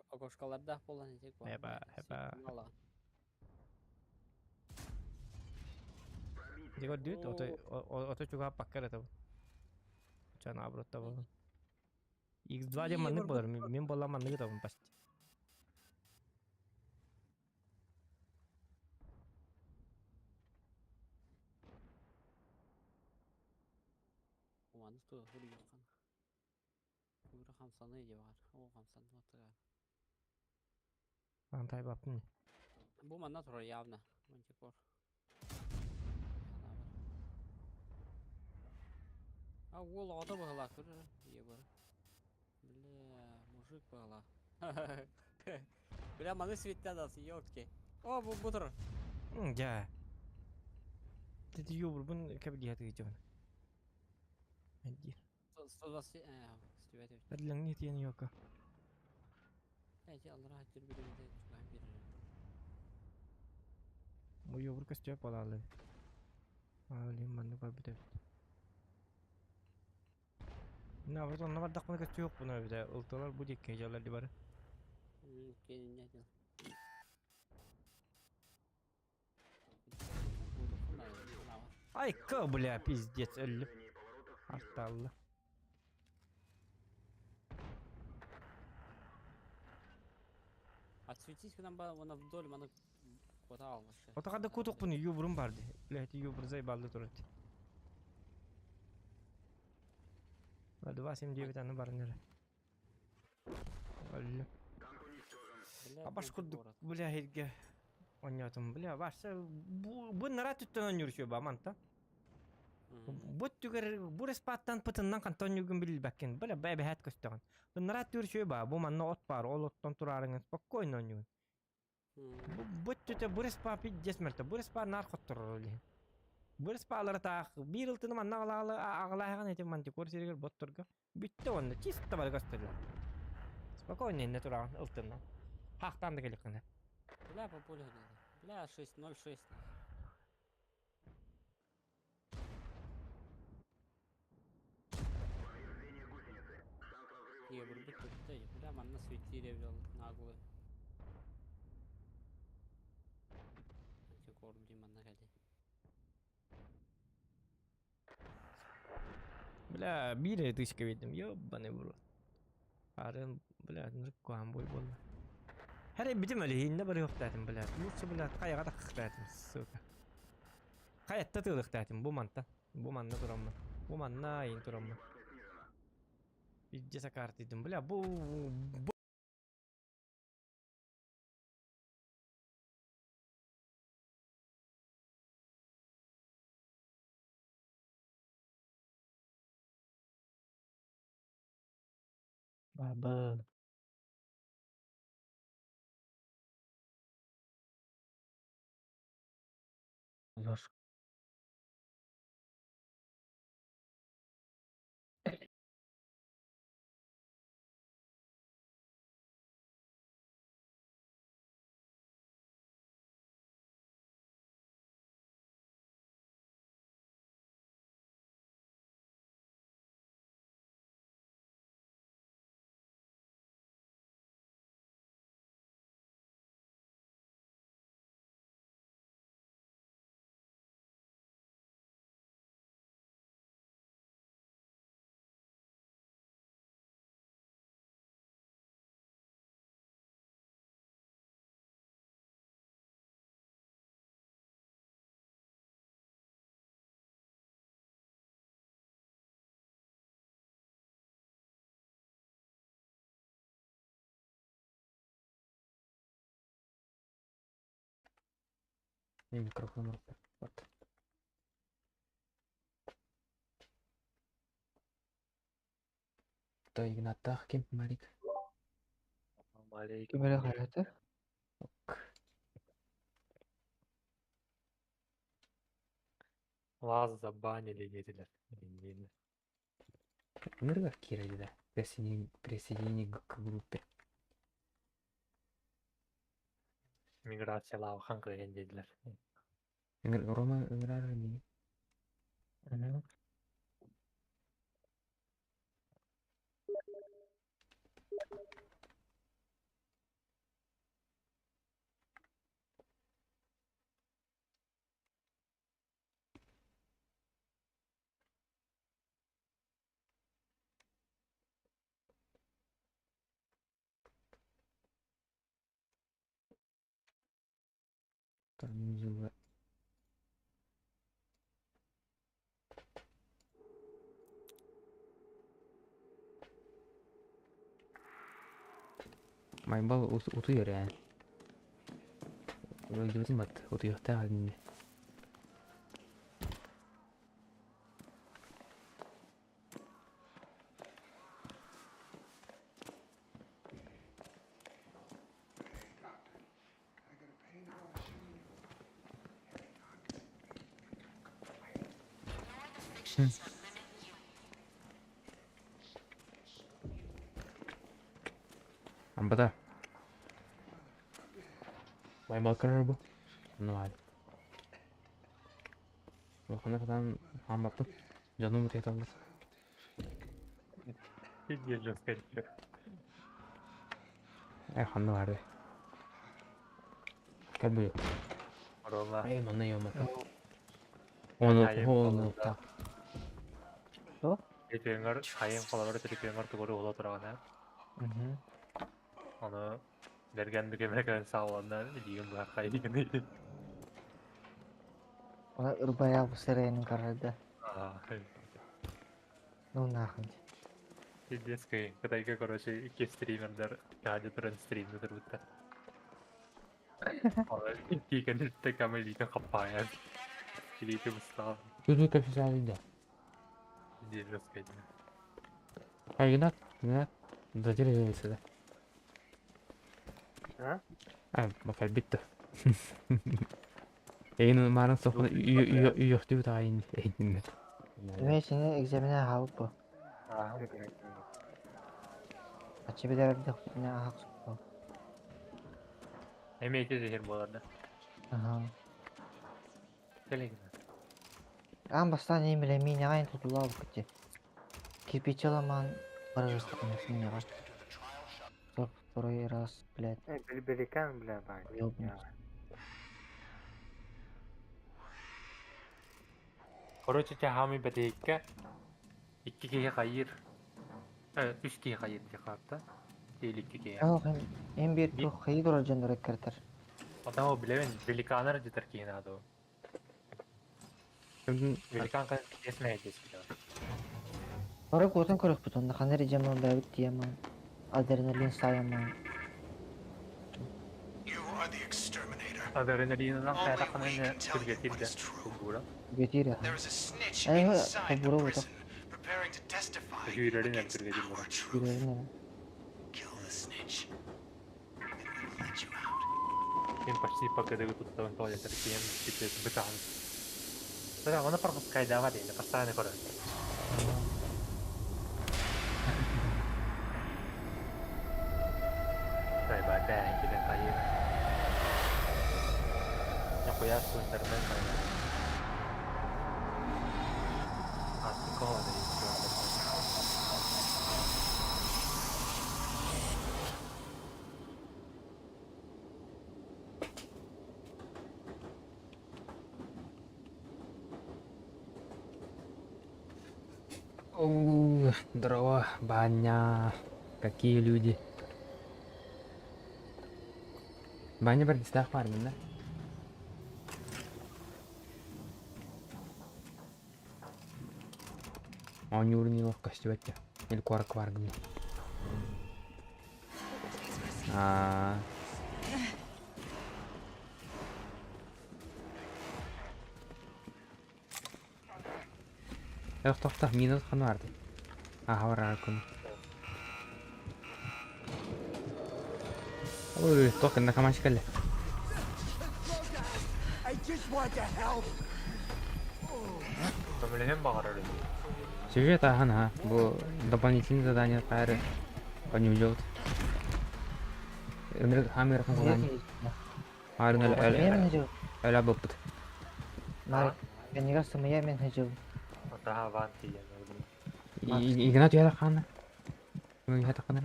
Окошкаларда болан етек бар. Hepa. Диго дүйт, ото чуга паккар етабы. Чана аброт табы. X2 де маннык болар, мен болам маннык табым почти. Команды ту хури якан. Хури хамсаны де бар. О хамсаны матыга. Антай бапын. Бу манна тура явно. Мантикор. А ол ата багала кыр. Е бар. Бля, мужик багала. Бля, маны светтен дасы, ёлки. О, бу бутыр. Ja. Dit is jobbel, ben ik heb die het gedaan. En die. Студвасы, стювет. Het lang niet in Joka. Эти аллара хатыр бирде чуга бирер. Бу юбур көстөп болалы. Алим манны бар бите. На вот он навар дакман көстөп yok buna bide. Ылталар бу декке жалар дибары. Келин не дел. Ай, ка, бля, пиздец, өлүп. Арталла. Отсветись к нам вона вдоль, мана кота алыш. Отакада кутук буну юбурум барды. Блядь, юбур зайбалды турат. Ладно, 279 аны бар нере. Өлүп. А баш курдук, бля, херге. Онятым, бля, башса бу нара түттөн онюршө ба манта. Бу түгөр бу респаттан пытыннан кантон югун билбеккен. Бля, бәбе хат көстөгөн. Бу нара түршө ба, бу манна от бар, ол оттон турарыңыз спокойно онюгун. Бу түтө бу респа пиддес мерте, бу респа нар коттурur эле. Бу респалар так бир ылтыны манна агалаган этим мантикор сергер ботторга. Бүтте онда чисто бар көстөрүлөр. Спокойно не тураган ылтыны. Хактан да келекне. Бля, по полю. Бля, 606. Я буду бить, бля, манна светили вел наглый. Антикор, манна гади. Бля, бире тысячка видим, ёбаный в рот. Арын, бля, ныркуан бой болду. Хәре битим әле инде бер юктатым, бля. Лучше, бля, каяга да кыктатым, сука. Каятта тылыктатым, бу манта. Бу манна тураммы. Бу манна ин тураммы. Пиздец карт идим, бля, бу Бабы. Зош. Микрофон вот. То Игнатах кем Марик. Малейк. Кемеле hayatı? Вас забанили dediler. Bildiğini. Умерла Кира да. Присоедини к группе. Migrasyalav hangi dediler. Рома играл не. Там взяла. Майбал утуyor yani. Öldürdüm bak, utuyor da halinde. Ambada. Баймал кырар бу. Ну ладно. Бахана кадан хамбапты. Жаным тет алды. Сидишь жесткая. Ханды барды. Кел бу. Оролла. Мана ёмата. Оны Айып оны болду. так. Тепеңер хайын колалары тепеңер тугуру ола турган. Мгм. Аны бергенди кемекен сааландан дигин бу хай дигин. Ona ырбая bu сырайның карады. А, Ну нахуй. пиздецкий. Кытайга, короче, iki стримердер гади туран стримде турбуттар. Аны икен текамел икен каппая. Килите бустав. Күзү кафе алды. Пиздец жесткий. Айгынат, гынат. Датир эседе. А? Бакал битти. Эйн марын сохна үйөктү тайын. Demek seni egzamine alıp bu. А, Açı bir de ne hak bu. эмейте зехир боларды. Aha. Келегин. Ан бастан не билем мен ағайын tutula bu kiti. Кирпич аламан баражастык несин яга. Стоп, второй раз, блядь. Беликан, бля, бар. Ёбнусь. Короче, чахами бетейке. Iki kişi kayır. Evet, 3 kişi kayır çıkarttı. Değil 2 kişi. Ага, en bir tuh kayı duracan da kerter. Adam o bilemen, Velikanlar jitar ki adı o. Velikan kan kesmeye geçiyor. Sonra kotan körük butonda kanır jaman bavit diyemem. Adrenalin sayamam. You are the exterminator. Adrenalininden Only kaynaklanınca we can tell tür you getirdi. what is true. Kubura. Getir ya. There is a snitch Ay, inside kabura the bu da. prison, preparing to testify Hüyrerin against emkir getir bura. our truth. Yüreğine ne? Kill the snitch, and we will let you out. Им почти покидали тут там то я терпим, типа бытан. Да, она пропускает давали, на постоянно короче. Rồi bà đàn chỉ đang tay nó có giá xuống tới bên này sẽ có này Дрова, баня. Какие люди. Баня бір дистақ бар мында. Он уровень легкости бәтті. Или корок бар гында. Тоқта, минут қаны барды. Бар аркын. Ой, тоқ на камаш келе. Көмілеген бағарар еді. Сюжет ага, бұл дополнительный задание қайры. Понюжет. Хамер задание. Арын әлі бұппыд. Марик, ben yasımı yemin hıcıl. Daha van diye. Игнат ұяда қаны. Ұяда қаны.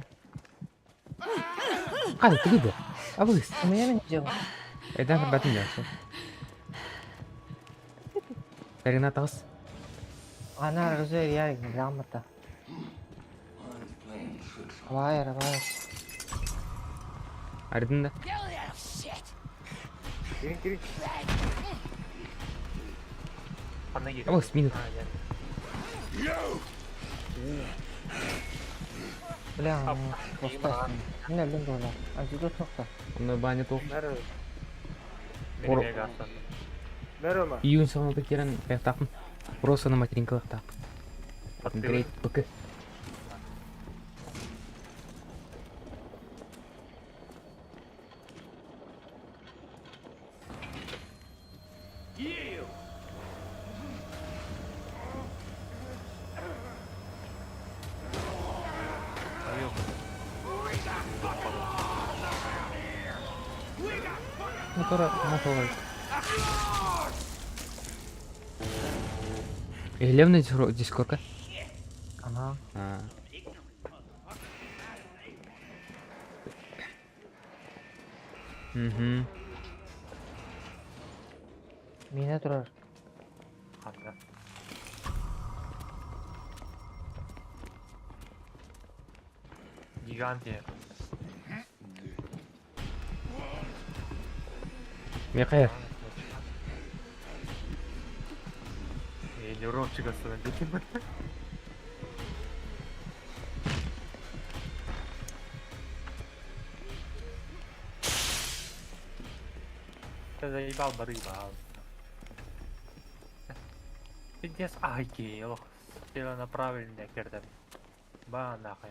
Қады, түгі бұл. Абыз. Sımı yemin hıcıl. Эден бір бәтін жақсы. Игнат ағыз. Ana arızı yer gramata. Hayır, hayır. Ардын да. Girin. Қаны керек. Абыз, минут. Бля, dostlar. Ne öldüm dolar. Acıda tokta. Оны баня тоқ. Бермеге асан. Merhaba. Июнь соңы бекерін аяқтақын. Просто на материнкалық тақ. Грейт бүкі. Мотора, мотор. Елевный дискорка. Ага. Угу. Мина турар. Анда. Гигантия. Мекая. Нюровчика становится. Ты заебал барыба. Пиздец, агел. Целенаправленная керда. Ба нахуй.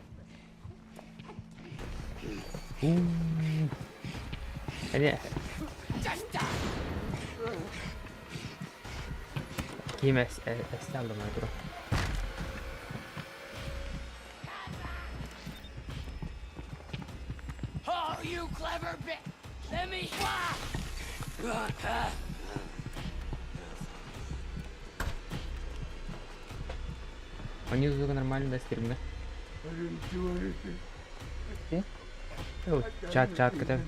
Hadi. Kim Esti aldım ben dur. Oh, you clever bit! Let me. Они звука нормально да стримга. Чат катав.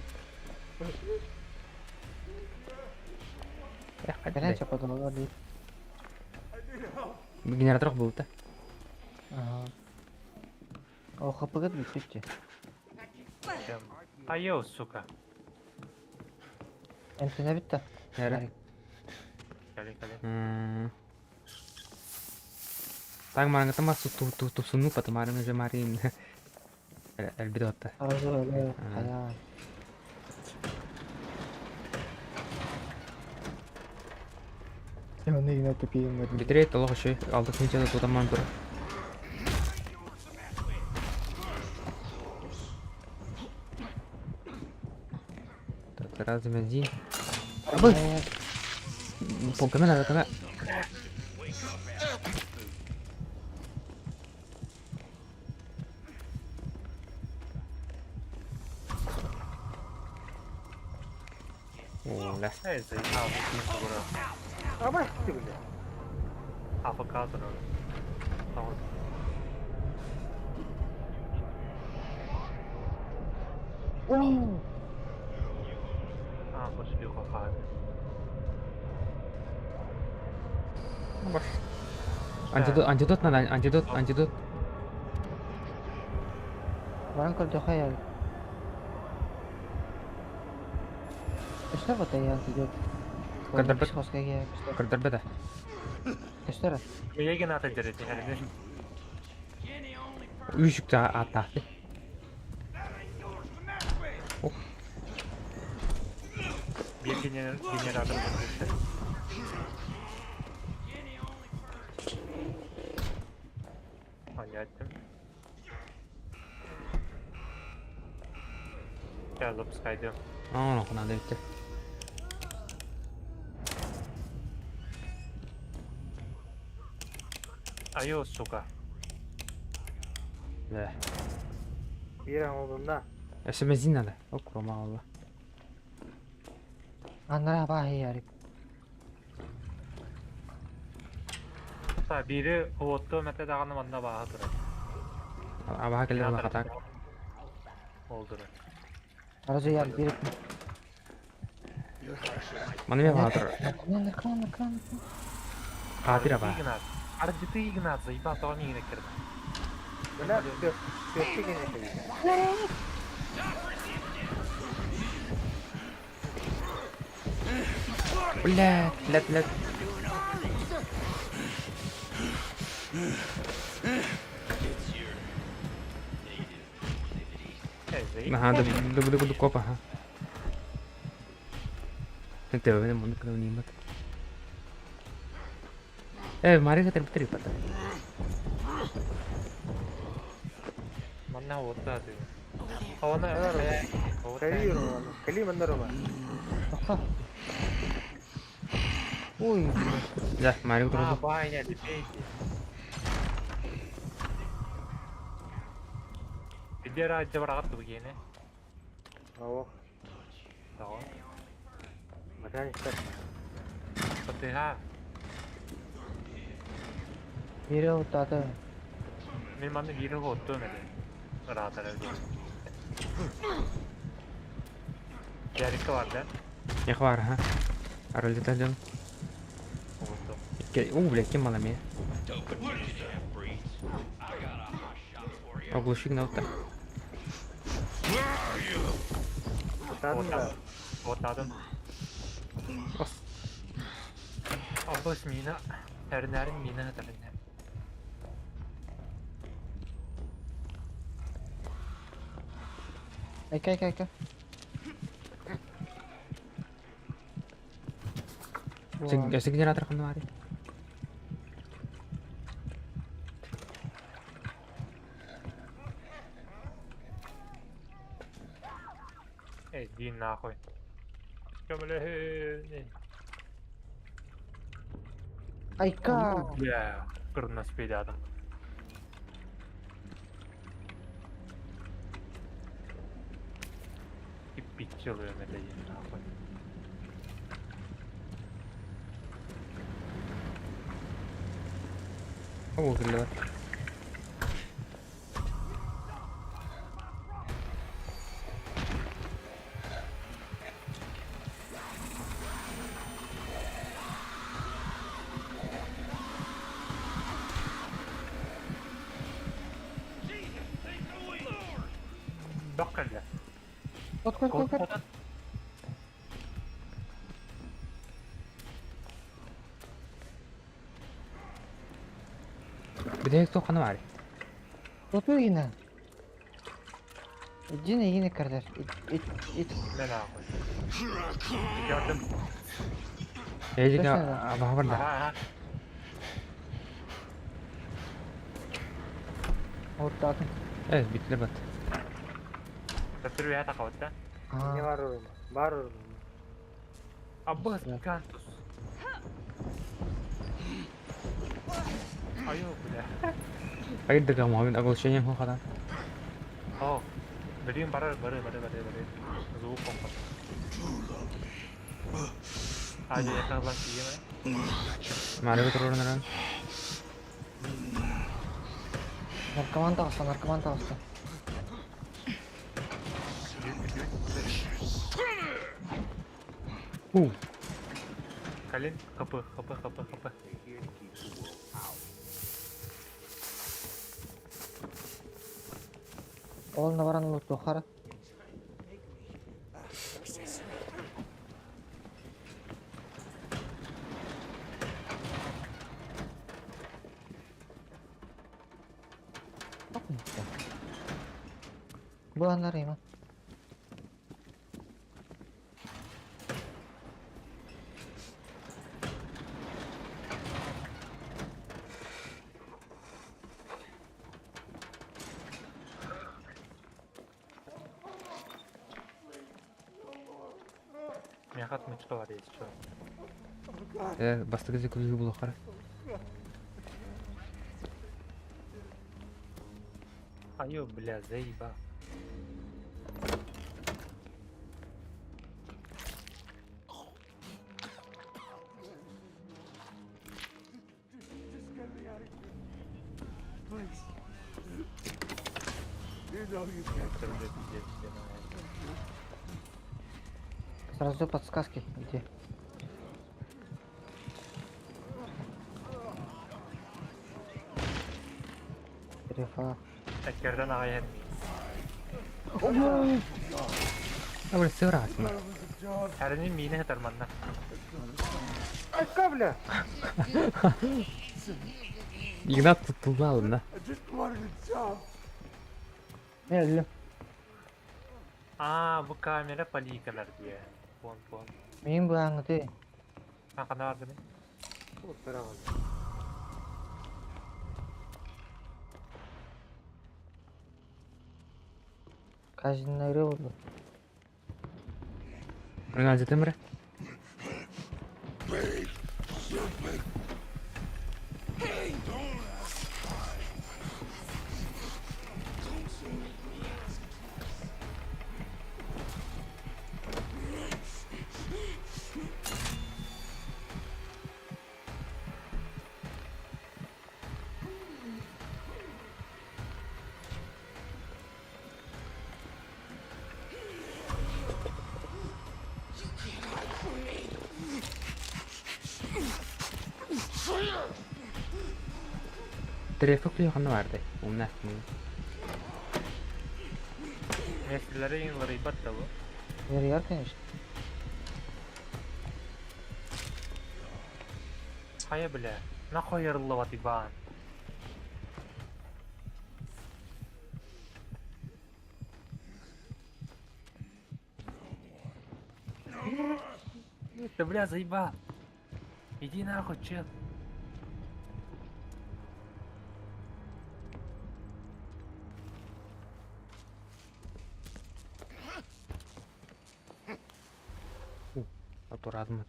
Кален чапатын олар дейт. Генератор был да. Ага. О, хапыгат битсетти. Айо, сука. Энтене битта. Нere? Кали. Tang marang ketemu tuh sunu pada kemarin aja marin. Elbidota. Arazı öyle kaya. Onu yine tepeyim dedim. Bitireyim Allah şey aldık nice de tutamam dur. Так, раз бензин. Абы! Полками надо, когда. Да. Эй, заебал, бутылку, А бачите, бля. Авокадо. Пошли в хахад. Антидот надо, антидот. Баран көлді қаял. Күштер бұта ян түйдет. Кырдырбыт. Қосқаға Кырдырбыда. күштер. Еген ата жерети, әріне. Үйшікті аттақты. Bir generator yapmıştı. Понятно. Сейчас запускай. Ну, надо идти. Айо, сука. Да. Bir an olduğunda. Бензин надо. Окрома Allah. Анара бахи ярик. Biri ottu mete dağının adına bağı durur. Abaha gelir ona katak. Oldu. Arazı yer bir. Bana bir baha durur. Kan. Kadir abaha. Игнат. Арбиты Игнат, заебал, то они не кирді. Buna köfte gene şey. Блядь. Ага, до копа, ага. Так ты уверен, он когда не мат. Мари хотел бы трипата. Манна отты ады. Оны Kayıyor onu. Kali mandar ona. Ой. Да, Мари утро. Байня, дебейки. Где ради врагат бігені? Avo. Tamam. Kaçan ister. Fatih'a. Biri otadı. Benim annem yeri hottu ömedi. Rahat herhalde. Diğer var lan. Yak var ha. Aralda tadım. Hottu. Блядь, кем малами. Оглуши гнаута. Kurtardın da. Otladım. Abbas mina. Ternerin mina terner. Ayka. Ese генератор кандай? Ey din nahoj. Gömle. Ayka. Ya, kırna spedi adam. Bir çalıyor meleği nahoj. О, блядь. Bak hele. Koy. Kod. بداية توقع أنا معري. Otur yine. Yine kardeş. İt. Ne nahoj. Gördüm. يجي بس أبغى أخبر ده. Aha. Otadı. إيه بيتلبط. Tatırıyor ya takavutta. Ne var orada? Var orada. Abbas kantus. Ayo bile. أجد ده مهم أقول شيء هو خلاص. Oh. Beriin bara. Zuhu kompat. Hadi yakalan iyi mi? معرفة بترول نران. Narkoman tavasta. Kalin kapı. Oğluna varan loot yukarı. Bu anlar iyi mi? Мехат мечта var есть что. بس تجزي كل يوم بالآخر. Ayo bля, заеба. Сразу подсказки. Где? Рефа. Tekkerden ağaya أول السيارة عسمة. Herinin mine heter manna. Ayka bile. Ignat tutuldu alında. Ne öldüm? Aa bu kamera palikalar diye. Pon. Benim bu anladı. Kanka ne vardı ne? Kurtaramam. Kaçın nereye oldu? رجع تمرة. трефик лүйханы барды. Умна. Mesleleri yılları ibat da bu. Верьер, конечно. Хая бля. Нахуй ярыллават ибан. Ты, бля, заебал. Иди нахуй, чел. Аккуратно.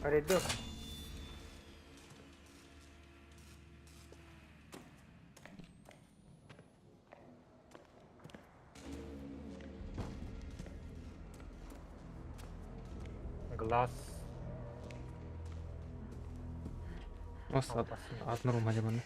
Ариду. Глаз. Одна рума лимона.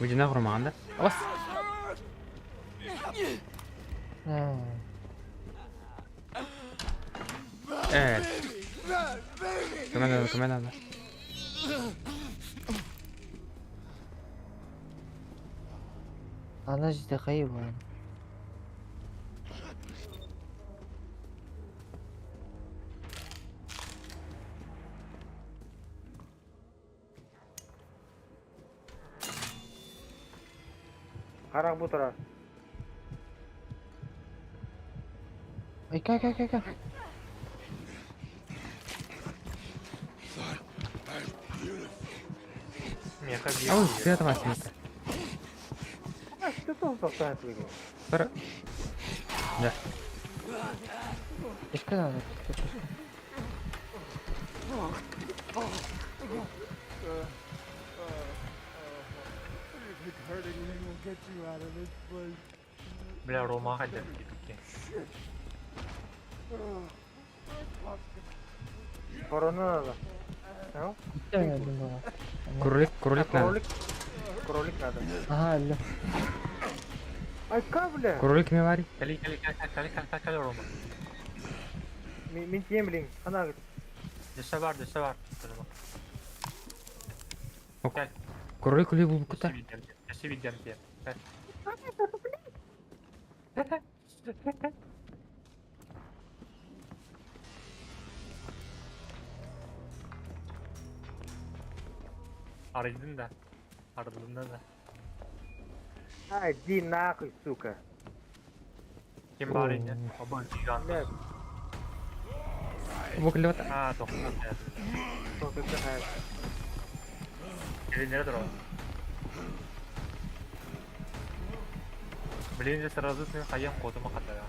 وجينا غرمة عندك بس ايه كمان هذا أنا جيت غيبة. Harang putra. أي كا Меха أول бьет. سيارة ما سمعت Ah, что там состоит в игре? فرق لا إيش كذا؟ Бля, Рома хотя бы такие. Корона надо. А? كروليك надо Кролик. Кролик надо. Ага, لا. Ай, ка, бля. كروليك ميواري Kali Roma. Min tiyemling. Ana git. Dışa var. Gel. كروليك اللي بوكتا Dışa videm diye. Gel. Araydın da. Ardından da. Ай, иди нахуй, сука. Kim bari ne? Baba gigan. Бля, بوك اللي وتا Ha, doktor. что ты такая? Или nerede o? Блин, здесь сразу с ним хаям котом ахатая.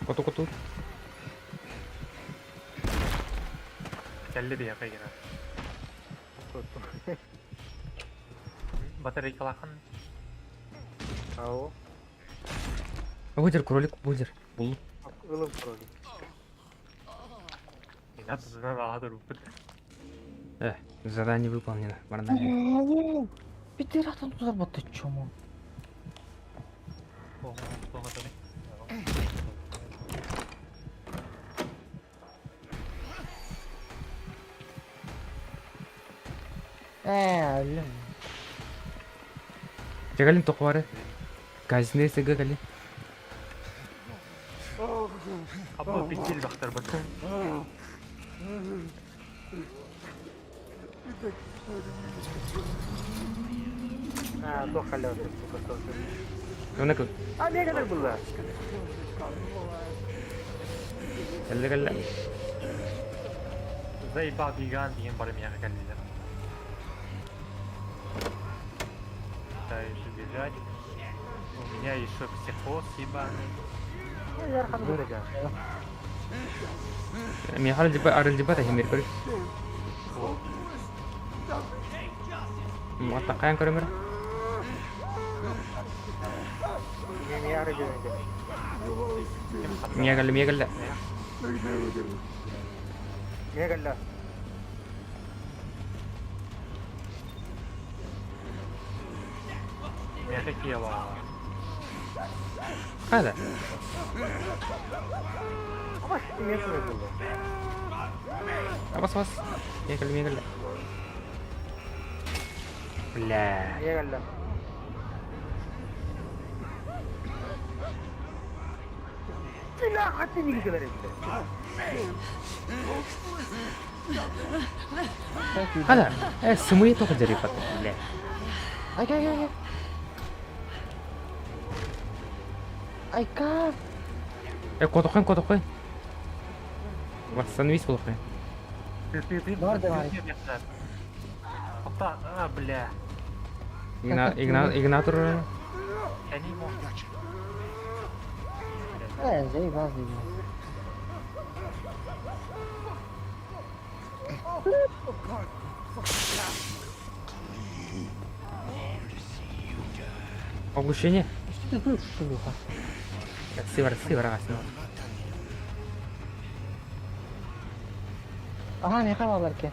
كتو Kelli bir yaka yine. Batarya kalakın. Ау. بوجر كروليك بوجر بول Ilım кролик. İnat hızına rahat dur. задание выполнено барна Bitir atan tuzar battı çomu. Öyle. جاكالين تقواري كازني سيجا كالين Abla bitir baktır bakın. А, то халявы, сука, тоже. هناك А, не kadar bunlar. كلا Zey bak gigan diyeyim bari bir yaka geldiler. Пытаюсь убежать. У меня еще психоз ебаный. Ну, я архан вырыгаю. Мен арылжыба да хемер көрүш. Мата каян көрөмөр? Ne ara görünce. Мия келди. Ne geldi? Меха кела. Кайда? Ama şimdi ne söylüyordu? Бас. Мия келди. Бля. Ne geldi? Silah atı bilgiler evde. Кайда? Сымые только жарипат. Бля. Ай. Айка. Кодокойн. Восстановись, плохо. Бар давай. Опа, бля. Игнатор. Я не мог. Заебал. Оглушение? Что ты шлюха? Сывар, ағасын. Ага, меха балдар ке.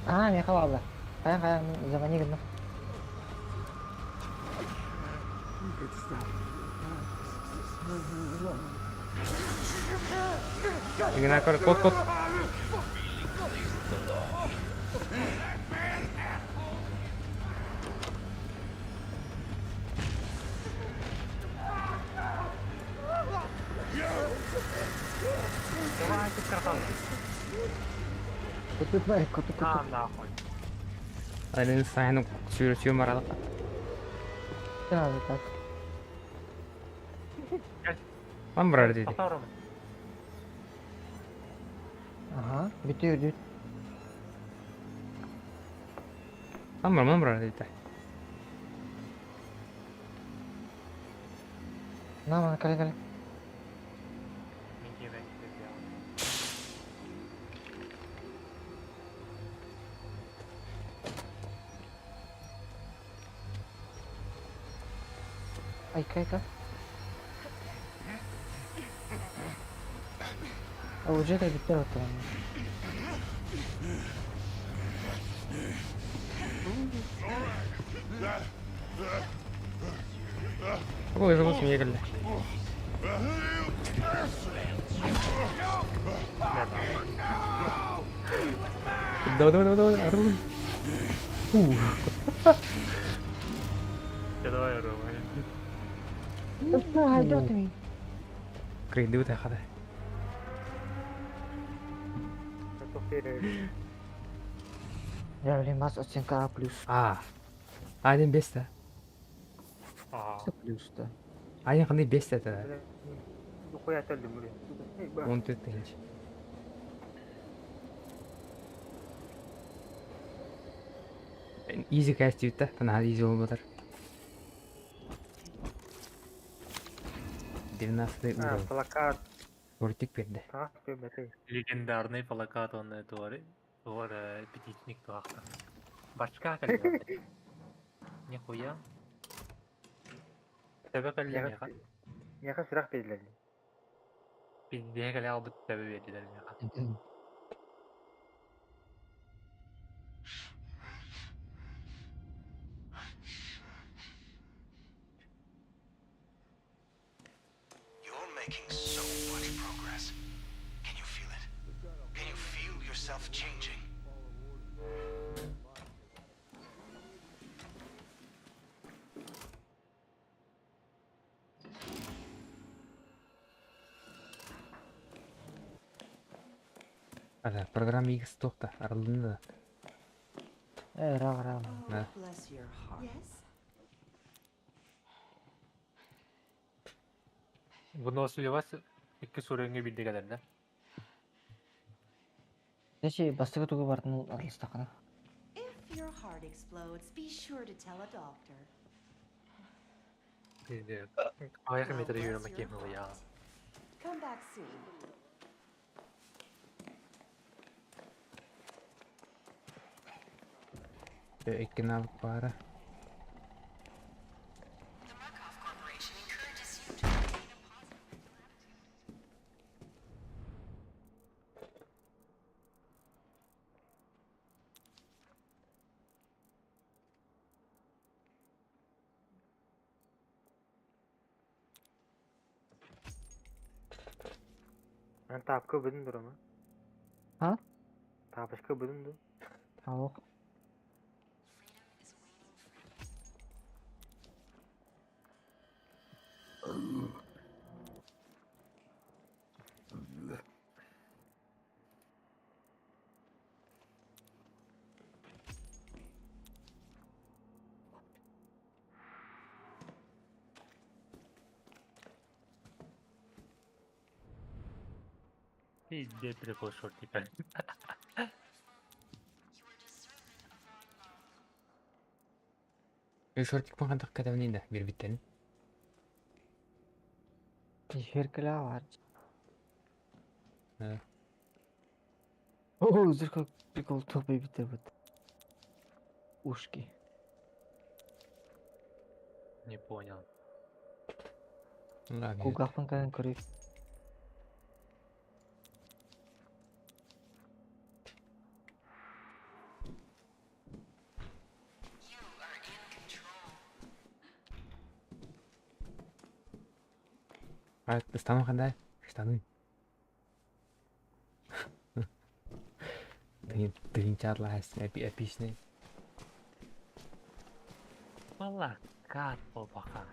Ага, меха балдар. Қаян, замани гідні. Игнатор, код. Давай, ты красавчик. Куту. Нахуй. Один сайын сүйрі марадық. Сразу так. Lan buraya dedi. Atarım. Ага, битүү. Lan buraya dedi. На, кали. Mingi bekliyor ya. Айка. А уже как биттер отыр. Ой, забыл, мне играли. Давай, ору. Ya давай, Рома. Айдотми. Крейды вот это. Я, блин, масс оценка А+. Айден 5 та. Плюс да. Айден қандай 5 та да. Koy atalım buraya. 14 теңше. Easy cash дейді та. Тана easy болып отыр. 12 уровень. Плакат. Ортик берді. Так, бәтей. Легендарный плакат он это вот пятичник туахта. Башка калия. Нихуя. Тебе калия меха. Яка сырақ берилер. Пиздеге калия албыт тебе бердилер меха. You're making so much progress. Can you feel it? Can you feel yourself changing? Ада, программа X тоқта. Арылында. Рам. Да. Bless your heart. Yes. Bunu söylüyoruz. İki soruyu bildi kadar da. Дечи бастыгы тугу бардын аралыстакана. If your heart explodes, be sure to tell a doctor. Bizde ayak metre yürümek yapmıyor ya. Come back soon. Iki навык пара. The Markov Corporation encourages you to maintain a positive attitude. Ben tapkı budun durumu. Ha? Tapışkı budun du. Tavuk. Bir de triple short dikkat. Шортик маған таққа дәмінен да, бір біттен. Жверкала var. Да. О, зырка прикол тупый бите вот. Ушки. Не понял. Ладно. Кугахтан кайын көрейік. А, стану қандай? Штаны. Дым чарлас, эпичный. Малакат бабаха.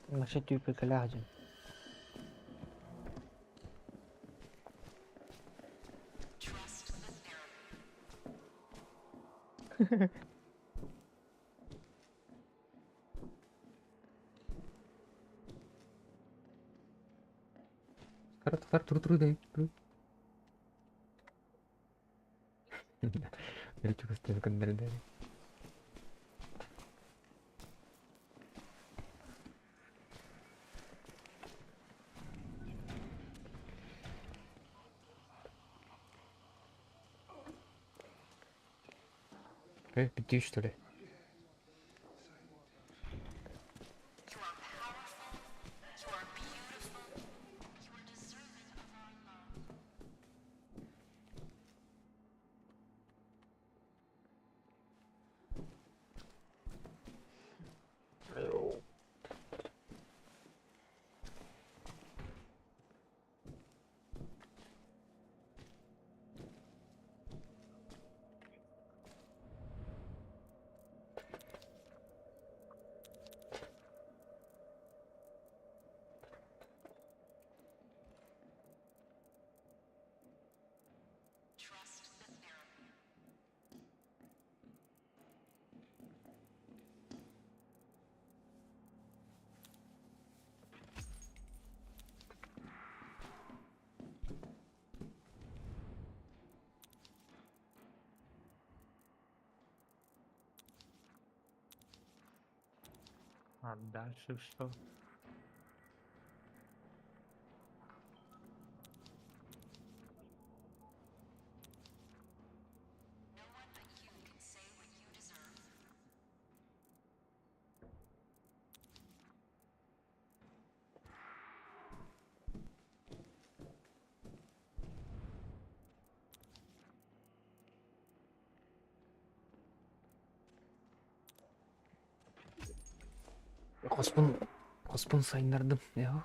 Вообще тюпы каляжен. Тар, тұру дайым, тұру. Бір чүк үстен көндірді. Бітті, что ли? А дальше что? Қоспын сайындардым, я.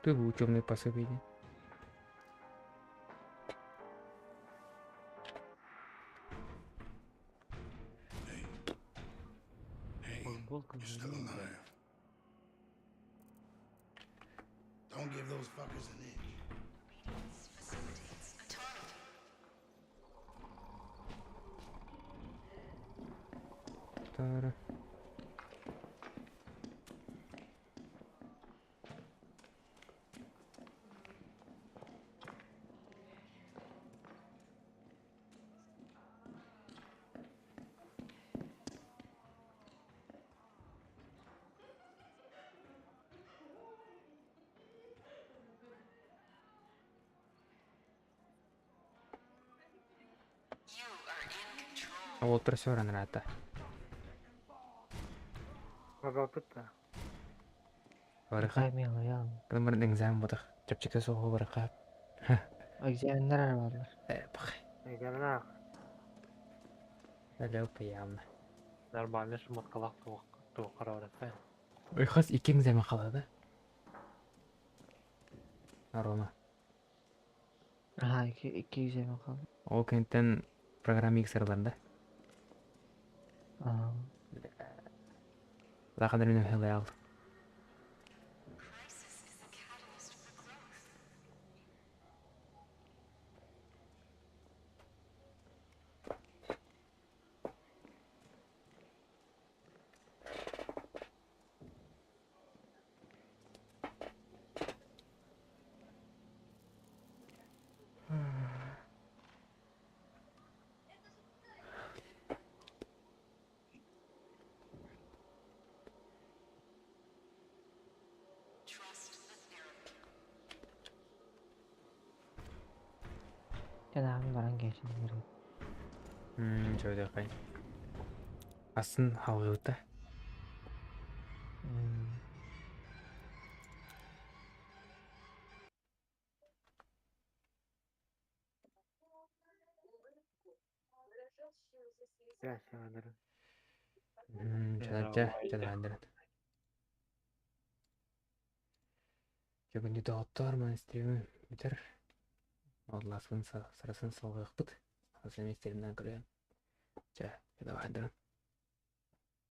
Ты был темный пособие. Футболка You're still alive. Don't give those fuckers an inch. Тара. Олтыр сөрәнер ата. Мазалтыпта. Барыха. Каймыйла ял. Кымыр экзамен бодах. Чапчыкта соғы барыха. Экзаменнер барлар. Бах. Экзаменах. Әлеу пиямна. Нормально шмоткалак туық қарауырат. Ойхас 2 экзамен қалады. Рома. Aha, iki экзамен kaldı. Ол кенттен программик сырларда. Aa. Лақадар мен хелай алды. Crisis is a catalyst for growth. Trust the therapy. Kenarın baran geçin. Жойды қайын. Асын халғы өті. Yaşanır. Жадыр. Жөгінді доғыттар ма істеуі бітір. Оласын сырасын салғық бұд. Азы еместерімден көрген. Жа, жадыр.